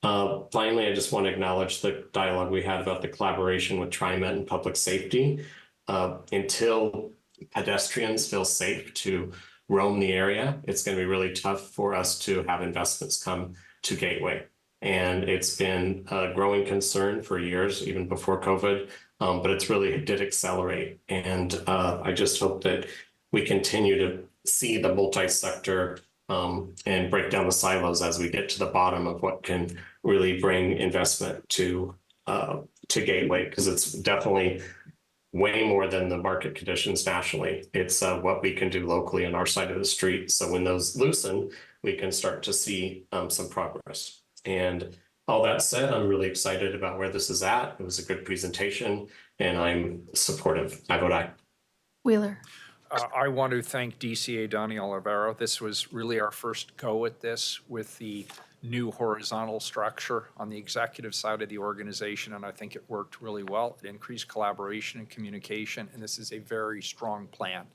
Finally, I just want to acknowledge the dialogue we had about the collaboration with TriMet and public safety. Until pedestrians feel safe to roam the area, it's going to be really tough for us to have investments come to Gateway. And it's been a growing concern for years, even before COVID, but it's really did accelerate. And I just hope that we continue to see the multi-sector and break down the silos as we get to the bottom of what can really bring investment to Gateway, because it's definitely way more than the market conditions nationally. It's what we can do locally on our side of the street. So when those loosen, we can start to see some progress. And all that said, I'm really excited about where this is at. It was a good presentation, and I'm supportive. I vote aye. Wheeler. I want to thank DCA Donnie Olivero. This was really our first go at this with the new horizontal structure on the executive side of the organization, and I think it worked really well. It increased collaboration and communication, and this is a very strong plan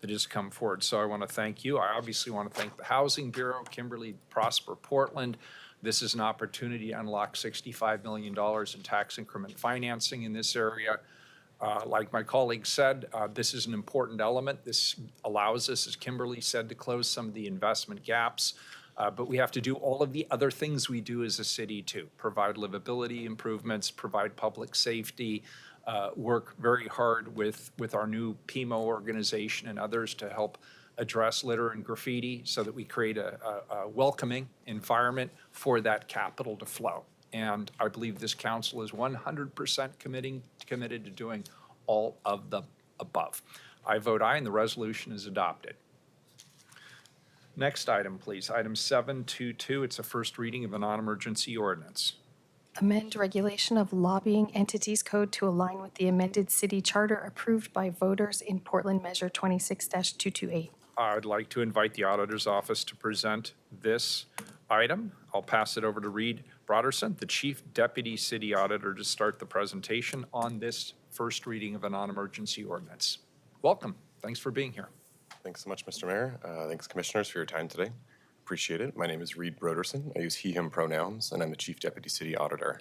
that has come forward. So I want to thank you. I obviously want to thank the Housing Bureau, Kimberly, Prosper, Portland. This is an opportunity to unlock $65 million in tax increment financing in this area. Like my colleague said, this is an important element. This allows us, as Kimberly said, to close some of the investment gaps. But we have to do all of the other things we do as a city too. Provide livability improvements, provide public safety, work very hard with our new PIMO organization and others to help address litter and graffiti so that we create a welcoming environment for that capital to flow. And I believe this council is 100% committed to doing all of the above. I vote aye, and the resolution is adopted. Next item, please. Item 722. It's a first reading of a non-emergency ordinance. Amend regulation of lobbying entities code to align with the amended city charter approved by voters in Portland Measure 26-228. I'd like to invite the auditor's office to present this item. I'll pass it over to Reed Broderson, the Chief Deputy City Auditor, to start the presentation on this first reading of a non-emergency ordinance. Welcome. Thanks for being here. Thanks so much, Mr. Mayor. Thanks, Commissioners, for your time today. Appreciate it. My name is Reed Broderson. I use he, him pronouns, and I'm the Chief Deputy City Auditor.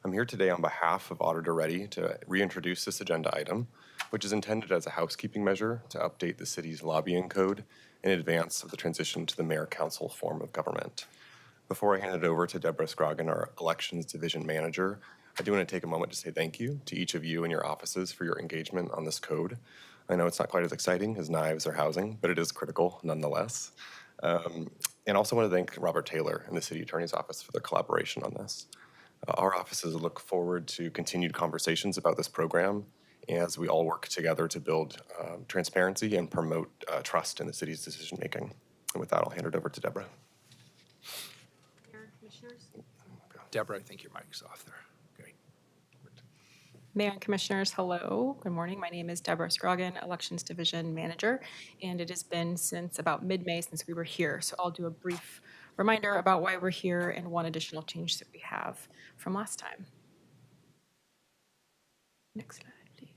I'm here today on behalf of Auditor Reddy to reintroduce this agenda item, which is intended as a housekeeping measure to update the city's lobbying code in advance of the transition to the mayor-council form of government. Before I hand it over to Deborah Scroggin, our Elections Division Manager, I do want to take a moment to say thank you to each of you and your offices for your engagement on this code. I know it's not quite as exciting as knives or housing, but it is critical nonetheless. And also want to thank Robert Taylor and the City Attorney's Office for their collaboration on this. Our offices look forward to continued conversations about this program as we all work together to build transparency and promote trust in the city's decision making. And with that, I'll hand it over to Deborah. Deborah, I think your mic's off there. Great. Mayor and Commissioners, hello. Good morning. My name is Deborah Scroggin, Elections Division Manager, and it has been since about mid-May since we were here. So I'll do a brief reminder about why we're here and one additional change that we have from last time. Next slide, please.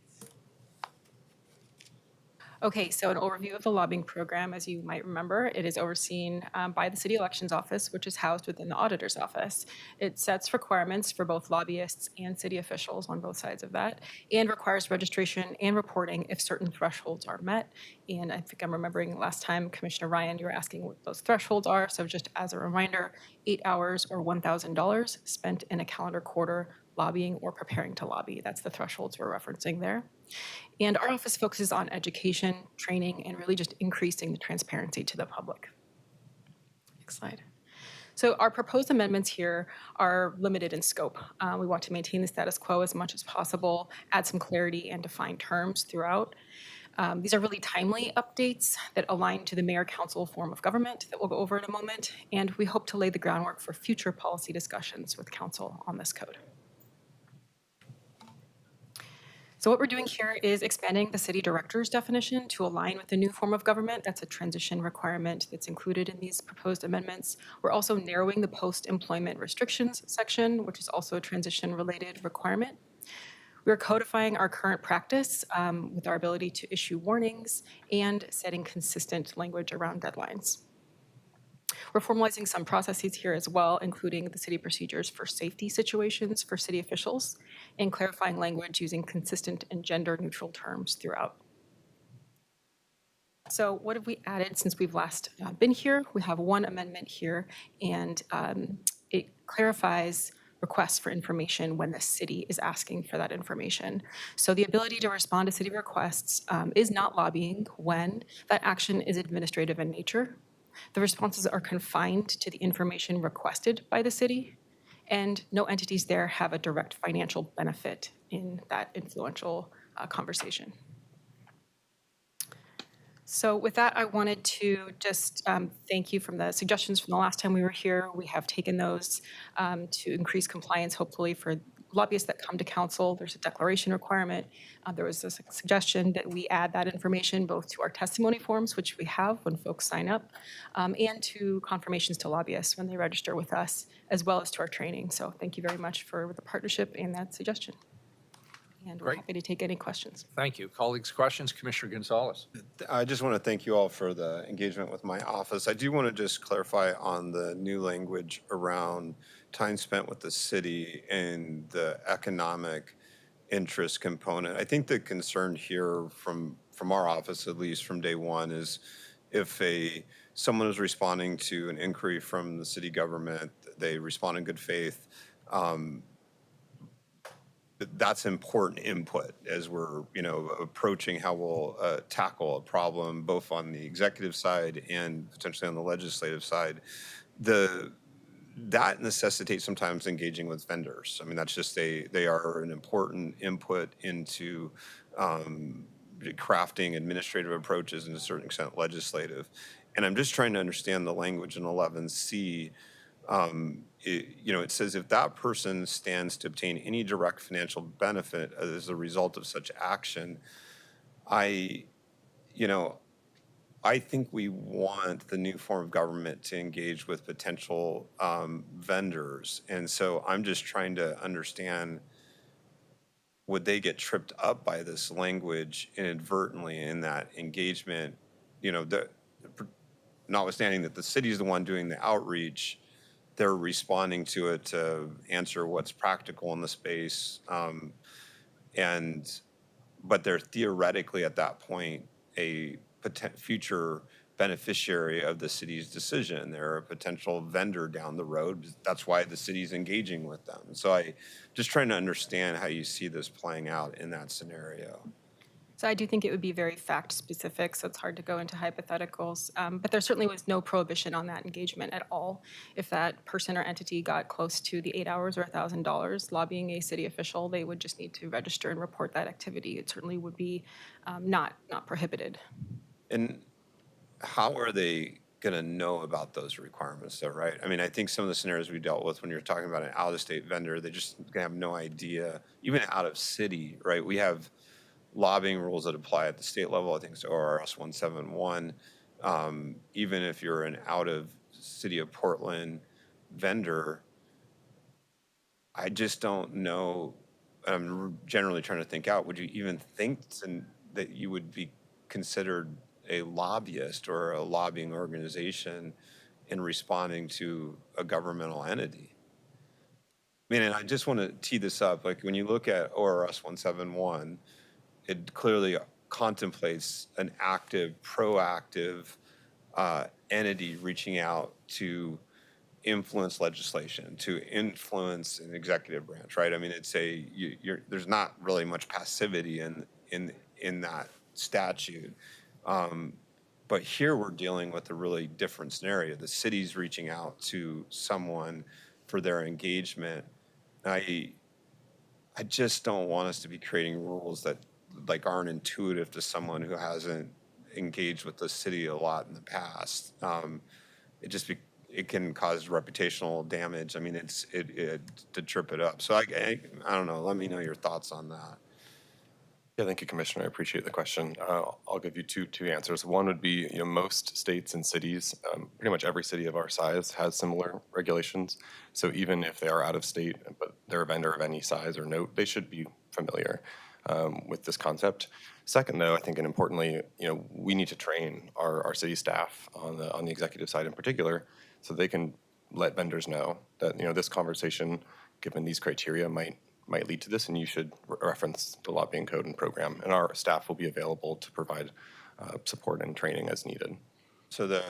Okay, so an overview of the lobbying program. As you might remember, it is overseen by the City Elections Office, which is housed within the Auditor's Office. It sets requirements for both lobbyists and city officials on both sides of that, and requires registration and reporting if certain thresholds are met. And I think I'm remembering last time, Commissioner Ryan, you were asking what those thresholds are. So just as a reminder, 8 hours or $1,000 spent in a calendar quarter lobbying or preparing to lobby. That's the thresholds we're referencing there. And our office focuses on education, training, and really just increasing the transparency to the public. Next slide. So our proposed amendments here are limited in scope. We want to maintain the status quo as much as possible, add some clarity and define terms throughout. These are really timely updates that align to the mayor-council form of government that we'll go over in a moment, and we hope to lay the groundwork for future policy discussions with council on this code. So what we're doing here is expanding the city director's definition to align with the new form of government. That's a transition requirement that's included in these proposed amendments. We're also narrowing the post-employment restrictions section, which is also a transition-related requirement. We're codifying our current practice with our ability to issue warnings and setting consistent language around deadlines. We're formalizing some processes here as well, including the city procedures for safety situations for city officials and clarifying language using consistent and gender-neutral terms throughout. So what have we added since we've last been here? We have one amendment here, and it clarifies requests for information when the city is asking for that information. So the ability to respond to city requests is not lobbying when that action is administrative in nature. The responses are confined to the information requested by the city, and no entities there have a direct financial benefit in that influential conversation. So with that, I wanted to just thank you from the suggestions from the last time we were here. We have taken those to increase compliance, hopefully, for lobbyists that come to council. There's a declaration requirement. There was a suggestion that we add that information both to our testimony forms, which we have when folks sign up, and to confirmations to lobbyists when they register with us, as well as to our training. So thank you very much for the partnership and that suggestion. And we're happy to take any questions. Thank you. Colleagues, questions? Commissioner Gonzalez. I just want to thank you all for the engagement with my office. I do want to just clarify on the new language around time spent with the city and the economic interest component. I think the concern here from our office, at least from day one, is if someone is responding to an inquiry from the city government, they respond in good faith. That's important input as we're, approaching how we'll tackle a problem, both on the executive side and potentially on the legislative side. That necessitates sometimes engaging with vendors. I mean, that's just they are an important input into crafting administrative approaches and to a certain extent legislative. And I'm just trying to understand the language in 11C. It says if that person stands to obtain any direct financial benefit as a result of such action, I think we want the new form of government to engage with potential vendors. And so I'm just trying to understand, would they get tripped up by this language inadvertently in that engagement? Notwithstanding that the city is the one doing the outreach, they're responding to it to answer what's practical in the space. But they're theoretically at that point a future beneficiary of the city's decision. They're a potential vendor down the road. That's why the city's engaging with them. So I just trying to understand how you see this playing out in that scenario. So I do think it would be very fact-specific, so it's hard to go into hypotheticals. But there certainly was no prohibition on that engagement at all. If that person or entity got close to the 8 hours or $1,000 lobbying a city official, they would just need to register and report that activity. It certainly would be not prohibited. And how are they going to know about those requirements, though, right? I mean, I think some of the scenarios we dealt with when you're talking about an out-of-state vendor, they just have no idea. Even out of city, right? We have lobbying rules that apply at the state level. I think it's ORS 171. Even if you're an out of city of Portland vendor, I just don't know. I'm generally trying to think out, would you even think that you would be considered a lobbyist or a lobbying organization in responding to a governmental entity? I mean, and I just want to tee this up. Like when you look at ORS 171, it clearly contemplates an active, proactive entity reaching out to influence legislation, to influence an executive branch, right? I mean, it's there's not really much passivity in that statute. But here we're dealing with a really different scenario. The city's reaching out to someone for their engagement. I just don't want us to be creating rules that like aren't intuitive to someone who hasn't engaged with the city a lot in the past. It can cause reputational damage. I mean, it to trip it up. So I don't know. Let me know your thoughts on that. Yeah, thank you, Commissioner. I appreciate the question. I'll give you two answers. One would be, most states and cities, pretty much every city of our size has similar regulations. So even if they are out of state, but they're a vendor of any size or note, they should be familiar with this concept. Second, though, I think, and importantly, we need to train our city staff on the executive side in particular, so they can let vendors know that this conversation, given these criteria, might lead to this, and you should reference the lobbying code and program, and our staff will be available to provide support and training as needed. So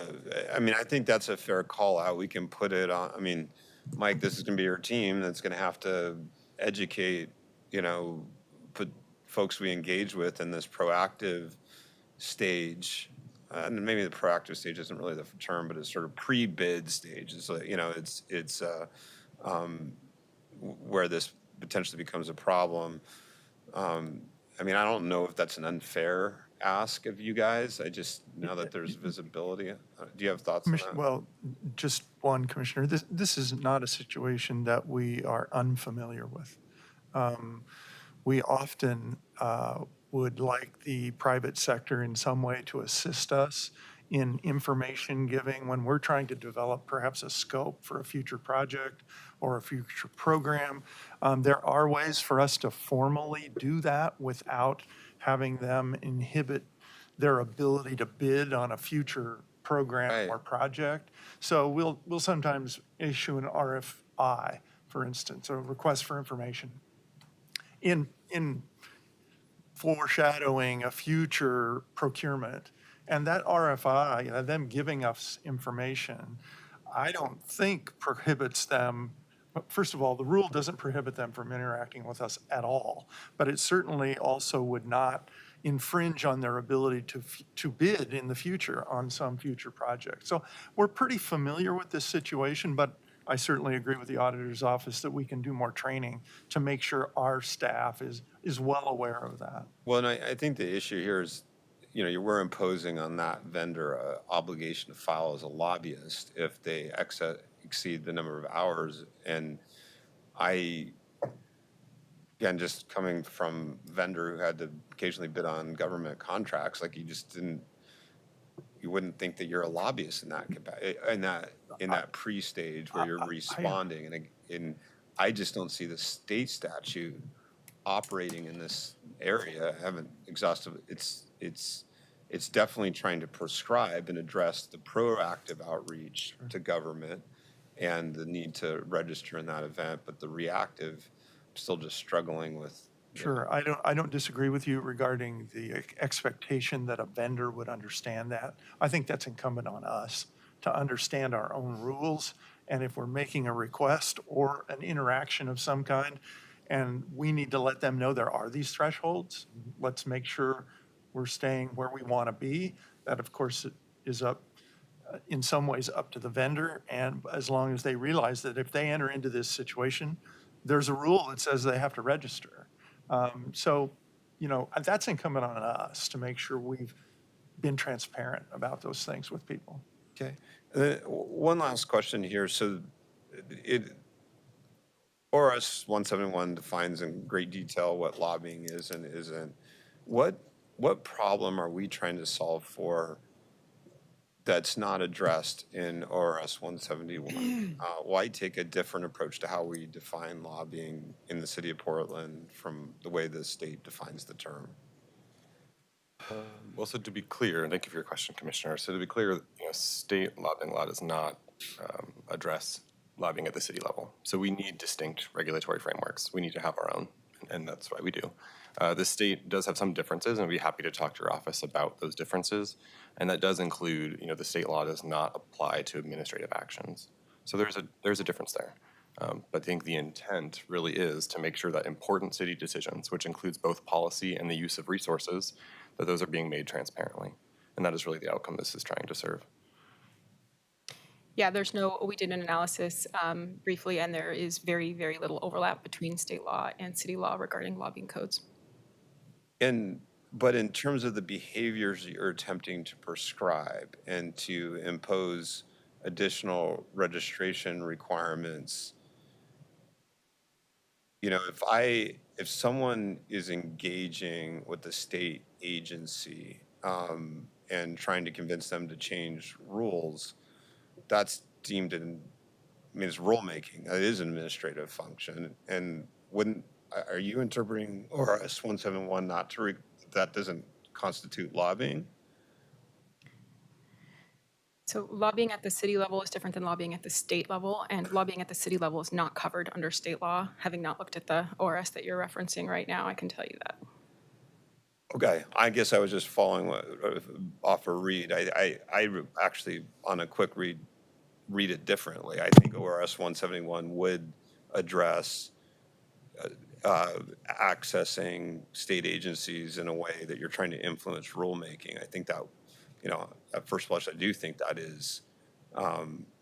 I think that's a fair call out. We can put it on, Mike, this is going to be your team that's going to have to educate, put folks we engage with in this proactive stage. And maybe the proactive stage isn't really the term, but it's sort of pre-bid stage. It's like, it's where this potentially becomes a problem. I don't know if that's an unfair ask of you guys. I just know that there's visibility. Do you have thoughts on that? Well, just one, Commissioner. This is not a situation that we are unfamiliar with. We often would like the private sector in some way to assist us in information giving when we're trying to develop perhaps a scope for a future project or a future program. There are ways for us to formally do that without having them inhibit their ability to bid on a future program or project. So we'll sometimes issue an RFI, for instance, a request for information, in foreshadowing a future procurement. And that RFI, them giving us information, I don't think prohibits them. First of all, the rule doesn't prohibit them from interacting with us at all, but it certainly also would not infringe on their ability to bid in the future on some future project. So we're pretty familiar with this situation, but I certainly agree with the auditor's office that we can do more training to make sure our staff is well aware of that. Well, and I think the issue here is, we're imposing on that vendor an obligation to file as a lobbyist if they exceed the number of hours. And again, just coming from a vendor who had to occasionally bid on government contracts, like you wouldn't think that you're a lobbyist in that pre-stage where you're responding. And I just don't see the state statute operating in this area. I haven't exhausted. It's definitely trying to prescribe and address the proactive outreach to government and the need to register in that event, but the reactive, I'm still just struggling with. Sure, I don't disagree with you regarding the expectation that a vendor would understand that. I think that's incumbent on us to understand our own rules, and if we're making a request or an interaction of some kind, and we need to let them know there are these thresholds, let's make sure we're staying where we want to be. That, of course, is up, in some ways, up to the vendor, and as long as they realize that if they enter into this situation, there's a rule that says they have to register. So, that's incumbent on us to make sure we've been transparent about those things with people. Okay. One last question here. So ORS 171 defines in great detail what lobbying is and isn't. What problem are we trying to solve for that's not addressed in ORS 171? Why take a different approach to how we define lobbying in the city of Portland from the way the state defines the term? Well, so to be clear, and thank you for your question, Commissioner. So to be clear, state lobbying law does not address lobbying at the city level. So we need distinct regulatory frameworks. We need to have our own, and that's why we do. The state does have some differences, and I'd be happy to talk to your office about those differences. And that does include, the state law does not apply to administrative actions. So there's a difference there. But I think the intent really is to make sure that important city decisions, which includes both policy and the use of resources, that those are being made transparently. And that is really the outcome this is trying to serve. Yeah, we did an analysis briefly, and there is very, very little overlap between state law and city law regarding lobbying codes. But in terms of the behaviors you're attempting to prescribe and to impose additional registration requirements, you know, if someone is engaging with the state agency and trying to convince them to change rules, that's deemed I mean, it's rulemaking. It is an administrative function. And are you interpreting ORS 171 not to, that doesn't constitute lobbying? So lobbying at the city level is different than lobbying at the state level, and lobbying at the city level is not covered under state law. Having not looked at the ORS that you're referencing right now, I can tell you that. Okay, I guess I was just following off a read. I actually, on a quick read it differently. I think ORS 171 would address accessing state agencies in a way that you're trying to influence rulemaking. I think that, you know, at first blush, I do think that is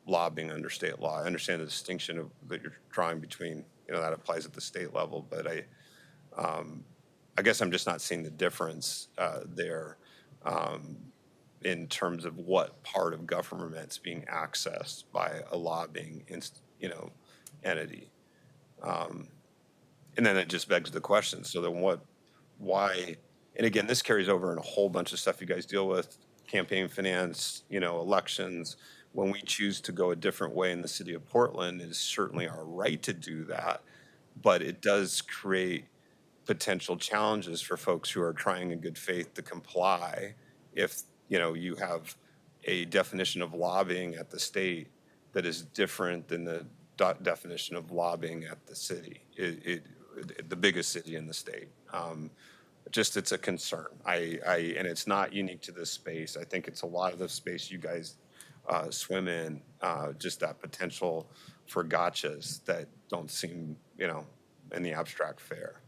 lobbying under state law. I understand the distinction that you're drawing between, you know, that applies at the state level, but I guess I'm just not seeing the difference there in terms of what part of government's being accessed by a lobbying, entity. And then it just begs the question. So then why? And again, this carries over in a whole bunch of stuff you guys deal with, campaign finance, you know, elections. When we choose to go a different way in the city of Portland, it is certainly our right to do that, but it does create potential challenges for folks who are trying in good faith to comply if, you know, you have a definition of lobbying at the state that is different than the definition of lobbying at the city, the biggest city in the state. Just it's a concern. And it's not unique to this space. I think it's a lot of the space you guys swim in, just that potential for gotchas that don't seem, you know, in the abstract fair.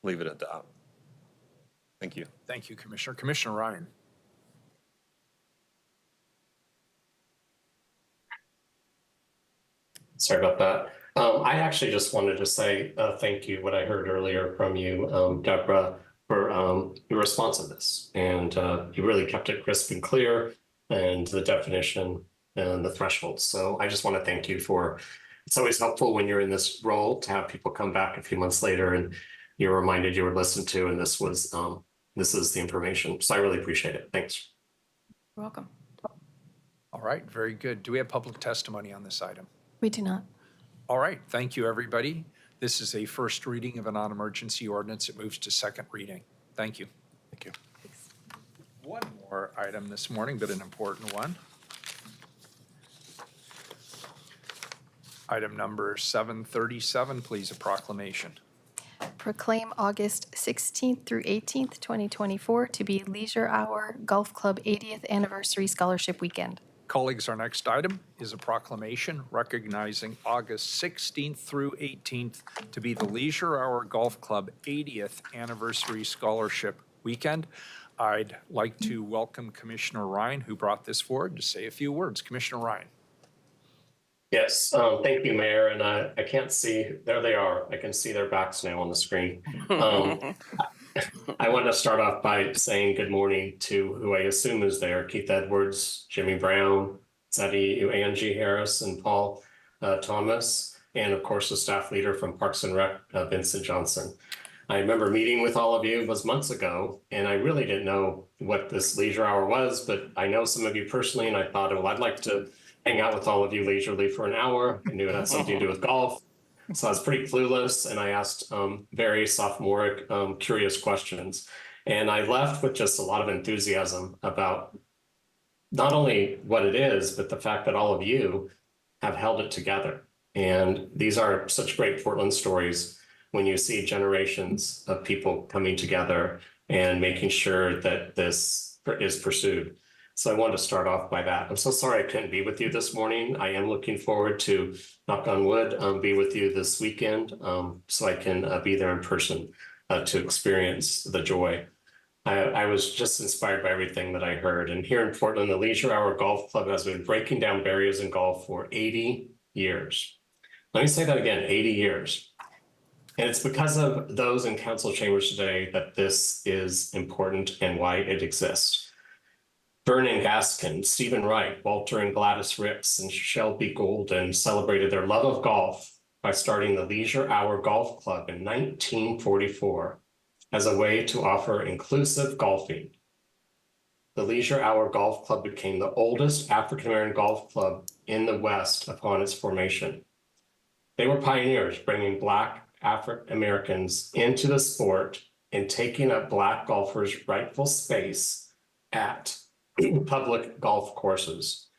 Leave it at that. Thank you. Thank you, Commissioner. Commissioner Ryan. Sorry about that. I actually just wanted to say thank you, what I heard earlier from you, Deborah, for your responsiveness. And you really kept it crisp and clear, and the definition and the thresholds. So I just want to thank you for, it's always helpful when you're in this role to have people come back a few months later and you're reminded you were listened to, and this is the information. So I really appreciate it. Thanks. You're welcome. All right, very good. Do we have public testimony on this item? We do not. All right, thank you, everybody. This is a first reading of a non-emergency ordinance. It moves to second reading. Thank you. Thank you. One more item this morning, but an important one. Item number 737, please, a proclamation. Proclaim August 16th through 18th, 2024 to be Leisure Hour Golf Club 80th Anniversary Scholarship Weekend. Colleagues, our next item is a proclamation recognizing August 16th through 18th to be the Leisure Hour Golf Club 80th Anniversary Scholarship Weekend. I'd like to welcome Commissioner Ryan, who brought this forward, to say a few words. Commissioner Ryan. Yes, thank you, Mayor. And I can't see, there they are. I can see their backs now on the screen. I want to start off by saying good morning to who I assume is there: Keith Edwards, Jimmy Brown, Zeddy, Angie Harris, and Paul Thomas, and of course the staff leader from Parks and Rec, Vincent Johnson. I remember meeting with all of you, it was months ago, and I really didn't know what this leisure hour was, but I know some of you personally, and I thought, well, I'd like to hang out with all of you leisurely for an hour. I knew it had something to do with golf. So I was pretty clueless, and I asked very sophomoric, curious questions. And I left with just a lot of enthusiasm about not only what it is, but the fact that all of you have held it together. And these are such great Portland stories when you see generations of people coming together and making sure that this is pursued. So I wanted to start off by that. I'm so sorry I couldn't be with you this morning. I am looking forward to, knock on wood, be with you this weekend so I can be there in person to experience the joy. I was just inspired by everything that I heard. And here in Portland, the Leisure Hour Golf Club has been breaking down barriers in golf for 80 years. Let me say that again, 80 years. And it's because of those in council chambers today that this is important and why it exists. Vernon Gaskin, Stephen Wright, Walter and Gladys Ricks, and Shelby Golden celebrated their love of golf by starting the Leisure Hour Golf Club in 1944 as a way to offer inclusive golfing. The Leisure Hour Golf Club became the oldest African-American golf club in the West upon its formation. They were pioneers, bringing Black African-Americans into the sport and taking up Black golfers' rightful space at public golf courses.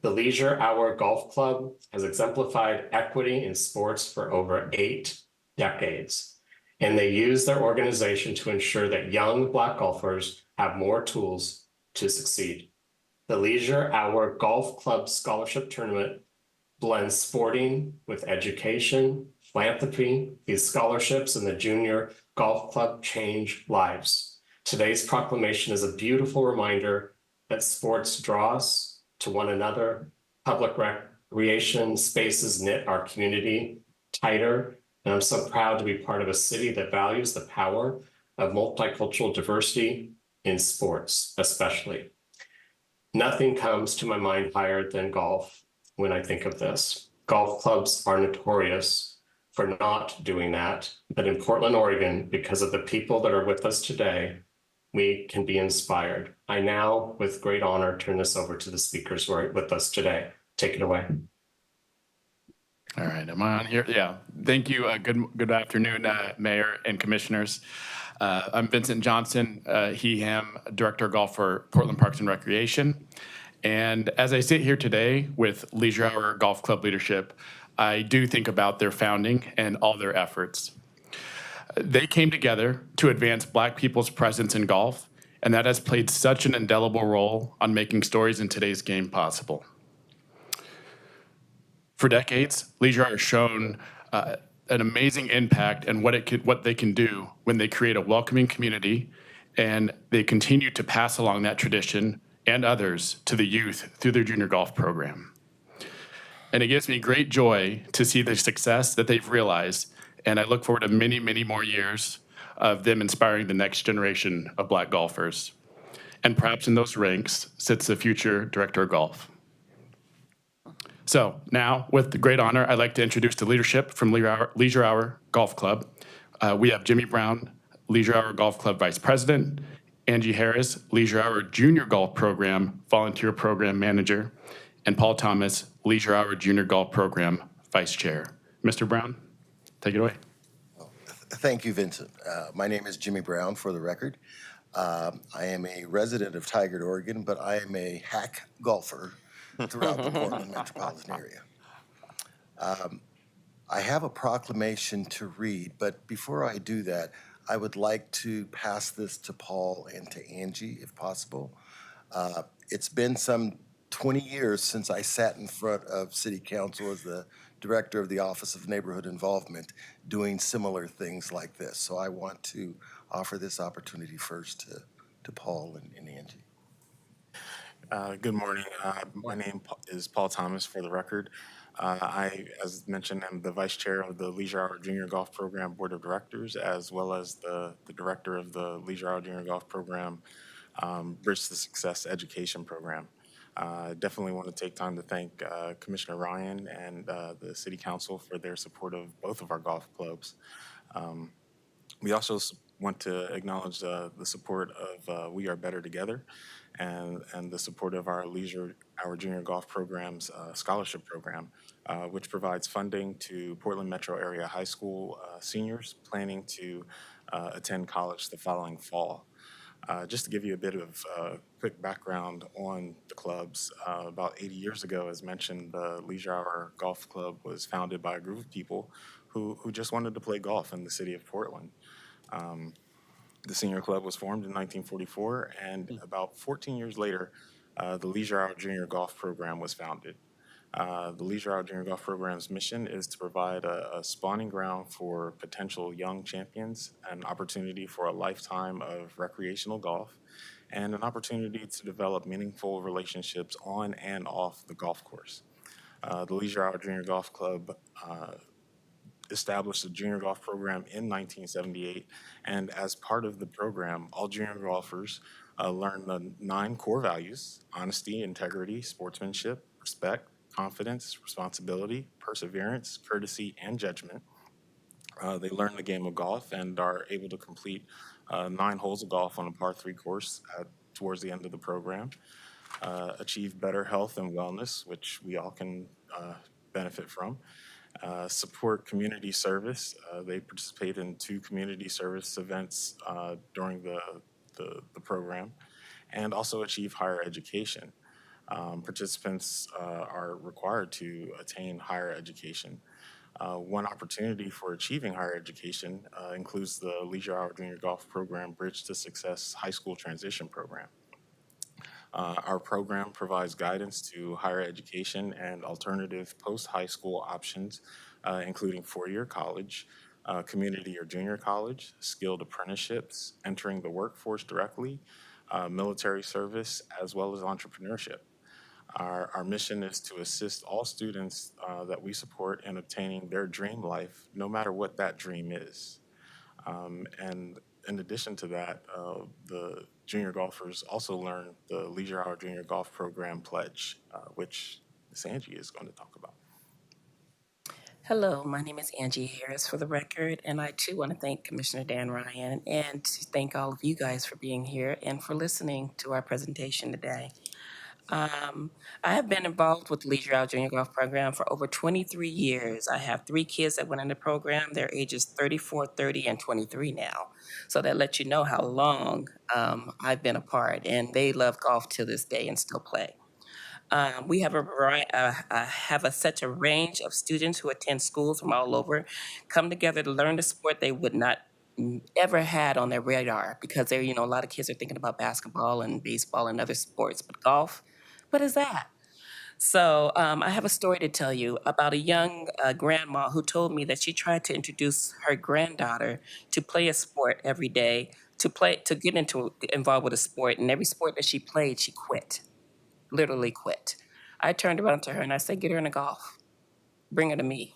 The Leisure Hour Golf Club has exemplified equity in sports for over 8 decades, and they use their organization to ensure that young Black golfers have more tools to succeed. The Leisure Hour Golf Club Scholarship Tournament blends sporting with education, philanthropy. These scholarships and the Junior Golf Club change lives. Today's proclamation is a beautiful reminder that sports draw us to one another. Public recreation spaces knit our community tighter. And I'm so proud to be part of a city that values the power of multicultural diversity in sports, especially. Nothing comes to my mind higher than golf when I think of this. Golf clubs are notorious for not doing that, but in Portland, Oregon, because of the people that are with us today, we can be inspired. I now, with great honor, turn this over to the speakers who are with us today. Take it away. All right, am I on here? Yeah, thank you. Good afternoon, Mayor and Commissioners. I'm Vincent Johnson, he, him, Director of Golf for Portland Parks and Recreation. And as I sit here today with Leisure Hour Golf Club leadership, I do think about their founding and all their efforts. They came together to advance Black people's presence in golf, and that has played such an indelible role on making stories in today's game possible. For decades, Leisure has shown an amazing impact and what they can do when they create a welcoming community, and they continue to pass along that tradition and others to the youth through their junior golf program. And it gives me great joy to see the success that they've realized, and I look forward to many, many more years of them inspiring the next generation of Black golfers. And perhaps in those ranks sits the future director of golf. So now, with the great honor, I'd like to introduce the leadership from Leisure Hour Golf Club. We have Jimmy Brown, Leisure Hour Golf Club Vice President, Angie Harris, Leisure Hour Junior Golf Program Volunteer Program Manager, and Paul Thomas, Leisure Hour Junior Golf Program Vice Chair. Mr. Brown, take it away. Thank you, Vincent. My name is Jimmy Brown, for the record. I am a resident of Tigard, Oregon, but I am a hack golfer throughout the Portland metropolitan area. I have a proclamation to read, but before I do that, I would like to pass this to Paul and to Angie, if possible. It's been some 20 years since I sat in front of City Council as the Director of the Office of Neighborhood Involvement doing similar things like this. So I want to offer this opportunity first to Paul and Angie. Good morning. My name is Paul Thomas, for the record. I, as mentioned, am the Vice Chair of the Leisure Hour Junior Golf Program Board of Directors, as well as the Director of the Leisure Hour Junior Golf Program Bridge to Success Education Program. I definitely want to take time to thank Commissioner Ryan and the City Council for their support of both of our golf clubs. We also want to acknowledge the support of We Are Better Together and the support of our Leisure Hour Junior Golf Program's scholarship program, which provides funding to Portland metro area high school seniors planning to attend college the following fall. Just to give you a bit of quick background on the clubs, about 80 years ago, as mentioned, the Leisure Hour Golf Club was founded by a group of people who just wanted to play golf in the city of Portland. The senior club was formed in 1944, and about 14 years later, the Leisure Hour Junior Golf Program was founded. The Leisure Hour Junior Golf Program's mission is to provide a spawning ground for potential young champions, an opportunity for a lifetime of recreational golf, and an opportunity to develop meaningful relationships on and off the golf course. The Leisure Hour Junior Golf Club established the junior golf program in 1978. And as part of the program, all junior golfers learn the 9 core values: honesty, integrity, sportsmanship, respect, confidence, responsibility, perseverance, courtesy, and judgment. They learn the game of golf and are able to complete 9 holes of golf on a par 3 course towards the end of the program. Achieve better health and wellness, which we all can benefit from. Support community service. They participate in 2 community service events during the program, and also achieve higher education. Participants are required to attain higher education. One opportunity for achieving higher education includes the Leisure Hour Junior Golf Program Bridge to Success High School Transition Program. Our program provides guidance to higher education and alternative post-high school options, including four-year college, community or junior college, skilled apprenticeships, entering the workforce directly, military service, as well as entrepreneurship. Our mission is to assist all students that we support in obtaining their dream life, no matter what that dream is. And in addition to that, the junior golfers also learn the Leisure Hour Junior Golf Program Pledge, which Ms. Angie is going to talk about. Hello, my name is Angie Harris for the record, and I too want to thank Commissioner Dan Ryan and to thank all of you guys for being here and for listening to our presentation today. I have been involved with the Leisure Out Junior Golf Program for over 23 years. I have 3 kids that went in the program. They're ages 34, 30, and 23 now. So that lets you know how long I've been a part, and they love golf to this day and still play. We have such a range of students who attend schools from all over, come together to learn the sport they would not ever had on their radar because a lot of kids are thinking about basketball and baseball and other sports, but golf, what is that? So I have a story to tell you about a young grandma who told me that she tried to introduce her granddaughter to play a sport every day, to get involved with a sport, and every sport that she played, she quit. Literally quit. I turned around to her and I said, get her into golf. Bring her to me.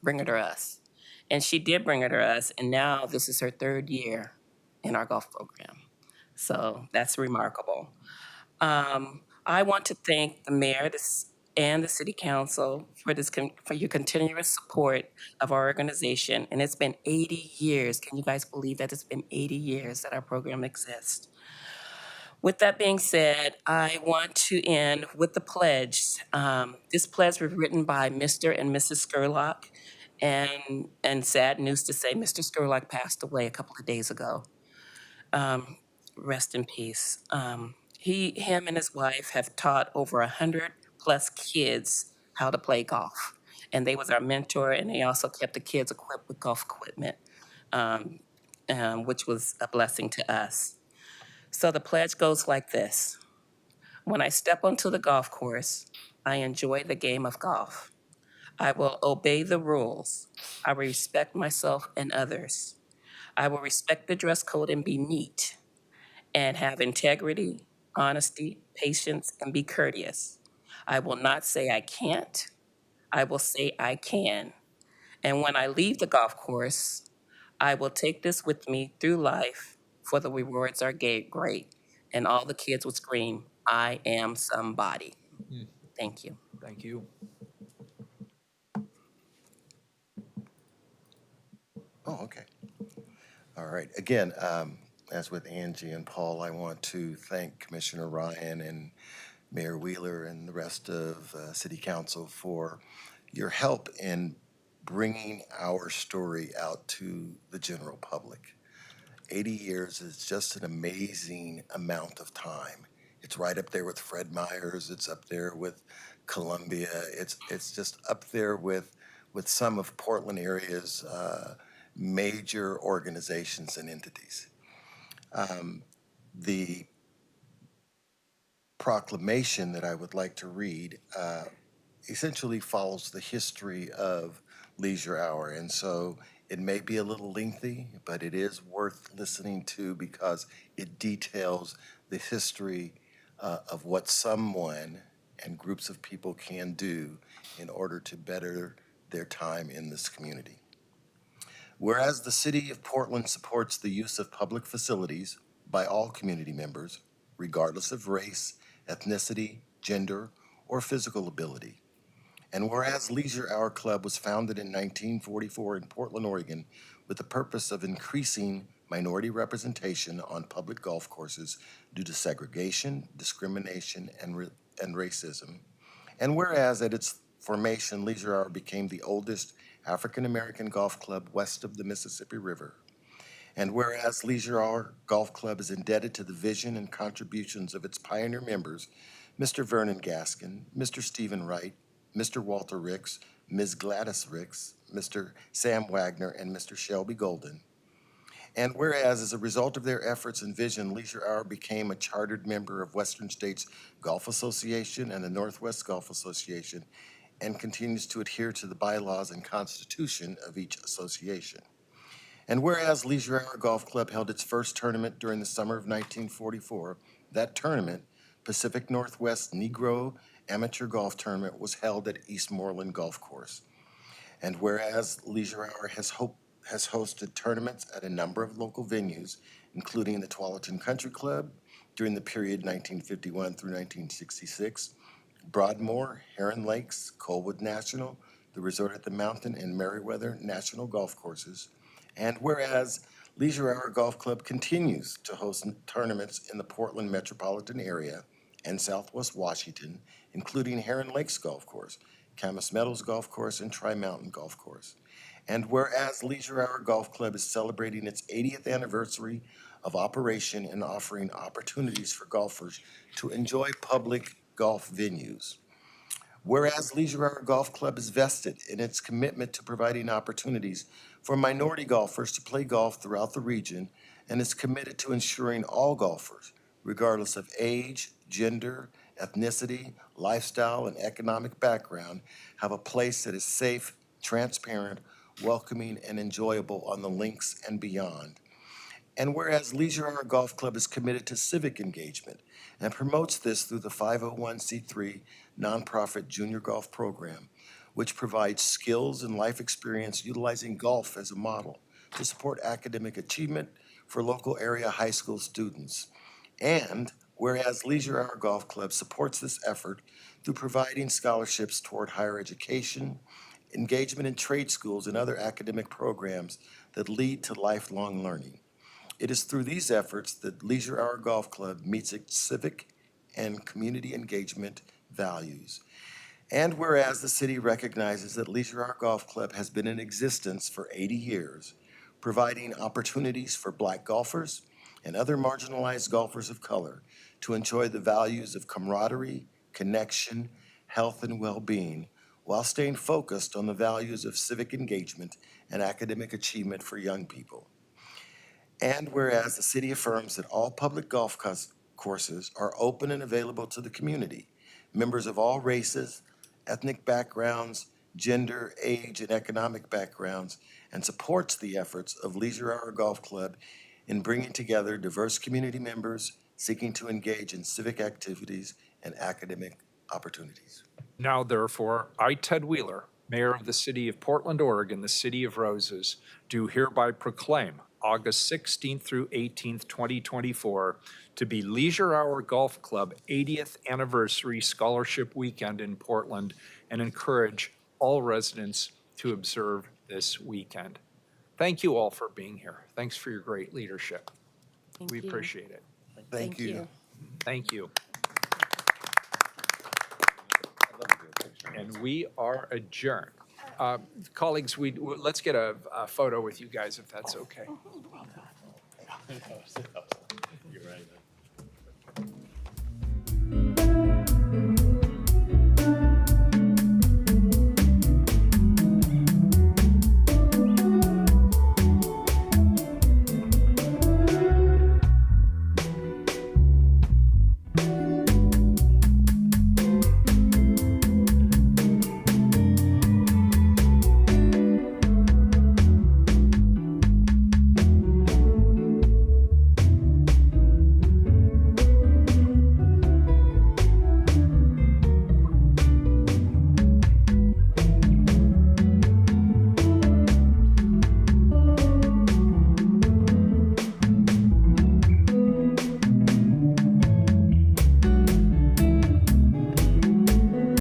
Bring her to us. And she did bring her to us. And now this is her 3rd year in our golf program. So that's remarkable. I want to thank the mayor and the city council for your continuous support of our organization. And it's been 80 years. Can you guys believe that it's been 80 years that our program exists? With that being said, I want to end with the pledge. This pledge was written by Mr. and Mrs. Skurlock, and sad news to say, Mr. Skurlock passed away a couple of days ago. Rest in peace. Him and his wife have taught over 100 plus kids how to play golf, and they was our mentor, and they also kept the kids equipped with golf equipment, which was a blessing to us. So the pledge goes like this. When I step onto the golf course, I enjoy the game of golf. I will obey the rules. I will respect myself and others. I will respect the dress code and be neat and have integrity, honesty, patience, and be courteous. I will not say I can't. I will say I can. And when I leave the golf course, I will take this with me through life, for the rewards are great. And all the kids would scream, I am somebody. Thank you. Thank you. Oh, okay. All right. Again, as with Angie and Paul, I want to thank Commissioner Ryan and Mayor Wheeler and the rest of City Council for your help in bringing our story out to the general public. 80 years is just an amazing amount of time. It's right up there with Fred Meyers. It's up there with Columbia. It's just up there with some of Portland area's major organizations and entities. The proclamation that I would like to read essentially follows the history of Leisure Hour. And so it may be a little lengthy, but it is worth listening to because it details the history of what someone and groups of people can do in order to better their time in this community. Whereas the City of Portland supports the use of public facilities by all community members, regardless of race, ethnicity, gender, or physical ability. And whereas Leisure Hour Club was founded in 1944 in Portland, Oregon, with the purpose of increasing minority representation on public golf courses due to segregation, discrimination, and racism. And whereas at its formation, Leisure Hour became the oldest African-American golf club west of the Mississippi River. And whereas Leisure Hour Golf Club is indebted to the vision and contributions of its pioneer members, Mr. Vernon Gaskin, Mr. Stephen Wright, Mr. Walter Ricks, Ms. Gladys Ricks, Mr. Sam Wagner, and Mr. Shelby Golden. And whereas, as a result of their efforts and vision, Leisure Hour became a chartered member of Western States Golf Association and the Northwest Golf Association, and continues to adhere to the bylaws and constitution of each association. And whereas Leisure Hour Golf Club held its first tournament during the summer of 1944, that tournament, Pacific Northwest Negro Amateur Golf Tournament, was held at Eastmoreland Golf Course. And whereas Leisure Hour has hosted tournaments at a number of local venues, including the Tualatin Country Club during the period 1951 through 1966, Broadmoor, Heron Lakes, Colwood National, the Resort at the Mountain, and Meriwether National Golf Courses. And whereas Leisure Hour Golf Club continues to host tournaments in the Portland metropolitan area and Southwest Washington, including Heron Lakes Golf Course, Camas Meadows Golf Course, and Tri-Mountain Golf Course. And whereas Leisure Hour Golf Club is celebrating its 80th anniversary of operation and offering opportunities for golfers to enjoy public golf venues. Whereas Leisure Hour Golf Club is vested in its commitment to providing opportunities for minority golfers to play golf throughout the region, and is committed to ensuring all golfers, regardless of age, gender, ethnicity, lifestyle, and economic background, have a place that is safe, transparent, welcoming, and enjoyable on the links and beyond. And whereas Leisure Hour Golf Club is committed to civic engagement and promotes this through the 501c3 nonprofit junior golf program, which provides skills and life experience utilizing golf as a model to support academic achievement for local area high school students. And whereas Leisure Hour Golf Club supports this effort through providing scholarships toward higher education, engagement in trade schools, and other academic programs that lead to lifelong learning. It is through these efforts that Leisure Hour Golf Club meets its civic and community engagement values. And whereas the city recognizes that Leisure Hour Golf Club has been in existence for 80 years, providing opportunities for Black golfers and other marginalized golfers of color to enjoy the values of camaraderie, connection, health, and well-being, while staying focused on the values of civic engagement and academic achievement for young people. And whereas the city affirms that all public golf courses are open and available to the community, members of all races, ethnic backgrounds, gender, age, and economic backgrounds, and supports the efforts of Leisure Hour Golf Club in bringing together diverse community members seeking to engage in civic activities and academic opportunities. Now therefore, I, Ted Wheeler, Mayor of the City of Portland, Oregon, the City of Roses, do hereby proclaim August 16th through 18th, 2024, to be Leisure Hour Golf Club 80th Anniversary Scholarship Weekend in Portland, and encourage all residents to observe this weekend. Thank you all for being here. Thanks for your great leadership. We appreciate it. Thank you. Thank you. And we are adjourned. Colleagues, let's get a photo with you guys if that's okay. You're right.